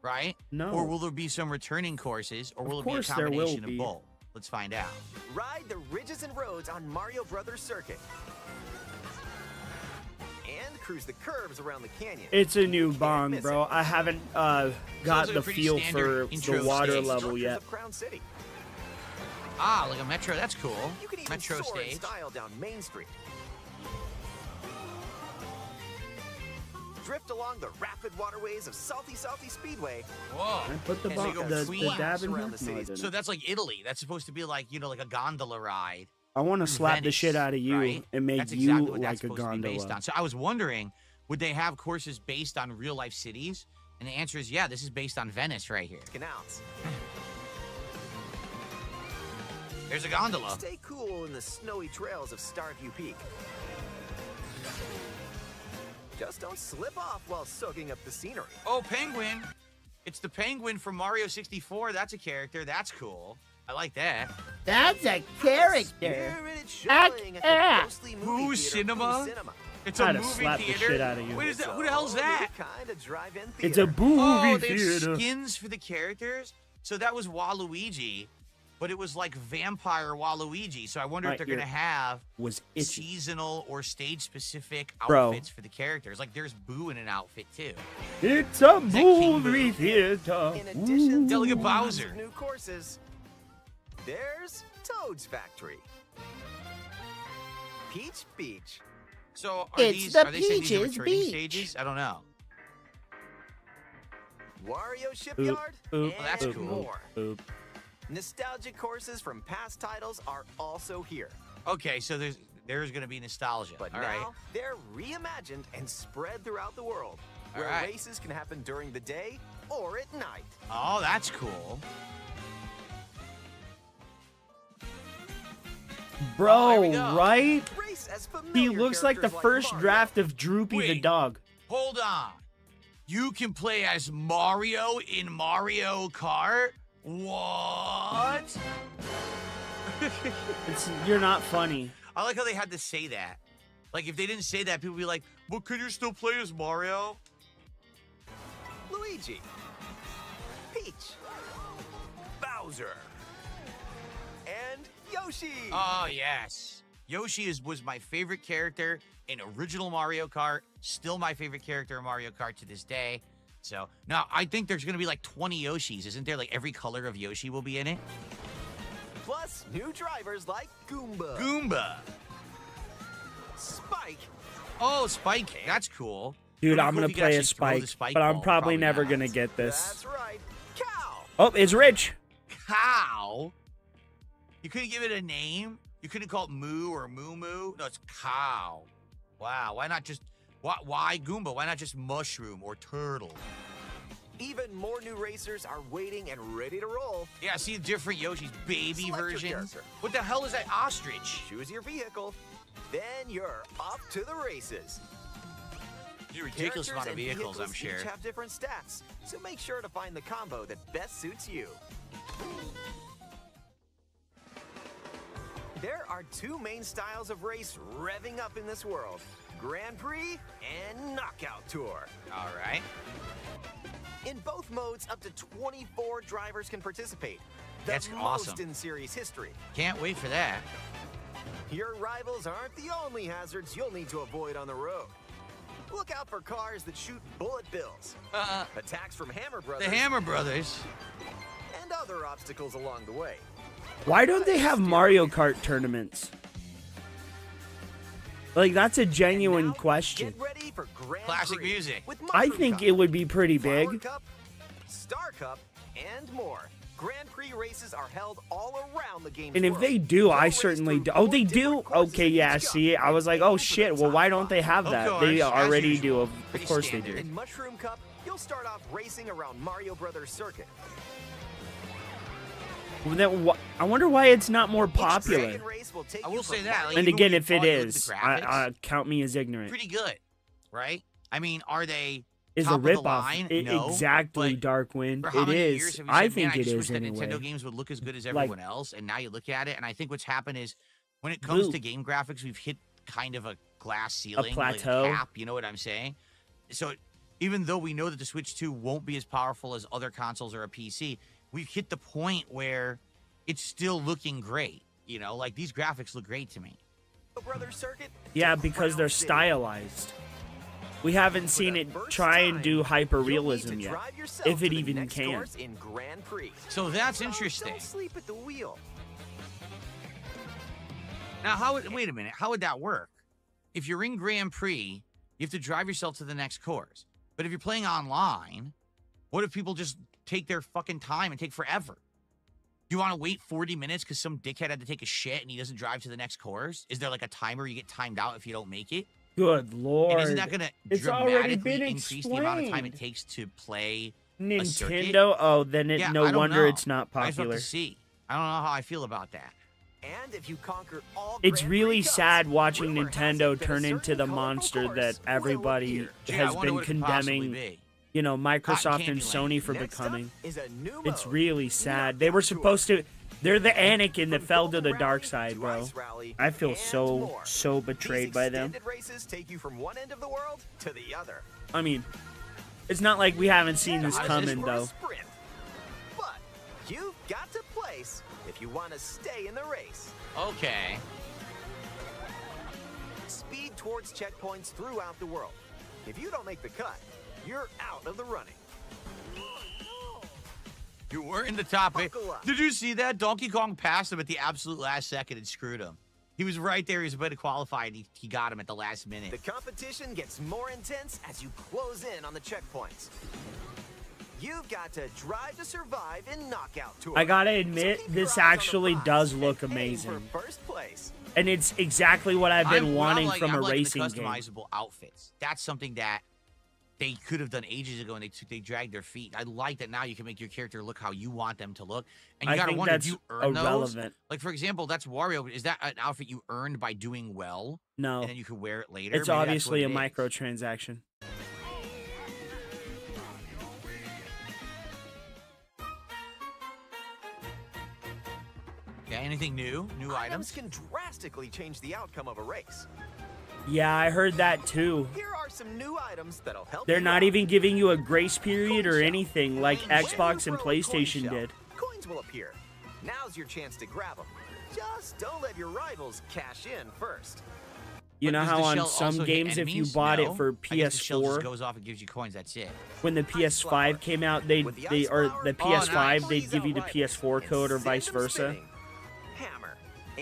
Right? No. Or will there be some returning courses, or will Of it be a course there will combination of be. both? Let's find out. Ride the ridges and roads on Mario Brothers Circuit. And cruise the curves around the canyon. It's a new bong, bro. I haven't got like a the pretty feel standard for intro the water stage. level Structures yet. of Crown City. Ah, like a metro. That's cool. You can even Metro soar in stage. style down Main Street. Drift along the rapid waterways of Salty Speedway. Whoa. Can I put the, And bong, they go the Queens dab in here? around No, the I city. didn't. So that's like Italy. That's supposed to be like, you know, like a gondola ride. I want to slap the Venice, shit out of you right? and make That's you exactly what that's like a supposed to be based gondola. on. So I was wondering, would they have courses based on real life cities? And the answer is yeah, this is based on Venice right here. Canals. There's a gondola. Stay cool in the snowy trails of Starview Peak. Just don't slip off while soaking up the scenery. Oh, penguin. It's the penguin from Mario 64. That's a character. That's cool. I like that. That's a character. Boo Cinema? It's a I'd have movie slapped the theater. shit out of you. Wait, who the hell's that? It's a movie Oh, they have theater. skins for the characters? So that was Waluigi, but it was like vampire Waluigi. So I wonder Right if they're going to here. have Was itchy. seasonal or stage-specific Bro. outfits for the characters. Like there's Boo in an outfit too. It's a Is that King movie Boo? theater. In addition to Delegate lots of Bowser. new courses, there's Toad's Factory. Peach Beach. So are It's these the are they saying these are Peaches returning Beach. stages? I don't know. Wario Shipyard, Oop, and that's cool. more. Oop. Nostalgic courses from past titles are also here. Okay, so there's going to be nostalgia. But All now right. they're reimagined and spread throughout the world, All where right. races can happen during the day or at night. Oh, that's cool. Bro, here we go. right? Race as He familiar looks like the characters first Mario. draft of Droopy the Wait. dog. Hold on. You can play as Mario in Mario Kart? What? You're not funny. I like how they had to say that. Like, if they didn't say that, people would be like, well, could you still play as Mario? Luigi, Peach, Bowser, and Yoshi. Oh, yes. Yoshi was my favorite character in original Mario Kart. Still my favorite character in Mario Kart to this day. So, now, I think there's going to be like 20 Yoshis. Isn't there? Like, every color of Yoshi will be in it? Plus new drivers like Goomba, Goomba. Spike, Oh, Spike. That's cool. Dude, Pretty I'm cool gonna if you could play a actually throw the Spike, but I'm ball. probably never not. gonna get this. that's right, Cow. Oh, it's Rich. Cow? You couldn't give it a name? You couldn't call it Moo or Moo Moo? No, it's Cow. Wow, why not just... Why Goomba? Why not just Mushroom or Turtle? Even more new racers are waiting and ready to roll. Yeah, see different Yoshi's baby Select your versions. character. What the hell is that ostrich? Choose your vehicle, then you're off to the races. You ridiculous amount of Characters and vehicles, I'm sure. Each have different stats, so make sure to find the combo that best suits you. There are two main styles of race revving up in this world: Grand Prix and Knockout Tour. All right. In both modes, up to 24 drivers can participate. The That's most awesome. in series history. Can't wait for that. Your rivals aren't the only hazards you'll need to avoid on the road. Look out for cars that shoot bullet bills, attacks from Hammer Brothers, The Hammer Brothers. and other obstacles along the way. Why don't they have Mario Kart tournaments? Like, that's a genuine question. Get ready for Grand Classic Prix music. with I Mushroom think Cup, it would be pretty Flower big. Cup, Star Cup, and more. Grand Prix races are held all around the game's And if world. they do, You'll I race certainly through do. Oh, 4 they different do? courses Okay, in yeah, each see, cup I was like, and oh aim for shit, the well, why top don't they have five. that? They course, as already do. usual. Of Pretty course they standard. do. In Mushroom Cup, you'll start off racing around Mario Brothers Circuit. Well, then, I wonder why it's not more popular. Second race will take I you will from say that. Like, And even again, when if you it look at is, the graphics, count me as ignorant. pretty good, right? I mean, are they Is top a of the ripoff. line? No, Exactly, but Darkwind. for how It many is. years have you I said, think man, I it just is wish that anyway. Nintendo games would look as good as Like- everyone else, and now you look at it, and I think what's happened is when it comes Blue. to game graphics, we've hit kind of a glass ceiling, plateau. like a cap, you know what I'm saying? So even though we know that the Switch 2 won't be as powerful as other consoles or a PC, we've hit the point where it's still looking great. You know, like these graphics look great to me. Brothers Circuit. Yeah, to because they're Crown City. stylized. We haven't seen it try and do hyper-realism yet. Drive yourself If to it the even next can. course in Grand Prix. So that's So interesting. Don't sleep at the wheel. Now, wait a minute. How would that work? If you're in Grand Prix, you have to drive yourself to the next course. But if you're playing online, what if people just take their fucking time and take forever? You want to wait 40 minutes because some dickhead had to take a shit and he doesn't drive to the next course? Is there like a timer you get timed out if you don't make it? Good lord. And isn't that going to It's already been dramatically increase the amount of time it explained. takes to play a circuit? Nintendo? Oh, then Yeah, no I don't wonder know. it's not I just have popular. to see. I don't know how I feel about that. And if you conquer all It's Grand really Prix sad cups, watching rumor has Nintendo it that a turn into certain the colorful monster course that everybody will appear. Gee, I has wonder been what it could possibly condemning, be. you know, Microsoft Cotton and candy Sony lane. for Next up becoming. is a new It's mode. really sad. They were supposed to. They're the Anakin that fell to the dark side, bro. I feel so betrayed by them. Extended races take you from one end of the world to the other. I mean, it's not like we haven't seen this coming For a though. sprint. But you've got to place if you want to stay in the race. Okay. Speed towards checkpoints throughout the world. If you don't make the cut, you're out of the running. You were in the top eight. Buckle up. Did you see that? Donkey Kong passed him at the absolute last second and screwed him. He was right there. He was about to qualify, and he got him at the last minute. The competition gets more intense as you close in on the checkpoints. You've got to drive to survive in Knockout Tour. I gotta admit, this actually does look Aim amazing. for first place. And it's exactly what I've been wanting from a racing the game. customizable outfits. That's something that they could have done ages ago, and they dragged their feet. I like that now you can make your character look how you want them to look. And you I gotta think wonder, that's do you earn those? irrelevant. Like, for example, that's Wario. Is that an outfit you earned by doing well? No. And then you could wear it later? It's Maybe that's obviously a what it is. microtransaction. Yeah, anything new? New items? Can drastically change the outcome of a race. Yeah, I heard that too. Here are some new items that'll help. They're you not out. even giving you a grace period or anything like Xbox and Throw a coin PlayStation shell, did. Coins will appear. Now's your chance to grab them. Just don't let your rivals cash in first. You know Does how the on shell some also hit games, if you enemies? bought No. it for I guess the shell just PS4, goes off and gives you coins. That's it. when the PS5 came out, the PS5 they'd give you the PS4 code or vice versa.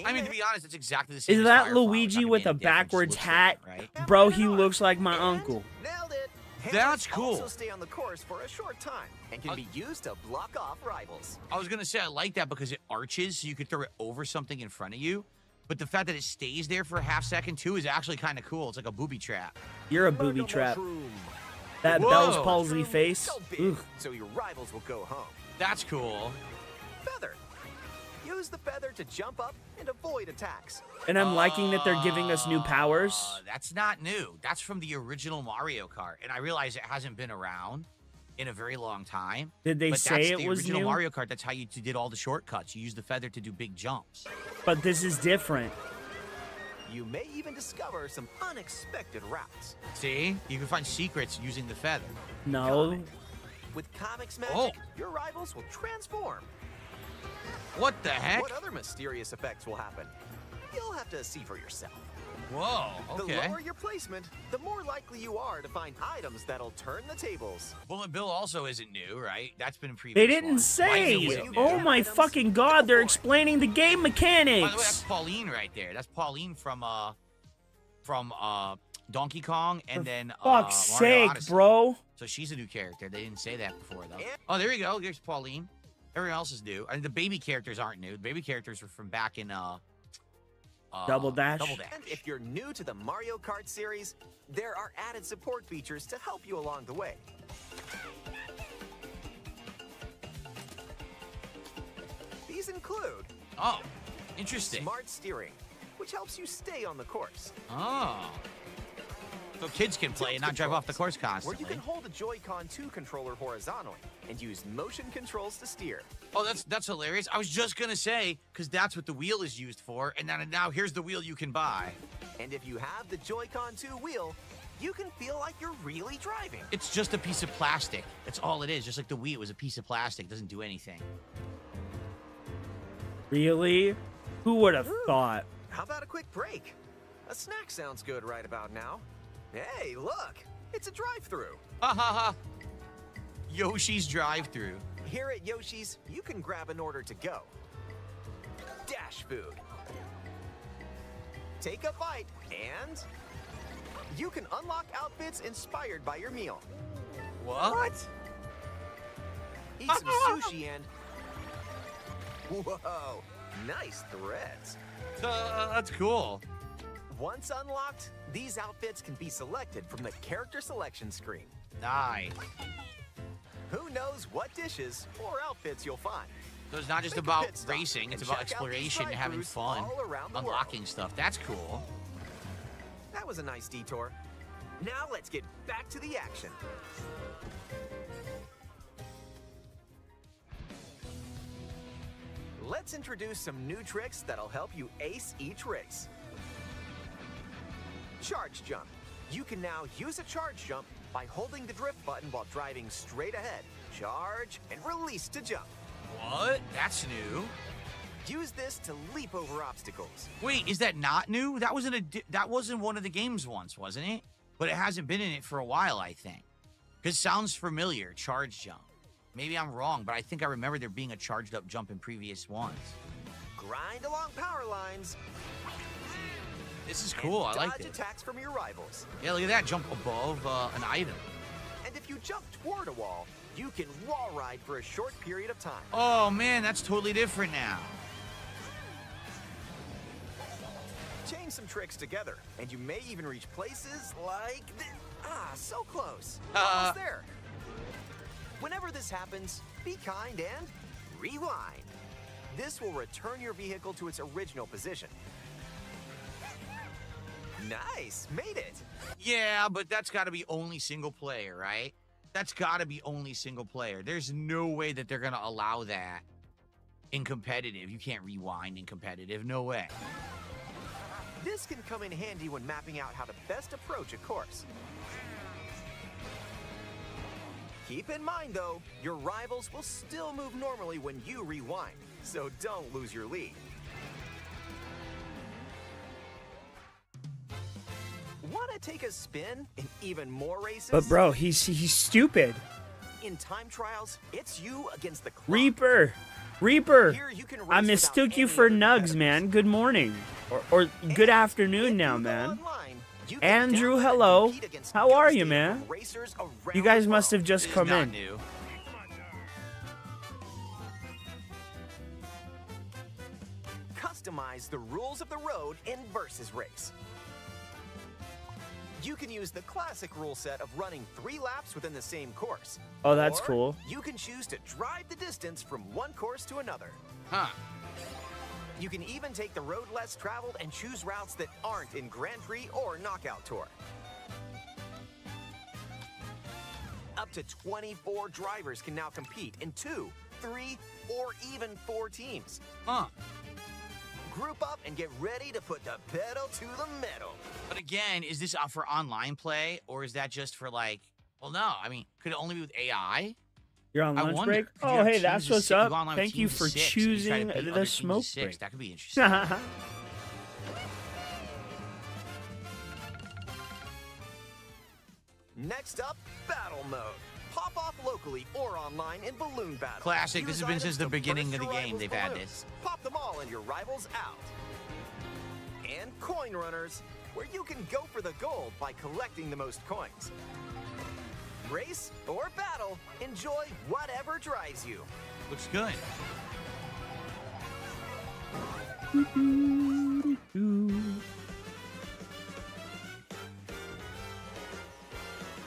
I mean, to be honest, it's exactly the same. Is as that Firefly. Luigi Not with gonna a be any difference. backwards Looks hat? different, right? Bro, he looks like my uncle. Nailed it. That's Hammers cool. Also stay on the course for a short time and can be used to block off rivals. I was gonna say I like that because it arches, so you could throw it over something in front of you. But the fact that it stays there for a half second too is actually kind of cool. It's like a booby trap. You're a booby trap. That Whoa. Bell's palsy face. Go big, Ooh. so your rivals will go home. That's cool. Feather. Use the feather to jump up and avoid attacks. And I'm liking that they're giving us new powers. That's not new. That's from the original Mario Kart, and I realize it hasn't been around in a very long time. Did they but say that's it the was original new? Mario Kart. That's how you did all the shortcuts. You used the feather to do big jumps. But this is different. You may even discover some unexpected routes. See, you can find secrets using the feather. No. With Comics Magic, Oh. your rivals will transform. What the heck? What other mysterious effects will happen? You'll have to see for yourself. Whoa, okay. The lower your placement, the more likely you are to find items that'll turn the tables. Bullet Bill also isn't new, right? That's been previous. They didn't ones. say. Liza wasn't Oh new. my fucking god, they're explaining the game By the way, that's mechanics. Pauline right there. That's Pauline from Donkey Kong and then Fuck's Mario sake, Odyssey. bro. So she's a new character. They didn't say that before though. Oh, there you go. There's Pauline. Everyone else is new. I mean, the baby characters aren't new. The baby characters are from back in Double Dash. Double Dash. And if you're new to the Mario Kart series, there are added support features to help you along the way. These include Interesting. smart steering, which helps you stay on the course. Oh. So kids can play and not drive off the course Where constantly. you can hold a Joy-Con 2 controller horizontally and use motion controls to steer. Oh, that's hilarious. I was just gonna say, because that's what the wheel is used for, and then now here's the wheel you can buy. And if you have the Joy-Con 2 wheel, you can feel like you're really driving. It's just a piece of plastic. That's all it is. Just like the Wii, it was a piece of plastic. Doesn't do anything. Really? Who would have thought? How about a quick break? A snack sounds good right about now. Hey, look! It's a drive-thru. Ha ha ha! Yoshi's drive-thru. Here at Yoshi's, you can grab an order to go. Dash food. Take a bite, and you can unlock outfits inspired by your meal. What? Eat some sushi and... Whoa! Nice threads. That's cool. Once unlocked, these outfits can be selected from the character selection screen. Nice. Who knows what dishes or outfits you'll find? So it's not just about racing, it's about exploration, having fun, unlocking stuff. That's cool. That was a nice detour. Now let's get back to the action. Let's introduce some new tricks that'll help you ace each race. Charge jump. You can now use a charge jump by holding the drift button while driving straight ahead. Charge and release to jump. What? That's new. Use this to leap over obstacles. Wait, is that not new? That wasn't one of the games once, wasn't it? But it hasn't been in it for a while, I think. Because it sounds familiar, charge jump. Maybe I'm wrong, but I think I remember there being a charged up jump in previous ones. Grind along power lines. This is cool, I like this. Dodge attacks from your rivals. Yeah, look at that, jump above an item. And if you jump toward a wall, you can wall ride for a short period of time. Oh man, that's totally different now. Chain some tricks together, and you may even reach places like this. Ah, so close. Almost there. Whenever this happens, be kind and rewind. This will return your vehicle to its original position. Nice, made it. Yeah, but that's got to be only single player, right? That's got to be only single player. There's no way that they're going to allow that in competitive. You can't rewind in competitive. No way. This can come in handy when mapping out how to best approach a course. Keep in mind, though, your rivals will still move normally when you rewind, so don't lose your lead. Want to take a spin in even more races? But bro, he's stupid. In time trials, it's you against the clock. Reaper, I mistook you for Nugs, man. Good morning, or good afternoon now, man. Andrew, hello. How are you, man? You guys must have just come in. Customize the rules of the road in Versus Race. You can use the classic rule set of running 3 laps within the same course. Oh, that's or cool. You can choose to drive the distance from one course to another. Huh. You can even take the road less traveled and choose routes that aren't in Grand Prix or Knockout Tour. Up to 24 drivers can now compete in 2, 3, or even 4 teams. Huh. Group up and get ready to put the pedal to the metal. But again, is this for online play, or is that just for like, well, no, I mean, could it only be with AI? You're on lunch break? Oh, hey, that's what's up. Thank you for choosing the smoke break. That could be interesting. Next up, battle mode. Pop off locally or online in balloon battle. Classic. This has been since the beginning of the game. They've had this. Pop them all and your rivals out. And coin runners, where you can go for the gold by collecting the most coins. Race or battle, enjoy whatever drives you. Looks good.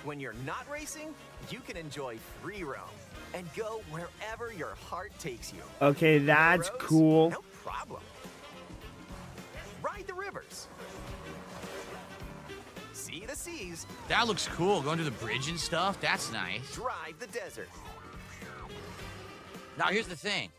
When you're not racing, you can enjoy free roam and go wherever your heart takes you. Okay, that's cool. No problem. Ride the rivers. See the seas. That looks cool. Going to the bridge and stuff. That's nice. Drive the desert. Now, here's the thing.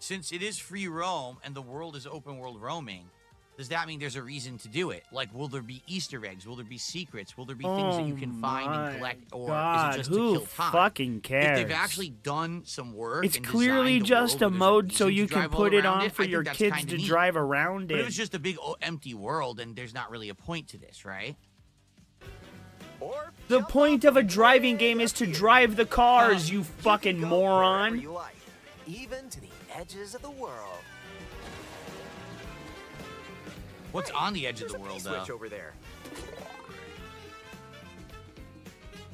Since it is free roam and the world is open world roaming, does that mean there's a reason to do it? Like, will there be Easter eggs? Will there be secrets? Will there be things that you can find and collect? Or is it just to kill time? Fucking cares? If they've actually done some work, it's clearly just a mode so you can put it on for your kids to drive around it. But it was just a big empty world, and there's not really a point to this, right? The point of a driving game is to drive the cars, you fucking moron. You like, even to the edges of the world. What's on the edge of the world, though? Switch over there.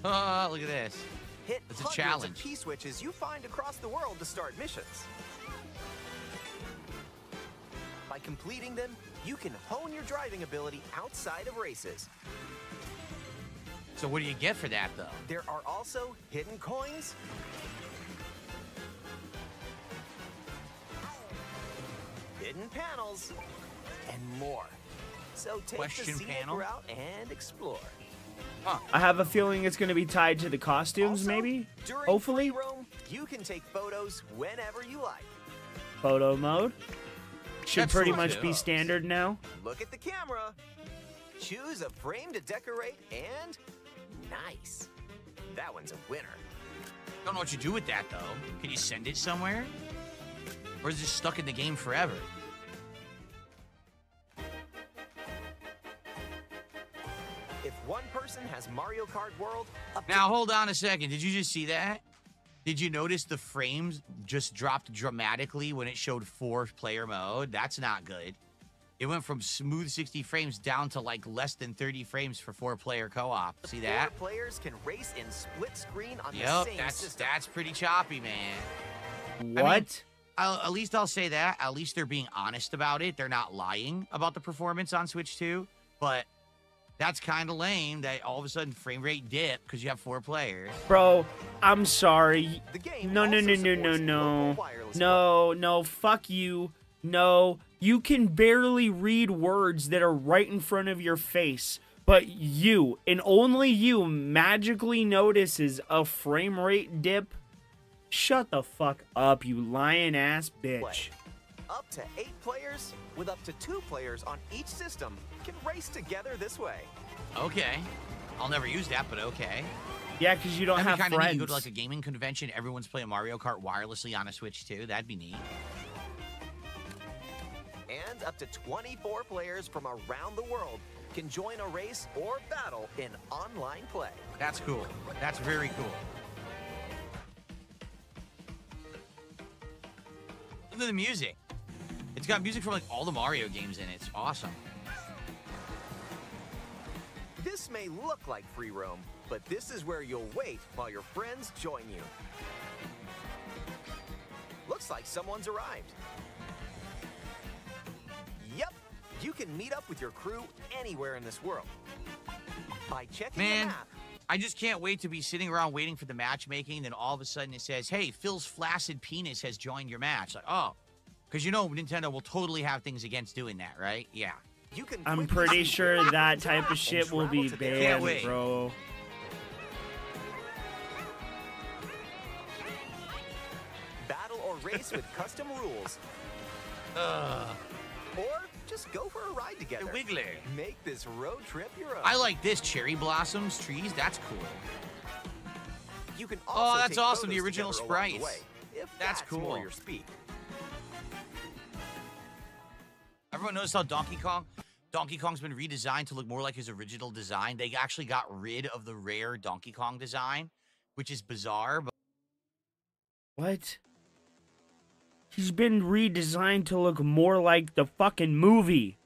Look at this. Hit it's a challenge. Of key switches you find across the world to start missions. By completing them, you can hone your driving ability outside of races. So what do you get for that, though? There are also hidden coins, hidden panels, and more. So take Question the scenic panel? route and explore. I have a feeling it's going to be tied to the costumes, maybe? During Hopefully? free roam, you can take photos whenever you like. Photo mode? Should That's pretty true, much too. be standard now. Look at the camera. Choose a frame to decorate, and nice. That one's a winner. Don't know what you do with that, though. Can you send it somewhere? Or is it just stuck in the game forever? If one person has Mario Kart World, up to Now, hold on a second. Did you just see that? Did you notice the frames just dropped dramatically when it showed 4-player mode? That's not good. It went from smooth 60 frames down to like less than 30 frames for 4-player co-op. See that? 4 players can race in split screen on the Yep, same system. that's pretty choppy, man. What? I mean, at least I'll say that. At least they're being honest about it. They're not lying about the performance on Switch 2. But that's kind of lame that all of a sudden frame rate dip because you have 4 players. Bro, I'm sorry. The game No, fuck you. No, you can barely read words that are right in front of your face. But you, and only you, magically notices a frame rate dip? Shut the fuck up, you lying ass bitch. Up to 8 players, with up to 2 players on each system, can race together this way. Okay. I'll never use that, but okay. Yeah, because you don't That'd have be kinda friends. neat. You go to like a gaming convention, everyone's playing Mario Kart wirelessly on a Switch 2. That'd be neat. And up to 24 players from around the world can join a race or battle in online play. That's cool. That's very cool. Look at the music. It's got music from like all the Mario games in it. It's awesome. This may look like free roam, but this is where you'll wait while your friends join you. Looks like someone's arrived. Yep, you can meet up with your crew anywhere in this world. By checking the Man, map, I just can't wait to be sitting around waiting for the matchmaking. Then all of a sudden it says, hey, Phil's flaccid penis has joined your match. Like, oh, because you know Nintendo will totally have things against doing that, right? Yeah. you can I'm quickly pretty see sure where that friends type are of shit and will be travel to their banned, wait. bro. battle or race with custom rules. Or just go for a ride together. Wiggler. Make this road trip your own. I like this. Cherry blossoms, trees. That's cool. You can Oh, also that's take awesome, the photos original together along the sprites. way, if That's more cool. your speed. Everyone knows how Donkey Kong's been redesigned to look more like his original design. They actually got rid of the rare Donkey Kong design, which is bizarre. But What? He's been redesigned to look more like the fucking movie.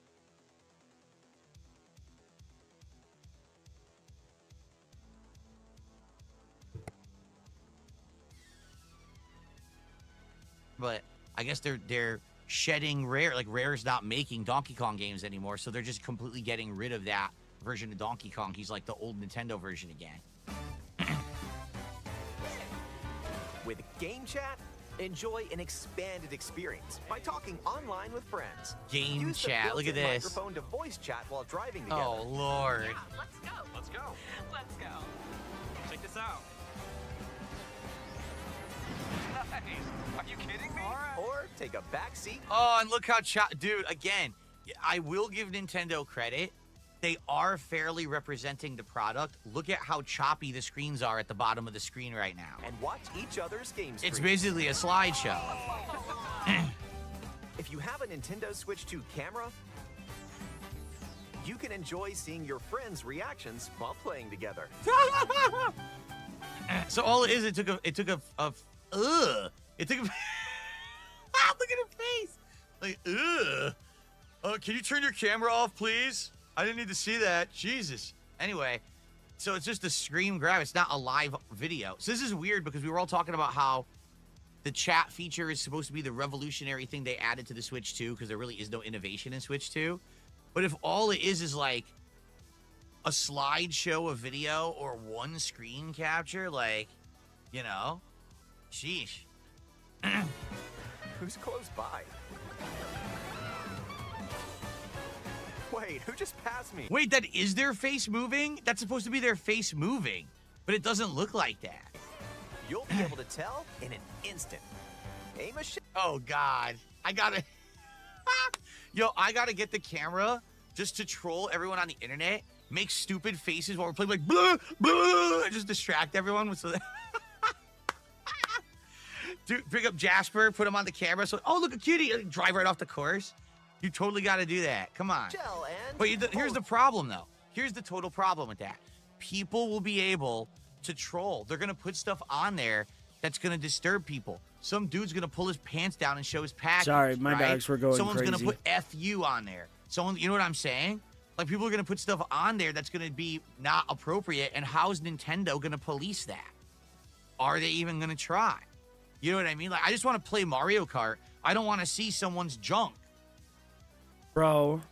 I guess they're shedding Rare. Like Rare's not making Donkey Kong games anymore, so they're just completely getting rid of that version of Donkey Kong. He's like the old Nintendo version again. With Game Chat, enjoy an expanded experience by talking online with friends. Game Use the chat, look at built-in this. microphone to voice chat while driving together. Oh, Lord. Let's go. Let's go. Let's go. Check this out. Nice. Are you kidding me? Or take a back seat. Oh, and look how dude, again, I will give Nintendo credit. They are fairly representing the product. Look at how choppy the screens are at the bottom of the screen right now. And watch each other's game It's streams. basically a slideshow. If you have a Nintendo Switch 2 camera, you can enjoy seeing your friends' reactions while playing together. So all it is, it took a look at her face. Like, ugh. Can you turn your camera off, please? I didn't need to see that. Jesus. Anyway, so it's just a screen grab. It's not a live video. So this is weird because we were all talking about how The chat feature is supposed to be the revolutionary thing they added to the Switch 2 because there really is no innovation in Switch 2. But if all it is like a slideshow of video or one screen capture, like, you know, sheesh. Who's close by? Wait, who just passed me? Wait, that is their face moving? That's supposed to be their face moving, but it doesn't look like that. You'll be able to tell in an instant. Aim a shot. Oh, God. I gotta... Yo, I gotta get the camera just to troll everyone on the internet, make stupid faces while we're playing, like, blah, blah, and just distract everyone with so that... Dude, bring up Jasper, put him on the camera, so, oh, look, a cutie, and drive right off the course. You totally gotta do that. Come on. But here's the problem, though. Here's the total problem with that. People will be able to troll. They're gonna put stuff on there that's gonna disturb people. Some dude's gonna pull his pants down and show his package. Sorry, my dogs were going Someone's crazy. gonna put FU on there. Someone, you know what I'm saying? Like, people are gonna put stuff on there that's gonna be not appropriate, and how's Nintendo gonna police that? Are they even gonna try? You know what I mean? Like, I just want to play Mario Kart. I don't want to see someone's junk. Bro.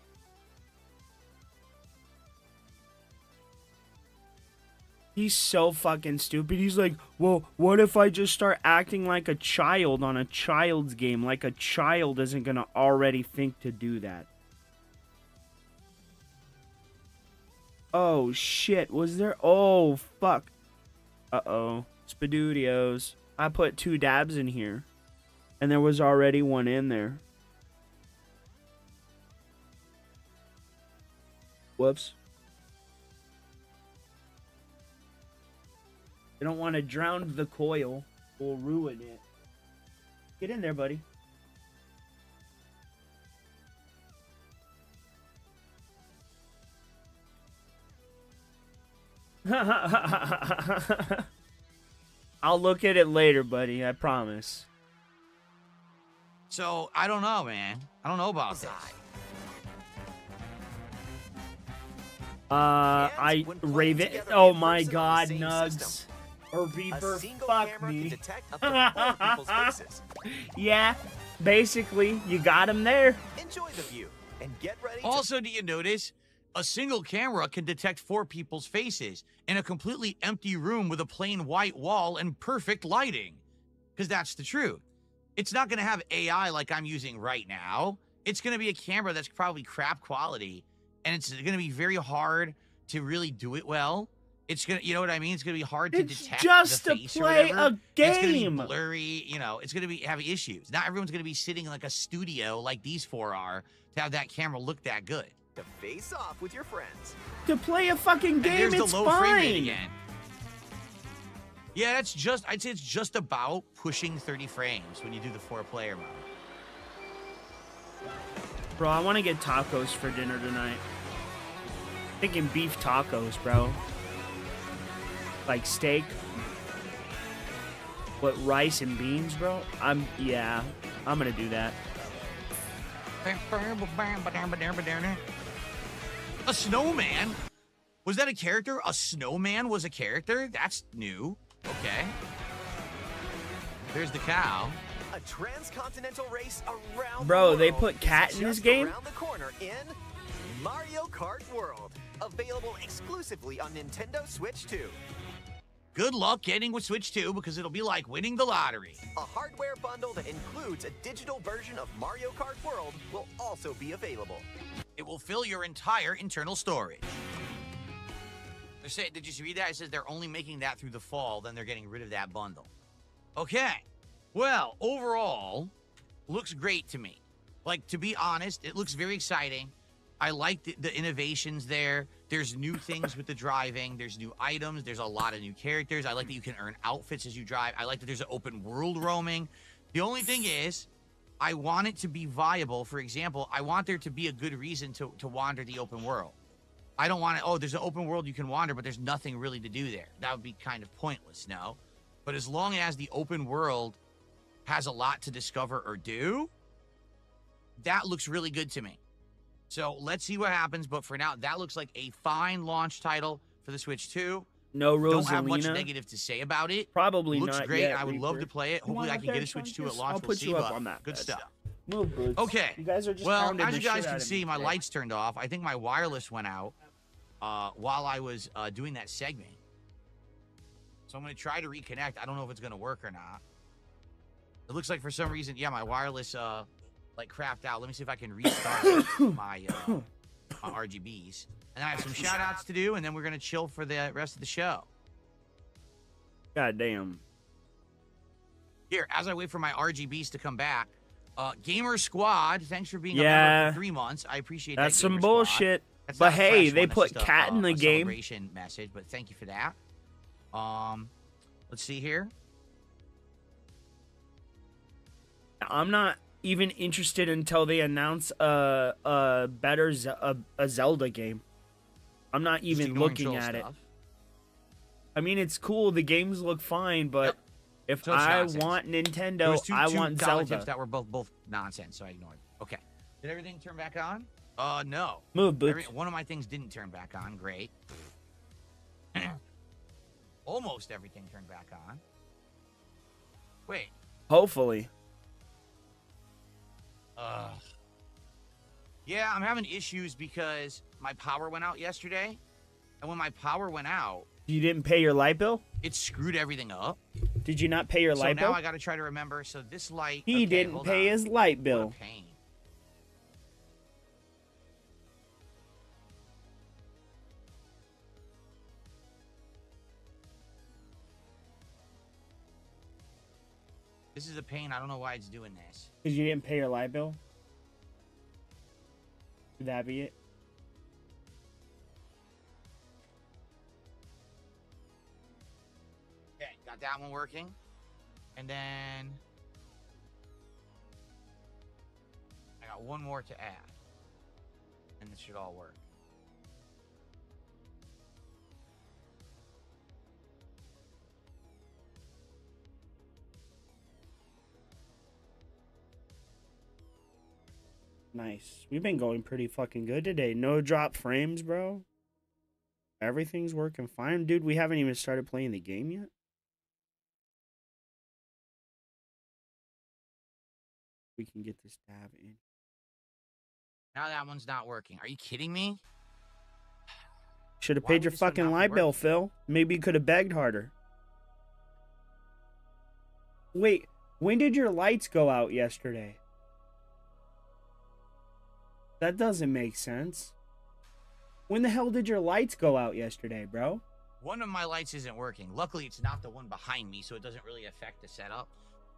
He's so fucking stupid. He's like, well, what if I just start acting like a child on a child's game? Like a child isn't going to already think to do that. Oh, shit. Was there? Oh, fuck. Uh-oh. Spadudios. I put 2 dabs in here. And there was already one in there. Whoops. I don't want to drown the coil. We'll ruin it. Get in there, buddy. I'll look at it later, buddy. I promise. So, I don't know, man. I don't know about this. Raven. Oh my God, Nugs. Or Reaper, fuck me. Yeah, basically, you got him there. Enjoy the view and get ready. Also, do you notice a single camera can detect 4 people's faces in a completely empty room with a plain white wall and perfect lighting? Because that's the truth. It's not going to have AI like I'm using right now. It's going to be a camera that's probably crap quality, and it's going to be very hard to really do it well. It's going to, you know what I mean? It's going to be hard to detect just the to face play or whatever. a game. It's going to be blurry, you know, it's going to be have issues. Not everyone's going to be sitting in like a studio like these 4 are to have that camera look that good. To face off with your friends. To play a fucking game, and there's it's the low frame rate fine. again. Yeah, that's just, I'd say it's just about pushing 30 frames when you do the 4-player mode. Bro, I want to get tacos for dinner tonight. Thinking beef tacos, bro. Like steak. What, rice and beans, bro? Yeah, I'm gonna do that. A snowman? Was that a character? A snowman was a character? That's new. Okay. There's the cow. A transcontinental race around Bro, the they world put cat is in this just game? around the corner in Mario Kart World, available exclusively on Nintendo Switch 2. Good luck getting with Switch 2 because it'll be like winning the lottery. A hardware bundle that includes a digital version of Mario Kart World will also be available. It will fill your entire internal storage. They're saying, did you read that? It says they're only making that through the fall, then they're getting rid of that bundle. Okay. Well, overall, looks great to me. Like, to be honest, it looks very exciting. I like the innovations there. There's new things with the driving. There's new items. There's a lot of new characters. I like that you can earn outfits as you drive. I like that there's an open world roaming. The only thing is, I want it to be viable. For example, I want there to be a good reason to wander the open world. I don't want to, oh, there's an open world you can wander, but there's nothing really to do there. That would be kind of pointless, no? But as long as the open world has a lot to discover or do, that looks really good to me. So let's see what happens, but for now, that looks like a fine launch title for the Switch 2. No Rosalina. Don't have much negative to say about it. Probably Looks not great. yet, I would love to play it. You Hopefully, want I a can get bed, a Switch Sean? 2 at launch. I'll We'll put see, you up but on that good bed. stuff. Move, Boots. Okay. You guys are just well, pounding as the you guys shit can out of see, me my today. lights turned off. I think my wireless went out while I was doing that segment. So I'm going to try to reconnect. I don't know if it's going to work or not. It looks like for some reason, yeah, my wireless like crapped out. Let me see if I can restart my RGBs. And I have some shout outs to do, and then we're going to chill for the rest of the show. God damn. Here, as I wait for my RGBs to come back, Gamer Squad, thanks for being a Yeah. member for 3 months. I appreciate that. That's some Gamer Squad. bullshit. That's But not a hey, fresh they one. That's put just Cat in the a game. celebration message, but thank you for that. Let's see here. I'm not even interested until they announce a better a Zelda game. I'm not even ignoring looking troll at it. stuff. I mean, it's cool. The games look fine, but if So it's I nonsense. want There Nintendo, was I two want dollar Zelda. tips that were both nonsense, so I ignored. Okay. Did everything turn back on? No. Move, Boots. One of my things didn't turn back on. Great. Almost everything turned back on. Wait. Hopefully. Yeah, I'm having issues because my power went out yesterday, and when my power went out, You didn't pay your light bill? it screwed everything up. Did you not pay your So light now bill? I got to try to remember. So this light. He okay, didn't hold pay on. his light What bill. a pain. This is a pain. I don't know why it's doing this. Because you didn't pay your light bill? Could that be it? Okay, got that one working. And then I got one more to add. And this should all work. Nice. We've been going pretty fucking good today. No drop frames, bro. Everything's working fine. Dude, we haven't even started playing the game yet. We can get this tab in. Now that one's not working. Are you kidding me? Should have Why paid would your this one fucking not be light bill, working? Phil. Maybe you could have begged harder. Wait, when did your lights go out yesterday? That doesn't make sense. When the hell did your lights go out yesterday, bro? One of my lights isn't working. Luckily, it's not the one behind me, so it doesn't really affect the setup.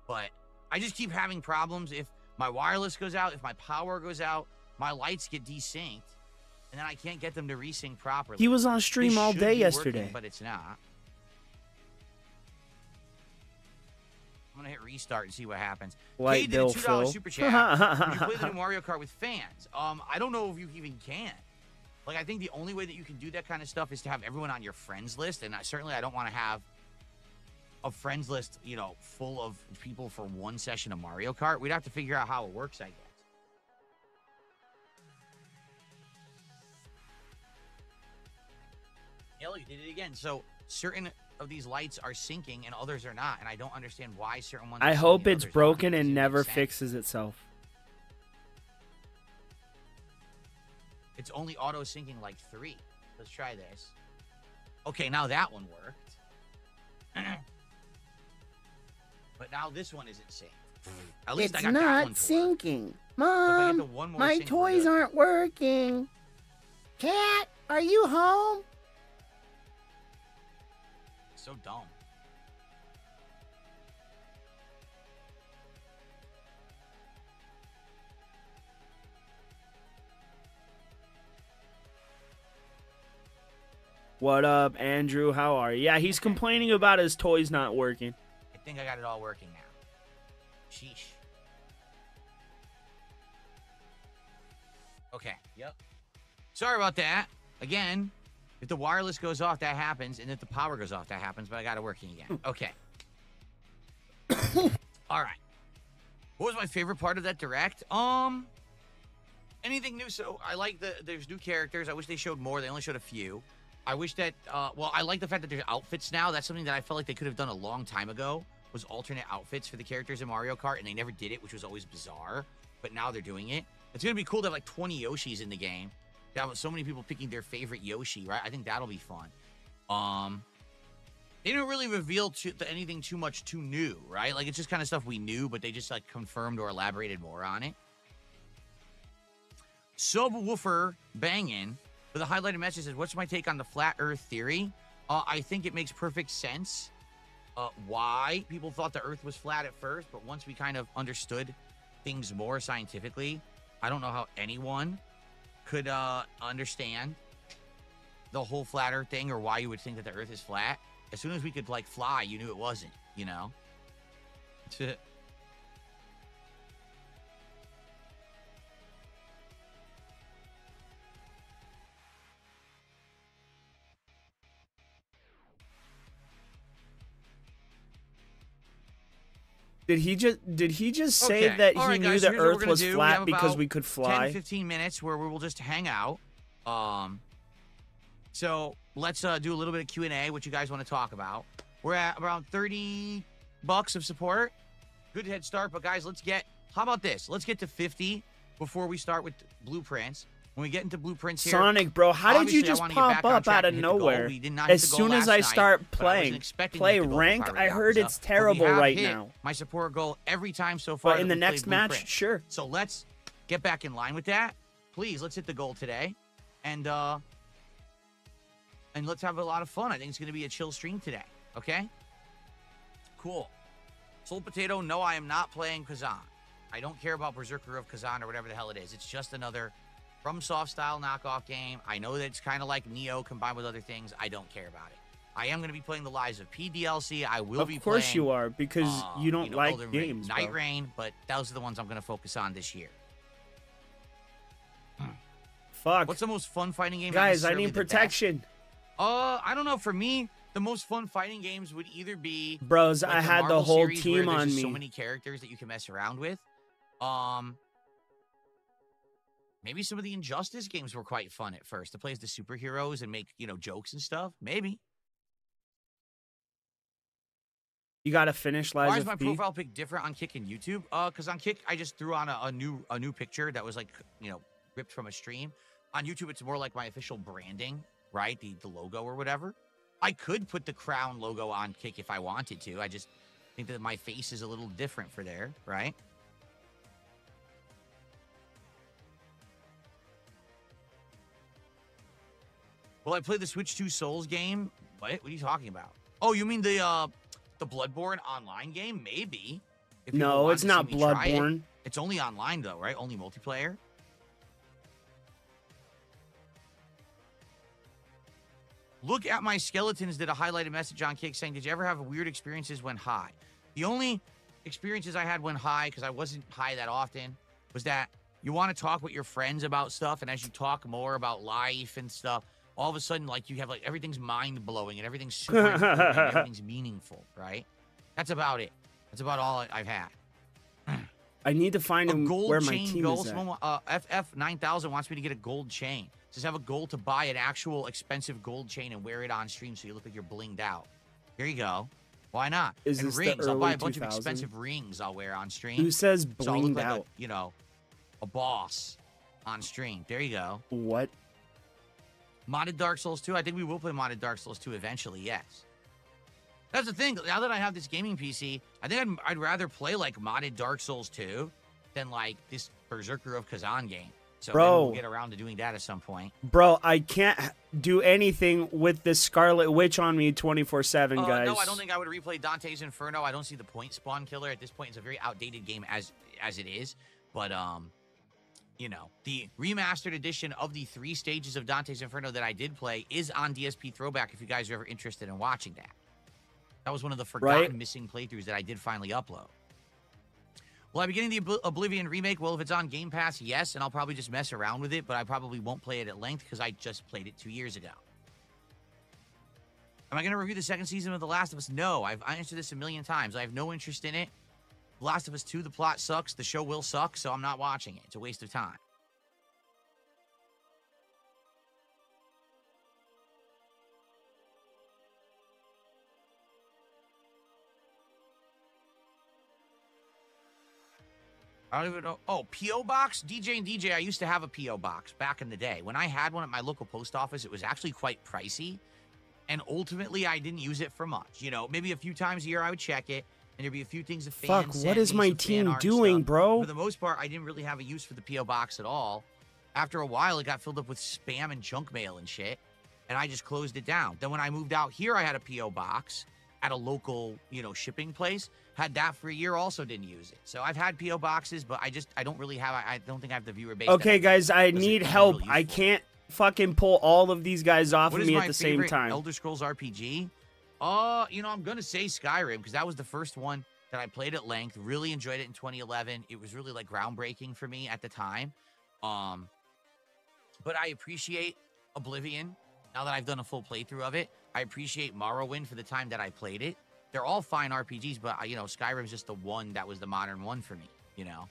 But I just keep having problems. If my wireless goes out, if my power goes out, my lights get desynced, and then I can't get them to resync properly. He was on stream This all should day be yesterday. working, but it's not. I'm gonna hit restart and see what happens. Light Kay did bill, a $2 Phil. super chat. Would you play the new Mario Kart with fans? I don't know if you even can. Like, I think the only way that you can do that kind of stuff is to have everyone on your friends list, and certainly I don't want to have a friends list, you know, full of people for one session of Mario Kart. We'd have to figure out how it works, I guess. Hell, you did it again. So certain of these lights are syncing and others are not, and I don't understand why certain ones. I are hope syncing and it's others broken aren't. It and doesn't never make sense. fixes itself. It's only auto syncing like 3. Let's try this. Okay, now that one worked. But now this one isn't synced. At least I got that one to work. syncing. So if I get the Mom, one more my sync, we're toys good. aren't working. Cat, are you home? So dumb. What up, Andrew? How are you? Yeah, he's complaining about his toys not working. I think I got it all working now. Sheesh. Okay, yep. Sorry about that. Again, if the wireless goes off, that happens, and if the power goes off, that happens, but I got it working again. Okay. All right. What was my favorite part of that direct? Anything new. So I like there's new characters. I wish they showed more. They only showed a few. I wish that, well, I like the fact that there's outfits now. That's something that I felt like they could have done a long time ago, was alternate outfits for the characters in Mario Kart, and they never did it, which was always bizarre. But now they're doing it. It's going to be cool to have like 20 Yoshis in the game. To have so many people picking their favorite Yoshi, right? I think that'll be fun. They didn't really reveal anything too much too new, right? Like, it's just kind of stuff we knew, but they just like confirmed or elaborated more on it. Subwoofer banging with a highlighted message says, what's my take on the flat earth theory? I think it makes perfect sense why people thought the earth was flat at first, but once we kind of understood things more scientifically, I don't know how anyone could understand the whole flat earth thing or why you would think that the earth is flat. As soon as we could, like, fly, you knew it wasn't, you know? Did he just say that he knew the earth was flat because we could fly? 10-15 minutes where we will just hang out. So let's do a little bit of Q&A, what you guys want to talk about. We're at around 30 bucks of support. Good head start, but guys, how about this? Let's get to 50 before we start with blueprints. When we get into blueprints here, Sonic, bro, how did you just pop up out of nowhere? As soon as I start playing, play ranked, I heard it's terrible right now. My support goal every time so far. But in the next match, sure. So let's get back in line with that. Please, let's hit the goal today. And let's have a lot of fun. I think it's going to be a chill stream today. Okay? Cool. Soul Potato, no, I am not playing Kazan. I don't care about Berserker of Kazan or whatever the hell it is. It's just another FromSoft style knockoff game. I know that it's kind of like Neo combined with other things. I don't care about it. I am going to be playing the Lies of P DLC. I will be playing... Of course you are, because you don't like Elden games, Night Rain, but those are the ones I'm going to focus on this year. Fuck. What's the most fun fighting game? Guys, I need protection. I don't know. For me, the most fun fighting games would either be... Bros, like I had the whole team on me. So many characters that you can mess around with. Maybe some of the Injustice games were quite fun at first. To play as the superheroes and make, jokes and stuff. Maybe. You gotta finish Lies of P. Why is my profile pic different on Kick and YouTube? Because on Kick, I just threw on a new picture that was like, ripped from a stream. On YouTube, it's more like my official branding, right? The logo or whatever. I could put the Crown logo on Kick if I wanted to. I just think that my face is a little different for there, right? Well, I played the Switch 2 Souls game. What are you talking about? Oh, you mean the Bloodborne online game? Maybe. No, it's not Bloodborne. It's only online, though, right? Only multiplayer? Look at my skeletons did a highlighted message on Kick saying, did you ever have weird experiences when high? The only experiences I had when high, because I wasn't high that often, was that you want to talk with your friends about stuff, and as you talk more about life and stuff, all of a sudden, like, you have, like, everything's mind-blowing, and everything's super important, and everything's meaningful, right? That's about it. That's about all I've had. I need to find where my team is at. FF9000 wants me to get a gold chain. Just have a goal to buy an actual expensive gold chain and wear it on stream so you look like you're blinged out. Here you go. Why not? Is and this rings. The I'll buy a early bunch 2000s? of expensive rings I'll wear on stream. Who says so I'll look blinged like out? a boss on stream. There you go. What? Modded Dark Souls 2? I think we will play Modded Dark Souls 2 eventually, yes. That's the thing. Now that I have this gaming PC, I think I'd rather play, like, Modded Dark Souls 2 than, like, this Berserker of Kazan game. So Bro, we'll get around to doing that at some point. Bro, I can't do anything with this Scarlet Witch on me 24/7, guys. No, I don't think I would replay Dante's Inferno. I don't see the point spawn killer. At this point, it's a very outdated game as it is. But, the remastered edition of the 3 stages of Dante's Inferno that I did play is on DSP Throwback if you guys are ever interested in watching that. That was one of the forgotten missing playthroughs that I did finally upload. Will I be getting the Oblivion remake? Well, if it's on Game Pass, yes, and I'll probably just mess around with it, but I probably won't play it at length because I just played it 2 years ago. Am I going to review the second season of The Last of Us? No, I've answered this a million times. I have no interest in it. The Last of Us 2, the plot sucks. The show will suck, so I'm not watching it. It's a waste of time. I don't even know. Oh, P.O. Box? DJ and DJ, I used to have a P.O. Box back in the day. When I had one at my local post office, it was actually quite pricey. And ultimately, I didn't use it for much. You know, maybe a few times a year I would check it, and there'd be a few things that fans Fuck, sent what is me, my some fan team art and doing, stuff. bro? For the most part, I didn't really have a use for the P.O. Box at all. After a while, it got filled up with spam and junk mail and shit, and I just closed it down. Then when I moved out here, I had a P.O. Box at a local, you know, shipping place. Had that for a year, also didn't use it. So I've had P.O. Boxes, but I don't really have, I don't think I have the viewer base. Okay, guys, I need help. I can't fucking pull all of these guys off What of is me my at the same favorite time. Elder Scrolls RPG? You know, I'm going to say Skyrim because that was the first one that I played at length. Really enjoyed it in 2011. It was really like groundbreaking for me at the time. But I appreciate Oblivion now that I've done a full playthrough of it. I appreciate Morrowind for the time that I played it. They're all fine RPGs, but, you know, Skyrim's just the one that was the modern one for me, you know?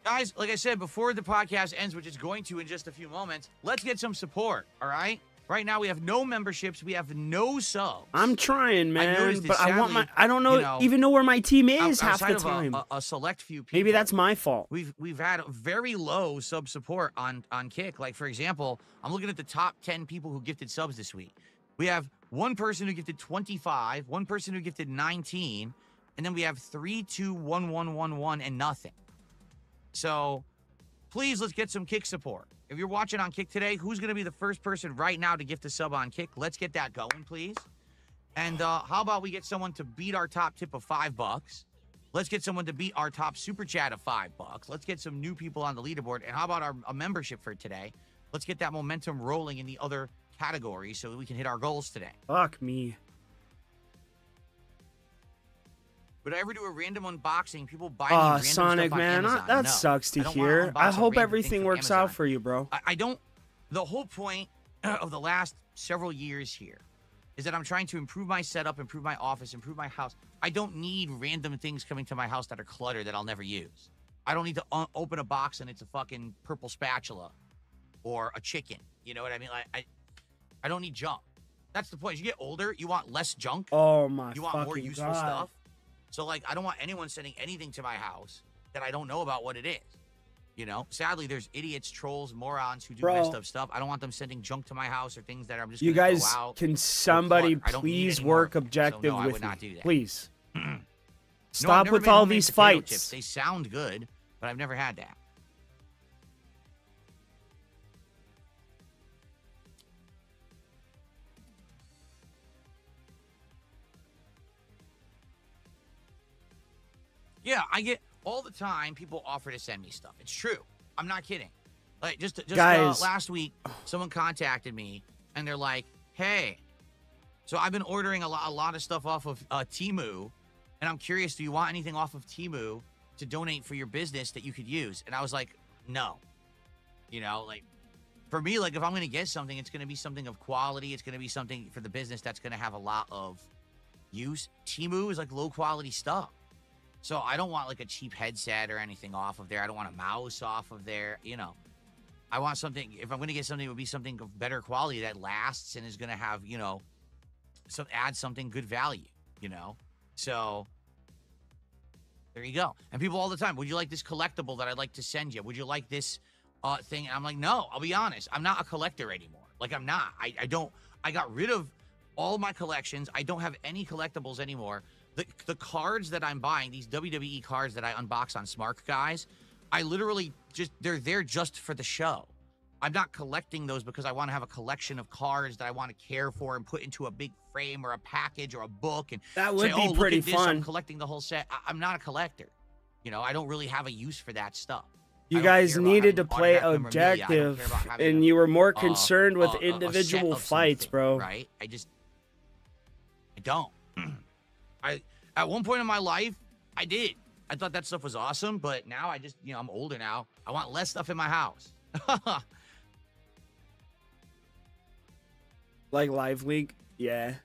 Guys, like I said, before the podcast ends, which it's going to in just a few moments, let's get some support, all right? Right now, we have no memberships. We have no subs. I'm trying, man, but sadly, I want my. I don't know, you know, even know where my team is half the outside of time. a select few people. Maybe that's my fault. We've had very low sub support on Kick. Like, for example, I'm looking at the top 10 people who gifted subs this week. We have one person who gifted 25, one person who gifted 19, and then we have 3, 2, 1, 1, 1, 1, and nothing. So, please, let's get some Kick support. If you're watching on Kick today, who's going to be the first person right now to gift a sub on Kick? Let's get that going, please. And how about we get someone to beat our top tip of $5? Let's get someone to beat our top super chat of $5. Let's get some new people on the leaderboard. And how about a membership for today? Let's get that momentum rolling in the other categories so that we can hit our goals today. Fuck me. Would I ever do a random unboxing? People buy me random Sonic, stuff on man, Amazon. that No. sucks to I don't wanna hear. unbox I a hope random everything thing from works Amazon. out for you, bro. I don't. The whole point of the last several years here is that I'm trying to improve my setup, improve my office, improve my house. I don't need random things coming to my house that are cluttered that I'll never use. I don't need to open a box and it's a fucking purple spatula or a chicken. You know what I mean? Like, I don't need junk. That's the point. As you get older, you want less junk. Oh my You want more fucking useful God. stuff. So, like, I don't want anyone sending anything to my house that I don't know about what it is. You know? Sadly, there's idiots, trolls, morons who do Bro. messed up stuff. I don't want them sending junk to my house or things that I'm just You gonna guys, throw out. can somebody I don't need please any more. work objective So, no, I with would me? not do that. Please. No, I've Stop never with made all homemade these potato fights. chips. They sound good, but I've never had that. Yeah, I get all the time people offer to send me stuff. It's true. I'm not kidding. Like just Guys. last week, someone contacted me and they're like, "Hey, so I've been ordering a lot of stuff off of Temu, and I'm curious, do you want anything off of Temu to donate for your business that you could use?" And I was like, "No." You know, like for me, like if I'm going to get something, it's going to be something of quality. It's going to be something for the business that's going to have a lot of use. Temu is like low quality stuff. So I don't want like a cheap headset or anything off of there. I don't want a mouse off of there. You know, I want something, if I'm going to get something, it would be something of better quality that lasts and is going to have, you know, add something good value, you know? So there you go. And people all the time, would you like this collectible that I'd like to send you? Would you like this thing? And I'm like, no, I'll be honest. I'm not a collector anymore. Like I'm not. I got rid of all my collections. I don't have any collectibles anymore. The cards that I'm buying, these WWE cards that I unbox on Smart Guys, I literally they're there just for the show. I'm not collecting those because I want to have a collection of cards that I want to care for and put into a big frame or a package or a book. And That would say, be oh, pretty look at this, fun. I'm collecting the whole set. I'm not a collector. You know, I don't really have a use for that stuff. You I don't guys care about needed to having play autographed memorabilia. I don't care objective, about having and a- you were more concerned with a set individual of fights, something, bro. Right? I don't. At one point in my life, I did. I thought that stuff was awesome, but now I just, you know, I'm older now. I want less stuff in my house. Like Live League? Yeah.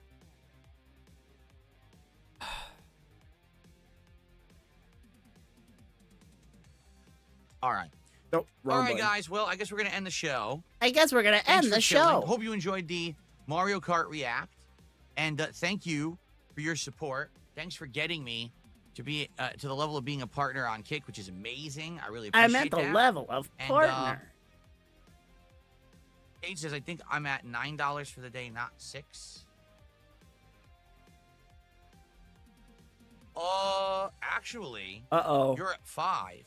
All right. Oh, all right, guys. Well, I guess we're gonna end the show. I guess we're gonna end the show. Hope you enjoyed the Mario Kart React, and thank you for your support. Thanks for getting me to be to the level of being a partner on Kick, which is amazing. I really appreciate I'm at the that. level of partner. Kate says, I think I'm at $9 for the day, not $6. Actually, you're at 5.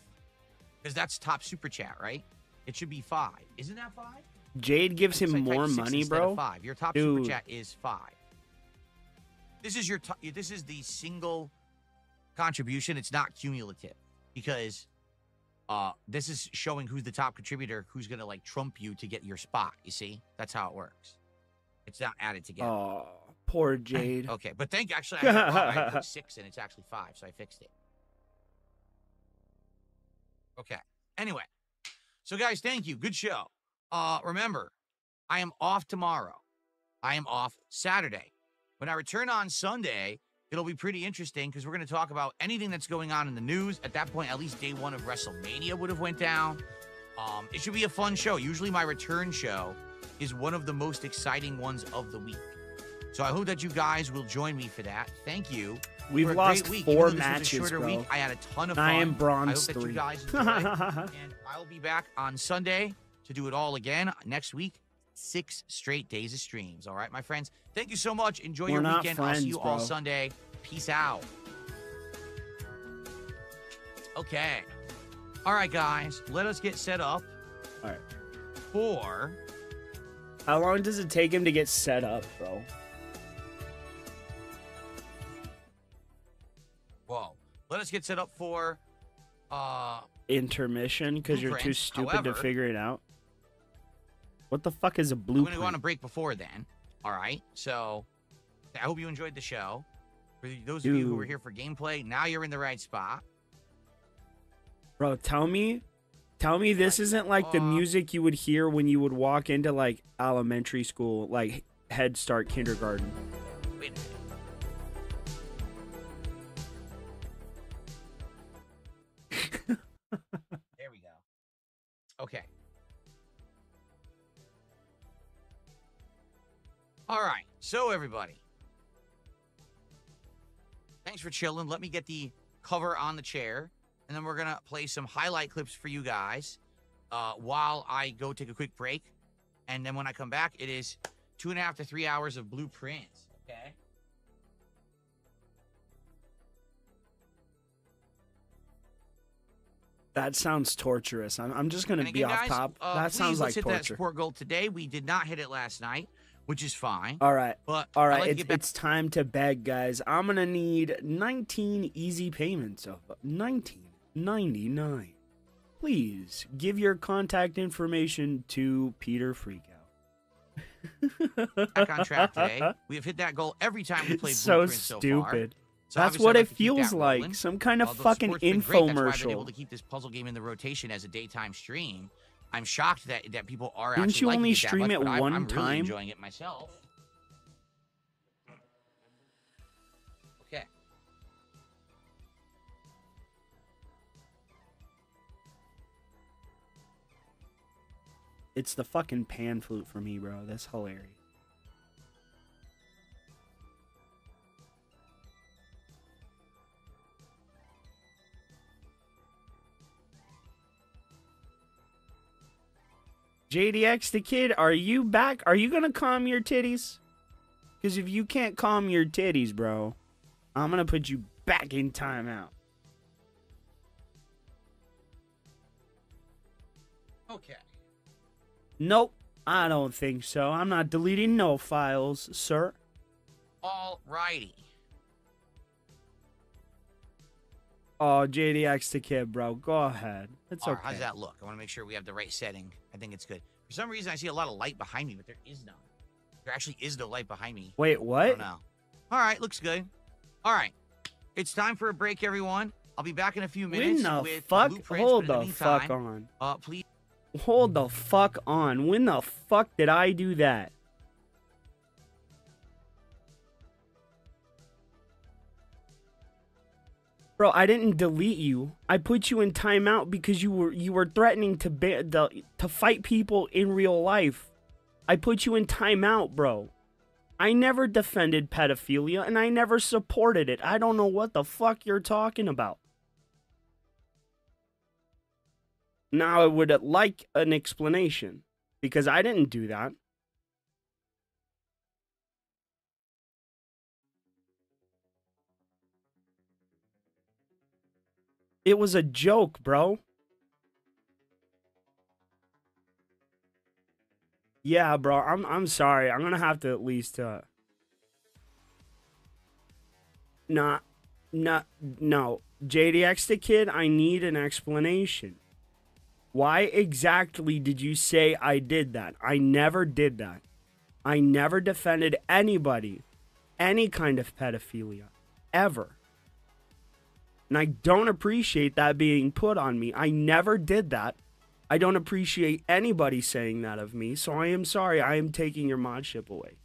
Because that's top super chat, right? It should be 5. Isn't that 5? Jade gives him I more typed 6 money, instead bro. of 5. Your top Dude. super chat is 5. This is your this is the single contribution. It's not cumulative because this is showing who's the top contributor, who's gonna like trump you to get your spot. You see, that's how it works. It's not added together. Oh, poor Jade. Okay, but actually, I put 6 and it's actually 5, so I fixed it. Okay. Anyway, so guys, thank you. Good show. Remember, I am off tomorrow. I am off Saturday. When I return on Sunday, it'll be pretty interesting because we're going to talk about anything that's going on in the news. At that point, at least day 1 of WrestleMania would have went down. It should be a fun show. Usually my return show is one of the most exciting ones of the week. So I hope that you guys will join me for that. Thank you. We've lost 4 matches, bro. Week, I had a ton of fun. I am bronze I hope 3. that you guys enjoy. And I'll be back on Sunday to do it all again next week. 6 straight days of streams. All right, my friends. Thank you so much. Enjoy your weekend. I'll see you all Sunday. Peace out. Okay. All right, guys. Let us get set up. All right. For. How long does it take him to get set up, bro? Whoa. Let us get set up for intermission because you're too stupid to figure it out. What the fuck is a blueprint? I'm going to go on a break before then. All right. So I hope you enjoyed the show. For those of you who were here for gameplay, now you're in the right spot. Bro, tell me this isn't like the music you would hear when you would walk into like elementary school, like Head Start, kindergarten. Wait a minute. There we go. Okay. All right. So, everybody. Thanks for chilling. Let me get the cover on the chair. And then we're going to play some highlight clips for you guys while I go take a quick break. And then when I come back, it is 2.5 to 3 hours of blueprints. Okay? That sounds torturous. I'm just going to be off top. That sounds like torture. Let's hit that support goal today. We did not hit it last night, which is fine. All right. But all right. It's time to beg, guys. I'm going to need 19 easy payments of $19.99. Please give your contact information to Peter Freakout. Back on track today. We have hit that goal every time we play so Blueprint so far. stupid. So that's what it feels like. Some kind of fucking infomercial. That's why I've been able to keep this puzzle game in the rotation as a daytime stream. I'm shocked that people are actually Didn't you only stream it one I'm time? really enjoying it myself. Okay. It's the fucking pan flute for me, bro. That's hilarious. JDX the kid, are you back? Are you gonna calm your titties? Because if you can't calm your titties, bro, I'm gonna put you back in timeout. Okay. Nope, I don't think so. I'm not deleting no files, sir. All righty. Oh, JDX the kid, bro. Go ahead. It's okay. How's that look? I want to make sure we have the right setting. I think it's good. For some reason, I see a lot of light behind me, but there is none. There actually is no light behind me. Wait, what? I don't know. All right, looks good. All right. It's time for a break, everyone. I'll be back in a few minutes. When the with fuck? Blueprints, Hold but in the meantime, fuck on. Please. Hold the fuck on. When the fuck did I do that? Bro, I didn't delete you. I put you in timeout because you were threatening to fight people in real life. I put you in timeout, bro. I never defended pedophilia and I never supported it. I don't know what the fuck you're talking about. Now I would like an explanation because I didn't do that. It was a joke, bro. Yeah, bro. I'm sorry. I'm gonna have to at least no. JDX the kid, I need an explanation. Why exactly did you say I did that? I never did that. I never defended anybody, any kind of pedophilia, ever. And I don't appreciate that being put on me. I never did that. I don't appreciate anybody saying that of me, so I am sorry. I am taking your modship away.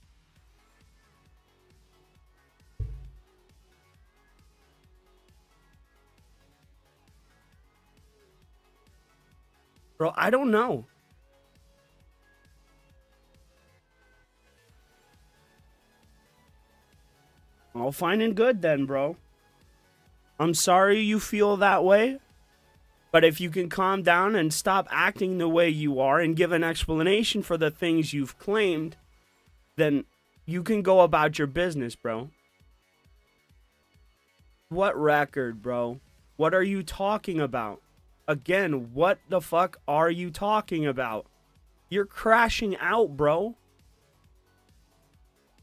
Bro, I don't know. All fine and good then, bro. I'm sorry you feel that way. But if you can calm down and stop acting the way you are and give an explanation for the things you've claimed, then you can go about your business, bro. What record, bro? What are you talking about? Again, what the fuck are you talking about? You're crashing out, bro.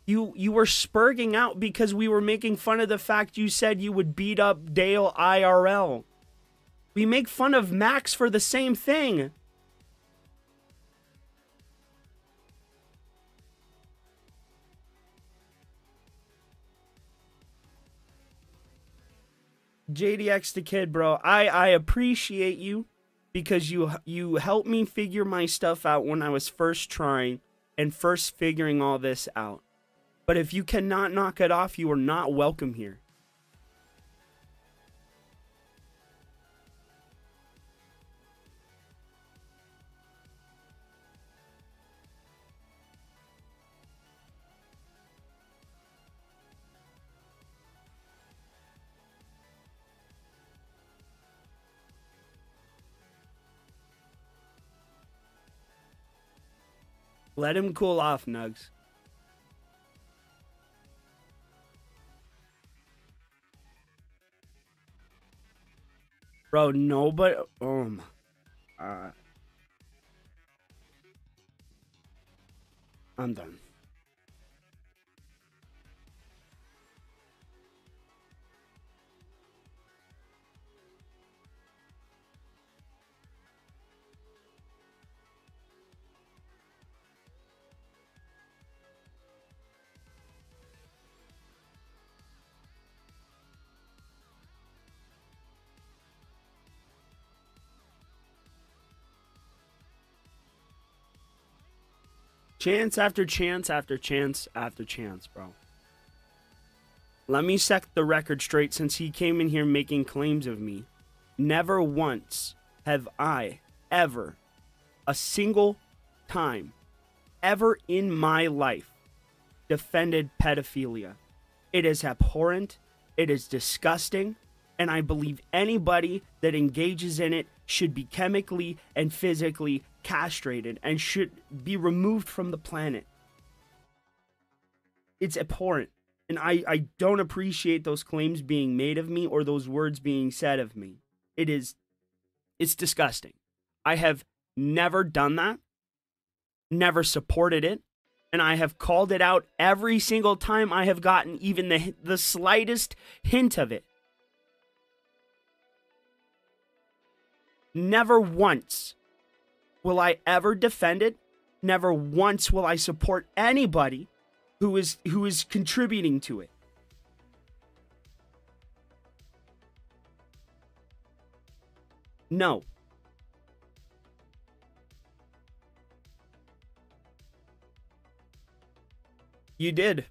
You were spurging out because we were making fun of the fact you said you would beat up Dale IRL. We make fun of Max for the same thing. JDX the kid, bro. I appreciate you because you helped me figure my stuff out when I was first trying and first figuring all this out. But if you cannot knock it off, you are not welcome here. Let him cool off, Nugs. Bro, nobody... I'm done. Chance after chance after chance after chance, bro. Let me set the record straight since he came in here making claims of me. Never once have I ever, a single time, ever in my life, defended pedophilia. It is abhorrent, it is disgusting, and I believe anybody that engages in it should be chemically and physically castrated and should be removed from the planet. It's abhorrent. And I don't appreciate those claims being made of me or those words being said of me. It's disgusting. I have never done that, never supported it, and I have called it out every single time I have gotten even the slightest hint of it. Never once will I ever defend it. Never once will I support anybody who is contributing to it. No. You did.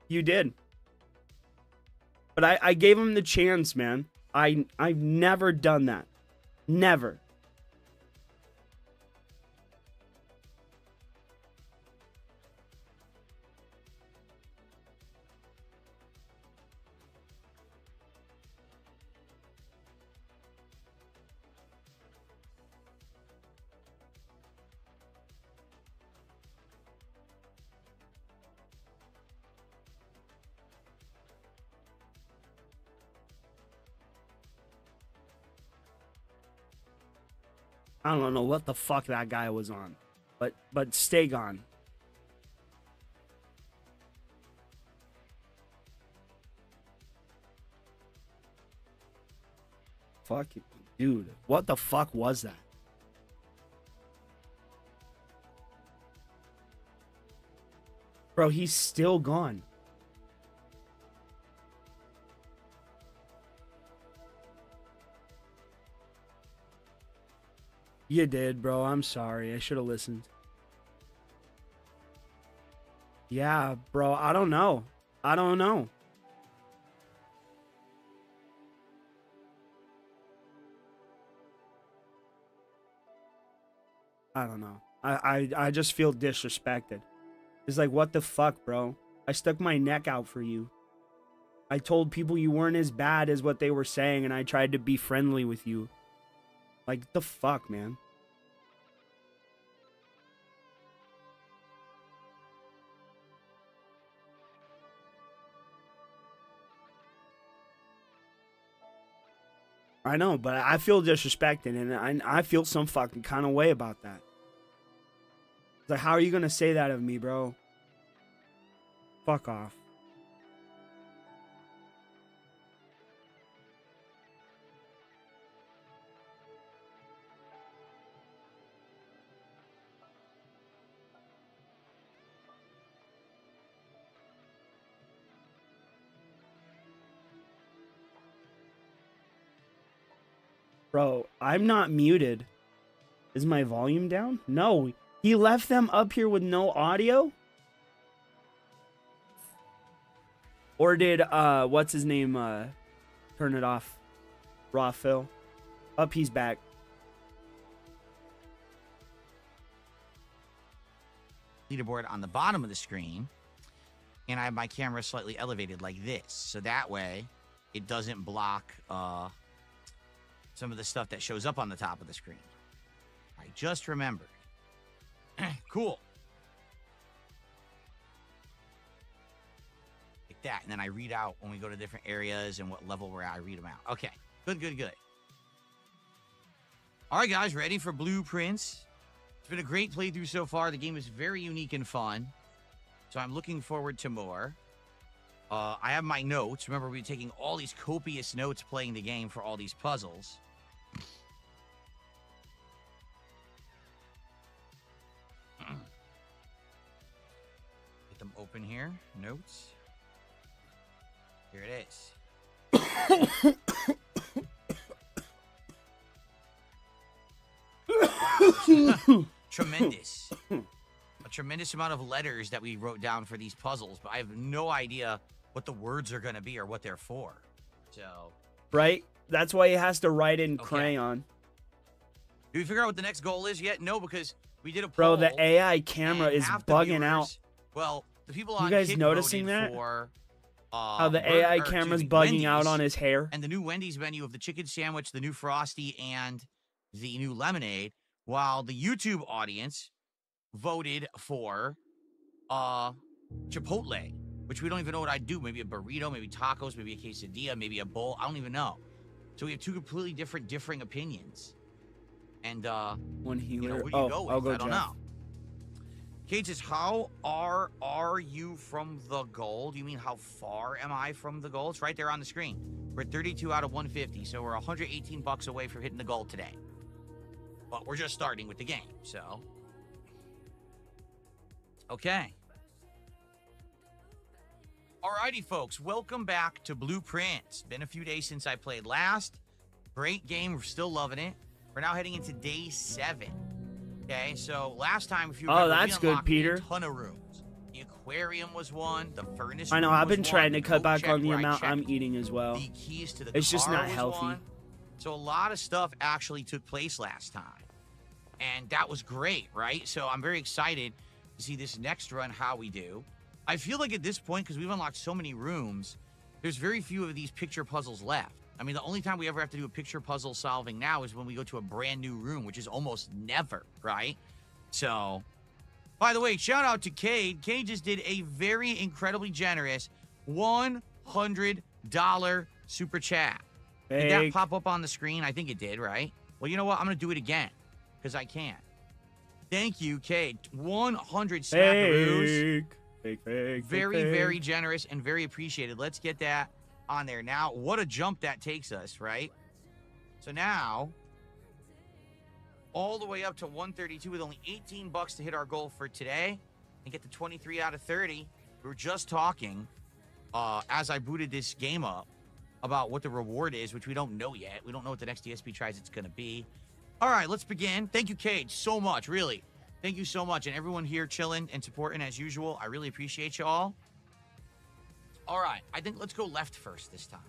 You did. But I gave him the chance, man. I've never done that. Never. I don't know what the fuck that guy was on. But stay gone. Fuck it. Dude, what the fuck was that? Bro, he's still gone. You did, bro. I'm sorry. I should have listened. Yeah, bro. I don't know. I don't know. I don't know. I just feel disrespected. It's like, what the fuck, bro? I stuck my neck out for you. I told people you weren't as bad as what they were saying, and I tried to be friendly with you. Like, the fuck, man? I know, but I feel disrespected, and I feel some fucking kind of way about that. It's like, how are you gonna say that of me, bro? Fuck off. Bro, I'm not muted. Is my volume down? No. He left them up here with no audio? Or did, what's his name, turn it off? Raw Phil. Up, he's back. Leaderboard on the bottom of the screen. And I have my camera slightly elevated like this. So that way, it doesn't block, some of the stuff that shows up on the top of the screen. I just remembered. Cool. Like that. And then I read out when we go to different areas and what level we're at. I read them out. Okay. Good, good, good. All right, guys. Ready for Blueprints? It's been a great playthrough so far. The game is very unique and fun. So I'm looking forward to more. I have my notes. Remember, we're taking all these copious notes playing the game for all these puzzles. Get them open here. Notes. Here it is. Tremendous. A tremendous amount of letters that we wrote down for these puzzles, but I have no idea what the words are going to be or what they're for. So, right? That's why he has to write in crayon. Did we figure out what the next goal is yet? No, because we did a poll. Bro, the AI camera is bugging out. Well, the people on you guys Kick noticing that? For, how the AI camera's bugging out on his hair? And the new Wendy's menu of the chicken sandwich, the new Frosty, and the new lemonade, while the YouTube audience voted for Chipotle, which we don't even know what I'd do. Maybe a burrito, maybe tacos, maybe a quesadilla, maybe a bowl. I don't even know. So we have two completely differing opinions. And one healer. You know, who do you go with? I'll go I don't Jeff. know. Kate says, how are you from the goal? Do you mean how far am I from the goal? It's right there on the screen. We're 32 out of 150, so we're 118 bucks away from hitting the goal today. But we're just starting with the game, so. Okay. Alrighty, folks. Welcome back to Blueprints. Been a few days since I played last. Great game. We're still loving it. We're now heading into day 7. Okay, so last time, if you remember, that's good, Peter. a ton of rooms. The aquarium was one. The furnace. I know. room I've was been one, trying the to cut coat back check on the where I amount I'm checked eating as well. The keys to the It's just car not was healthy. one. So a lot of stuff actually took place last time. And that was great, right? So I'm very excited to see this next run, how we do. I feel like at this point, because we've unlocked so many rooms, there's very few of these picture puzzles left. I mean, the only time we ever have to do a picture puzzle solving now is when we go to a brand new room, which is almost never, right? So, by the way, shout out to Cade. Cade just did a very incredibly generous $100 super chat. Did that Fake. pop up on the screen? I think it did, right? Well, you know what? I'm going to do it again because I can. Thank you, Cade. 100 snackaroos. Fake. Very, very generous and very appreciated. Let's get that on there. Now, what a jump that takes us, right? So now, all the way up to 132 with only 18 bucks to hit our goal for today and get to 23 out of 30. We were just talking as I booted this game up about what the reward is, which we don't know yet. We don't know what the next DSP tries it's going to be. All right, let's begin. Thank you, Cade, so much, really. Thank you so much. And everyone here chilling and supporting as usual. I really appreciate you all. All right, I think let's go left first this time.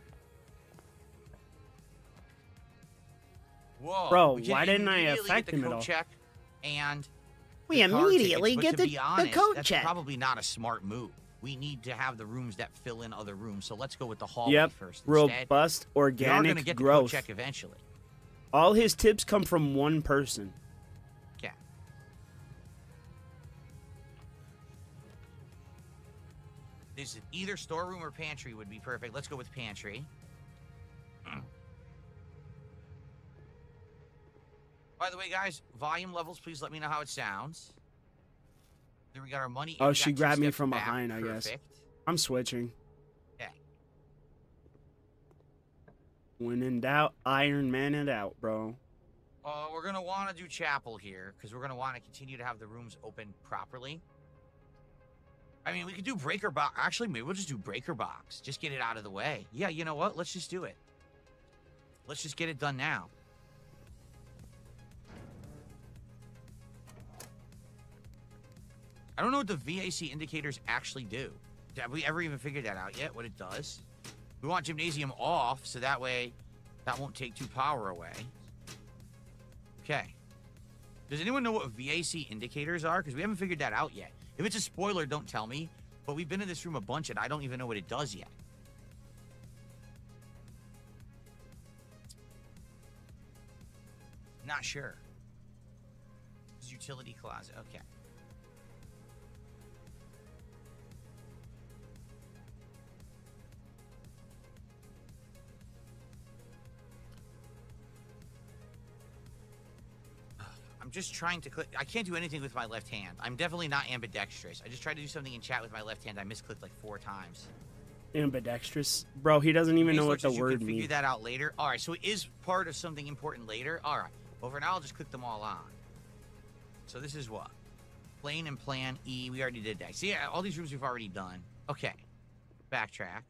Whoa. Bro, we why didn't I immediately affect get him the at coat all? check and We the car immediately tickets, get but to the be honest, coat that's check. probably not a smart move. We need to have the rooms that fill in other rooms. So let's go with the hallway Yep. first instead. Robust, We are going to organic get the coat growth. check eventually. All his tips come from one person. Yeah. This is either storeroom or pantry would be perfect. Let's go with pantry. By the way, guys, volume levels, please let me know how it sounds. Then we got our money. Oh, and we she got 2 grabbed me steps from back. behind, I guess. Perfect. I'm switching. Okay. When in doubt, Iron Man it out, bro. We're going to want to do chapel here because we're going to want to continue to have the rooms open properly. I mean, we could do breaker box. Actually, maybe we'll just do breaker box. Just get it out of the way. Yeah, you know what? Let's just do it. Let's just get it done now. I don't know what the VAC indicators actually do. Have we ever even figured that out yet, what it does? We want gymnasium off, so that way that won't take 2 power away. Okay. Does anyone know what VAC indicators are? Because we haven't figured that out yet. If it's a spoiler, don't tell me. But we've been in this room a bunch, and I don't even know what it does yet. Not sure. It's utility closet. Okay. I'm just trying to click. I can't do anything with my left hand. I'm definitely not ambidextrous. I just tried to do something in chat with my left hand. I misclicked like 4 times. Ambidextrous? Bro, he doesn't even know what the word Figure means. that out later. All right, so it is part of something important later. All right. Well, for now, I'll just click them all on. So this is what? Plane and plan E. We already did that. See, all these rooms we've already done. Okay. Backtrack.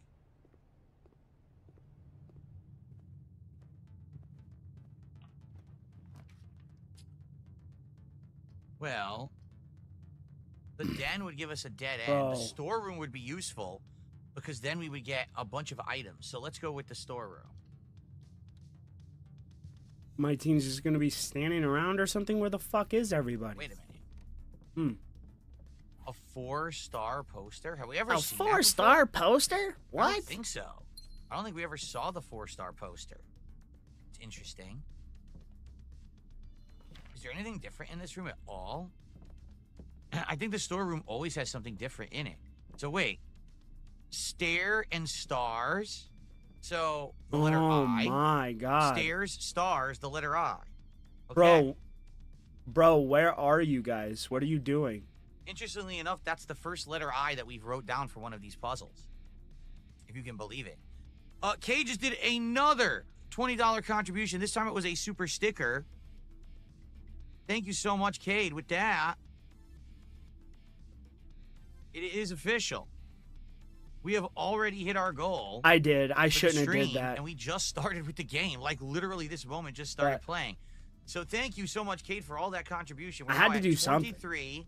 Well, the den would give us a dead end. Bro. The storeroom would be useful because then we would get a bunch of items. So let's go with the storeroom. My team's just gonna be standing around or something? Where the fuck is everybody? Wait a minute. A 4-star poster? Have we ever A seen that 4-star before? poster? I What? don't think so. I don't think we ever saw the 4-star poster. It's interesting. Is there anything different in this room at all? I think the storeroom always has something different in it. So wait. Stair and stars. So the letter Oh I. my god. Stairs, stars, the letter I. Bro, where are you guys? What are you doing? Interestingly enough, that's the first letter I that we've wrote down for one of these puzzles. If you can believe it. Kay just did another $20 contribution. This time it was a super sticker. Thank you so much, Cade. With that, it is official. We have already hit our goal. I did. I for the shouldn't have did stream, that. And we just started with the game. Like, literally this moment just started playing. So thank you so much, Cade, for all that contribution. We're I had now to at do something. 23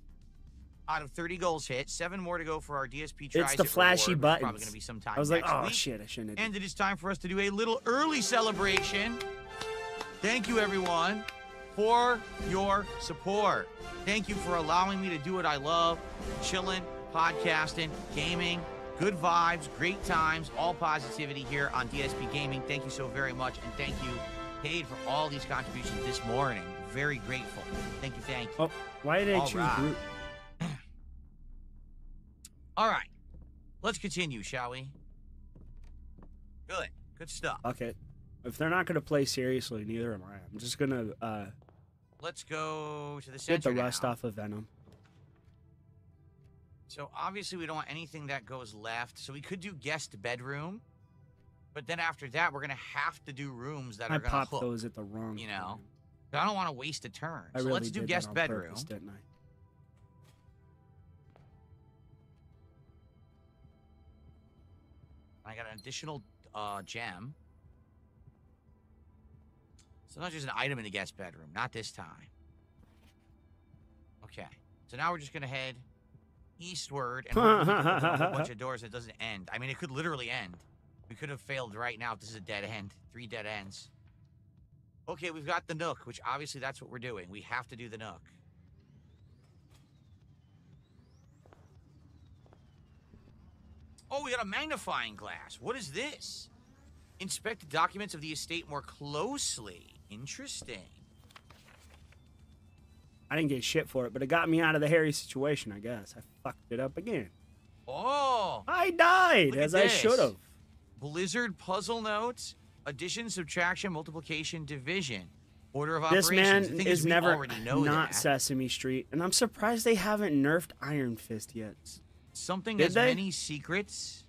out of 30 goals hit. 7 more to go for our DSP tries. It's the flashy reward, buttons. Probably going to be sometime I was like, next oh week. shit, I shouldn't have. And it is time for us to do a little early celebration. Thank you, everyone, for your support. Thank you for allowing me to do what I love. Chilling, podcasting, gaming, good vibes, great times, all positivity here on DSP Gaming. Thank you so very much. And thank you, Cade, for all these contributions this morning. Very grateful. Thank you, thank you. Oh, why did I choose Groot? All right. Let's continue, shall we? Good. Good stuff. Okay. If they're not going to play seriously, neither am I. I'm just going to let's go to the center get the rust now. off of Venom. So obviously we don't want anything that goes left. So we could do guest bedroom. But then after that, we're going to have to do rooms that are going to hook. I popped those at the wrong You know? But I don't want to waste a turn. I So really let's do did guest that on bedroom. purpose, didn't I? I got an additional gem. Sometimes there's an item in the guest bedroom. Not this time. Okay. So now we're just going to head eastward and hopefully we can open a whole bunch of doors that doesn't end. I mean, it could literally end. We could have failed right now if this is a dead end. 3 dead ends. Okay, we've got the Nook, which obviously that's what we're doing. We have to do the Nook. Oh, we got a magnifying glass. What is this? Inspect the documents of the estate more closely. Interesting. I didn't get shit for it, but it got me out of the hairy situation, I guess. I fucked it up again. Oh! I died, as I should have. Blizzard puzzle notes. Addition, subtraction, multiplication, division. Order of This operations. man The thing is we never already know not that. Sesame Street, and I'm surprised they haven't nerfed Iron Fist yet. Something Did has they? many secrets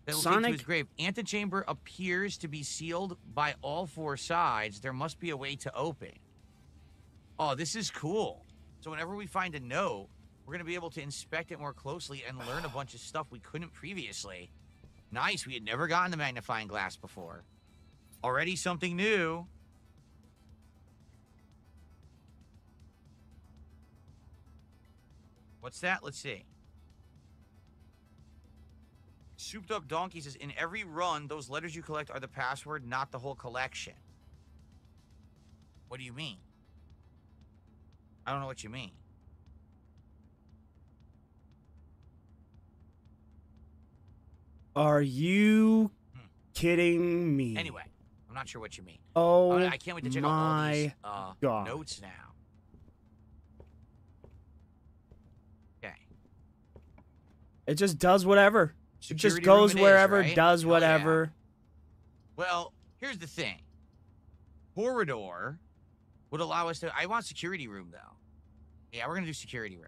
that will take Sonic- to his grave. Antechamber appears to be sealed by all 4 sides. There must be a way to open. Oh, this is cool. So whenever we find a note, we're going to be able to inspect it more closely and learn a bunch of stuff we couldn't previously. Nice. We had never gotten the magnifying glass before. Already something new. What's that? Let's see. Souped Up Donkey says, in every run, those letters you collect are the password, not the whole collection. What do you mean? I don't know what you mean. Are you kidding me? Anyway, I'm not sure what you mean. Oh, I can't wait to check out all these God. notes now. Okay. It just does whatever. It just Security room goes it is, wherever, right? does Hell whatever. Well, here's the thing. Corridor would allow us to... I want security room, though. Yeah, we're going to do security room.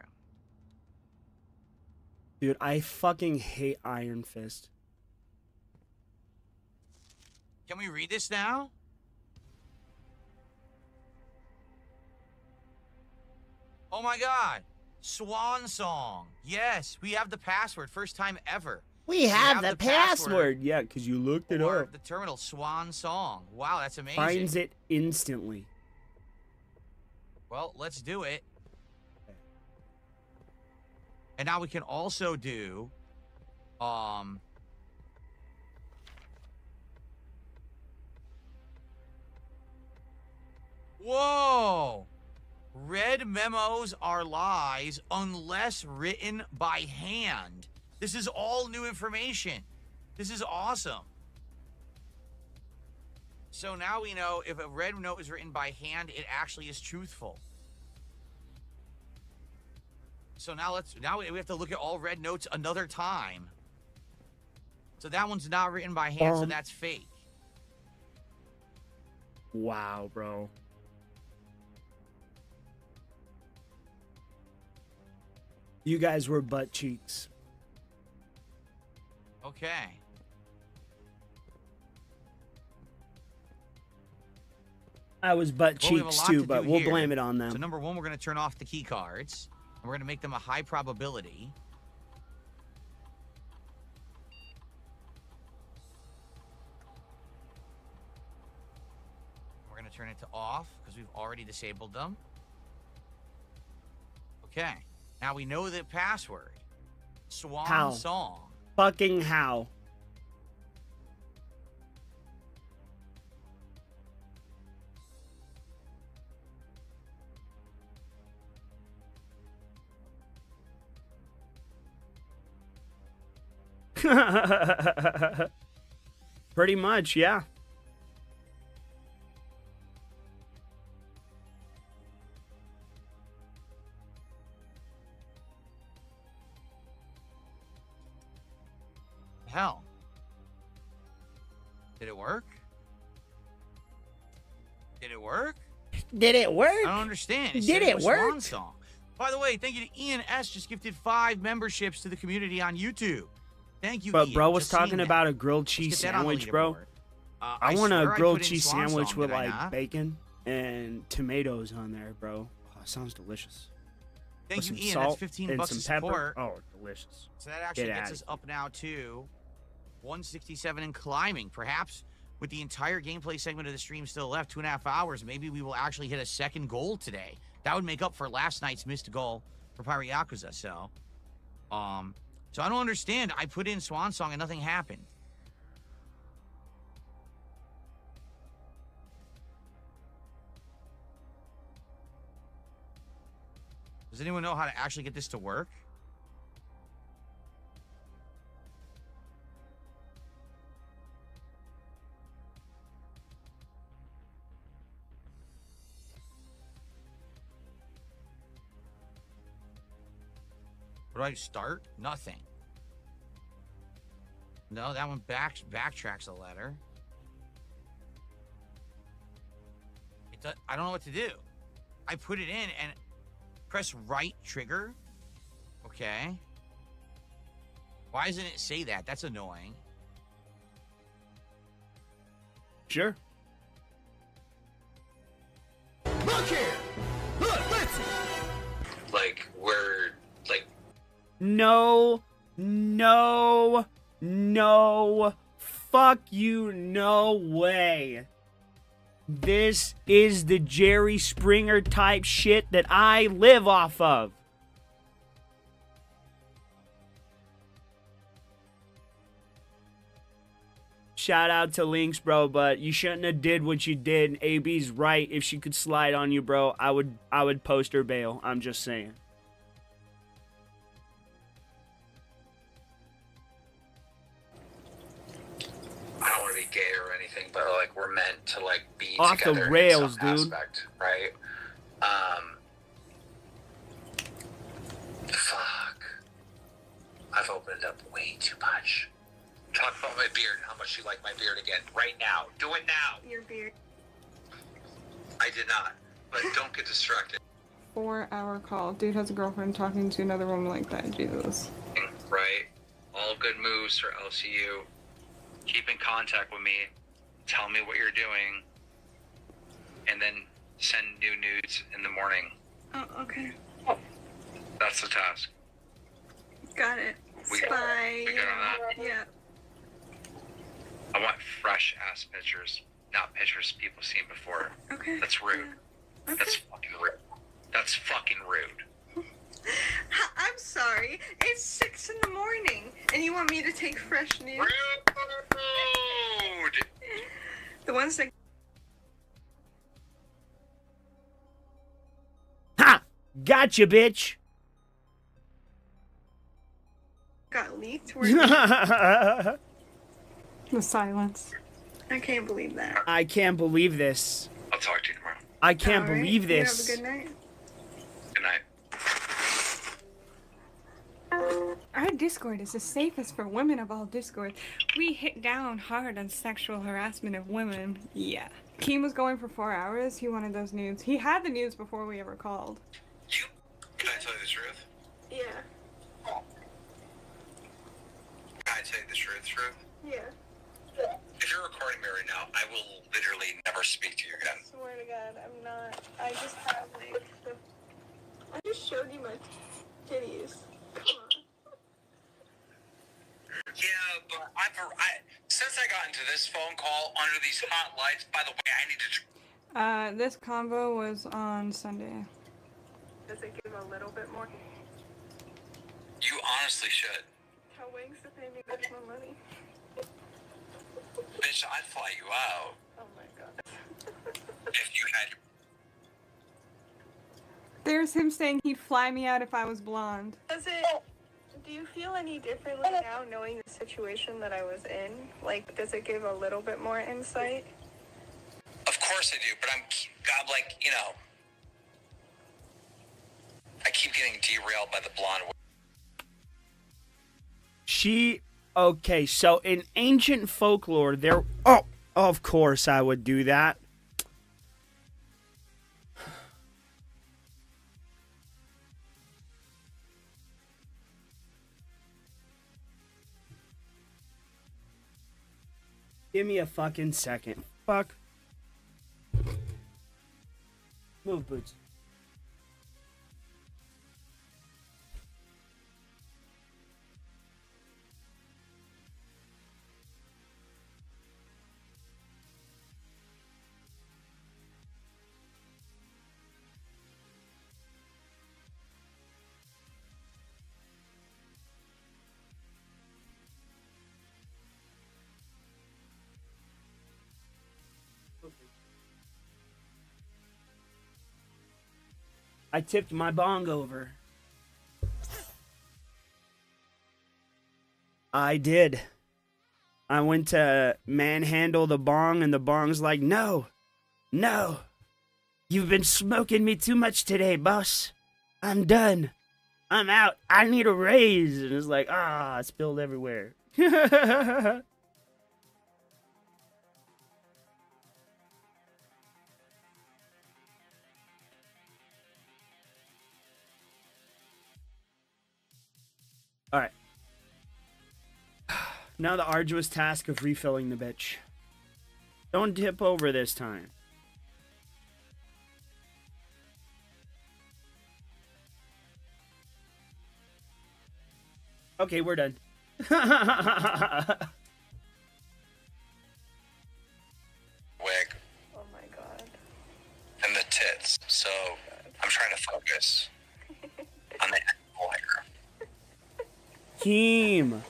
Dude, I fucking hate Iron Fist. Can we read this now? Oh my god. Swan Song. Yes, we have the password. First time ever. We have the password. Yeah, because you looked it for up. the terminal. Swan Song. Wow, that's amazing. Finds it instantly. Well, let's do it. And now we can also do, whoa! Red memos are lies unless written by hand. This is all new information. This is awesome. So now we know if a red note is written by hand, it actually is truthful. So now we have to look at all red notes another time. So that one's not written by hand, so that's fake. Wow, bro. You guys were butt cheeks. Okay. I was butt Well, we have a cheeks lot too, to but do we'll here. blame it on them. So number one, we're going to turn off the key cards. And we're going to make them a high probability. We're going to turn it to off because we've already disabled them. Okay. Now we know the password. Swan How? song. Fucking how? Pretty much, yeah. Hell. Did it work? Did it work? Did it work? I don't understand. Did said it was work? Swan song. By the way, thank you to Ian S. Just gifted 5 memberships to the community on YouTube. Thank you, But Ian. bro was Just seeing talking that. about a grilled Let's cheese get that on the sandwich, bro. leaderboard. I want a swear I grilled put in cheese Swan sandwich song, with did I like not? bacon and tomatoes on there, bro. Oh, it sounds delicious. Thank With you, some Ian. salt That's 15 and bucks some to pepper. support. Oh, delicious. So that actually Get gets outta us up now to 167 and climbing. Perhaps with the entire gameplay segment of the stream still left, 2.5 hours, maybe we will actually hit a second goal today. That would make up for last night's missed goal for Pirate Yakuza. So I don't understand. I put in Swan Song and nothing happened. Does anyone know how to actually get this to work? What do I start? Nothing. No, that one backtracks a letter. It does, I don't know what to do. I put it in and press right trigger. Okay. Why doesn't it say that? That's annoying. Sure. Look here! Look, listen! Like, we're, like... No, no, no, fuck you, no way. This is the Jerry Springer type shit that I live off of. Shout out to Lynx, bro, but you shouldn't have did what you did. AB's right. If she could slide on you, bro, I would post her bail. I'm just saying. I don't want to be gay or anything, but like we're meant to like be Off the together rails, in some dude. aspect, right? Fuck. I've opened up way too much. Talk about my beard. How much you like my beard again? Right now. Do it now. Your beard. I did not. But don't get distracted. 4-hour call. Dude has a girlfriend talking to another woman like that. Jesus. Right? All good moves for LCU. Keep in contact with me. Tell me what you're doing. And then send new nudes in the morning. Oh, okay. That's the task. Got it. We Spy. good on that? Yeah. I want fresh ass pictures, not pictures people seen before. Okay. That's rude. Yeah. Okay. That's fucking rude. That's fucking rude. I'm sorry. It's 6 in the morning, and you want me to take fresh news? Rude. The ones that Ha! Gotcha, bitch. got leaked were the silence. I can't believe that. I can't believe this. I'll talk to you tomorrow. I can't All right. believe You this. have a good night. Good night. Our Discord is the safest for women of all Discords. We hit down hard on sexual harassment of women. Yeah. Keem was going for 4 hours. He wanted those nudes. He had the nudes before we ever called. Can I tell you the truth? Yeah. Can I tell you the truth? Yeah. If you're recording me right now, I will literally never speak to you again. I swear to God, I'm not. I just have like I just showed you my titties. Come on. Yeah, but since I got into this phone call under these hot lights, by the way, I need to... This convo was on Sunday. Does it give a little bit more? You honestly should. Tell Wings to pay me back my money. Bitch, I'd fly you out. Oh my god. If you had your... There's him saying he'd fly me out if I was blonde. Do you feel any differently now knowing the situation that I was in? Like, does it give a little bit more insight? Of course I do, but I'm like, you know, I keep getting derailed by the blonde. Okay, so in ancient folklore, oh, of course I would do that. Give me a fucking second. Fuck. Move, Boots. I tipped my bong over. I did. I went to manhandle the bong, and the bong's like, no, no. You've been smoking me too much today, boss. I'm done. I'm out. I need a raise. And it's like, it spilled everywhere. All right. Now the arduous task of refilling the bitch. Don't tip over this time. Okay, we're done. Wig. Oh my god. And the tits. So I'm trying to focus on the wire. Team,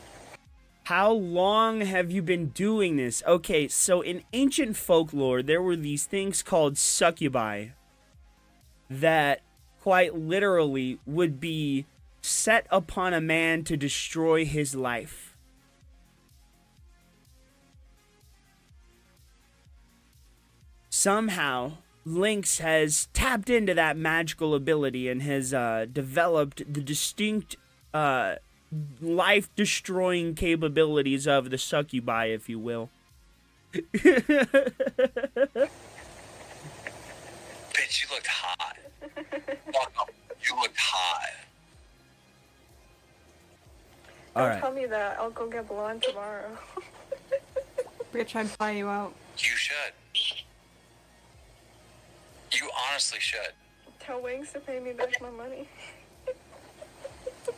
how long have you been doing this? Okay, so in ancient folklore, there were these things called succubi that quite literally would be set upon a man to destroy his life. Somehow, Lynx has tapped into that magical ability and has developed the distinct life-destroying capabilities of the succubi, if you will. Bitch, you looked hot. You looked hot. Don't tell me that. I'll go get blonde tomorrow. Bitch, I'd fly you out. You should. You honestly should. Tell Wings to pay me back my money.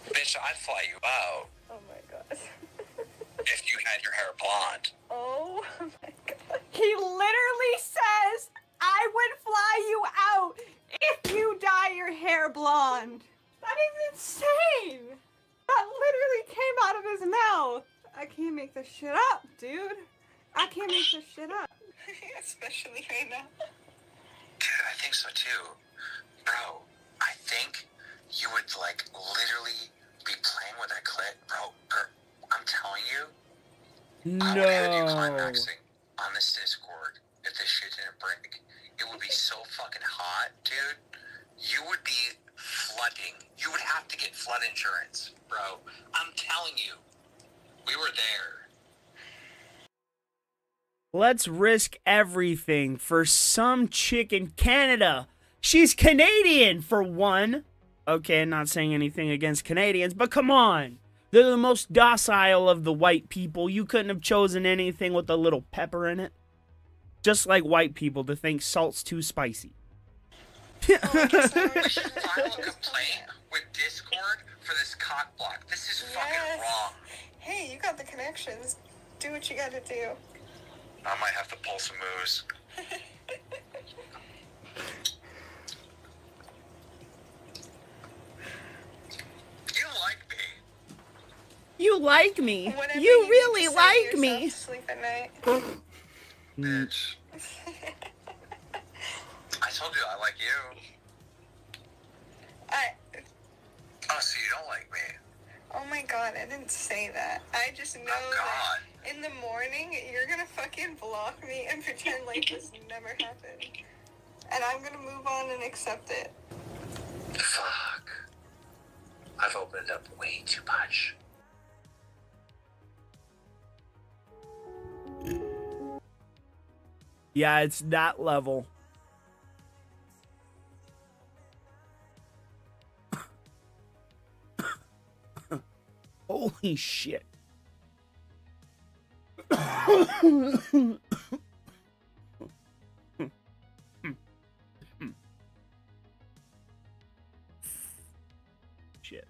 Bitch, I'd fly you out. Oh my god. If you had your hair blonde. Oh my god. He literally says, I would fly you out if you dye your hair blonde. That is insane. That literally came out of his mouth. I can't make this shit up, dude. I can't make this shit up. Especially right now. Dude, I think so too. Bro, I think you would, like, literally be playing with that clit. Bro, I'm telling you. I would have you climaxing on this Discord if this shit didn't break. It would be so fucking hot, dude. You would be flooding. You would have to get flood insurance, bro. I'm telling you. We were there. Let's risk everything for some chick in Canada. She's Canadian, for one. Okay, I'm not saying anything against Canadians, but come on. They're the most docile of the white people. You couldn't have chosen anything with a little pepper in it. Just like white people to think salt's too spicy. We should file a complaint with Discord for this cock block. This is fucking wrong. Hey, you got the connections. Do what you gotta do. I might have to pull some moves. You like me. You like me. Whatever You need really to say to like yourself me. to sleep at night. Bitch. I told you I like you. Oh, so you don't like me? Oh my god, I didn't say that. I just know that in the morning you're gonna fucking block me and pretend like this never happened. And I'm gonna move on and accept it. Fuck. I've opened up way too much. Yeah, it's that level. Holy shit. Shit.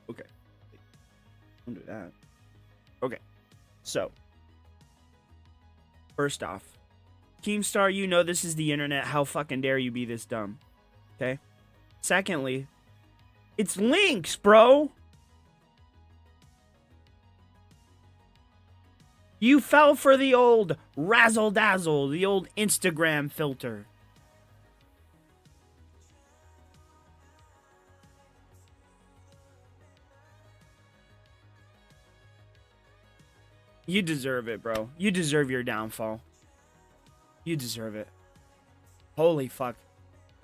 Okay. Don't do that. Okay. So, first off, Keemstar, you know this is the internet. How fucking dare you be this dumb? Okay? Secondly, it's links, bro. You fell for the old razzle dazzle, the old Instagram filter. You deserve it, bro. You deserve your downfall. You deserve it. Holy fuck.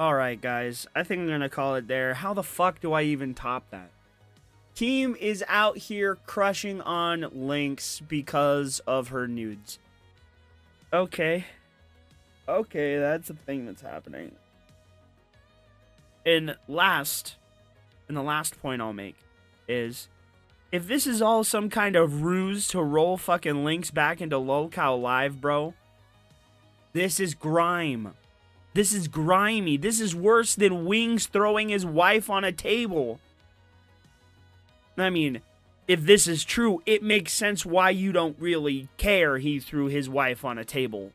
Alright, guys. I think I'm gonna call it there. How the fuck do I even top that? Keem is out here crushing on Lynx because of her nudes. Okay. Okay, that's a thing that's happening. And the last point I'll make is, if this is all some kind of ruse to roll fucking Lynx back into LOLcow Live, bro, this is grime. This is grimy. This is worse than Wings throwing his wife on a table. I mean, if this is true, it makes sense why you don't really care he threw his wife on a table.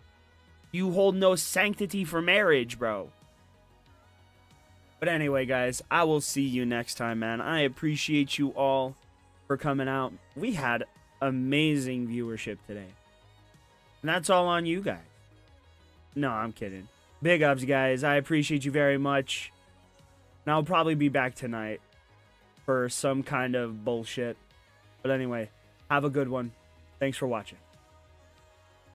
You hold no sanctity for marriage, bro. But anyway, guys, I will see you next time, man. I appreciate you all for coming out. We had amazing viewership today. And that's all on you guys. No, I'm kidding. Big ups, guys. I appreciate you very much. And I'll probably be back tonight for some kind of bullshit. But anyway, have a good one. Thanks for watching.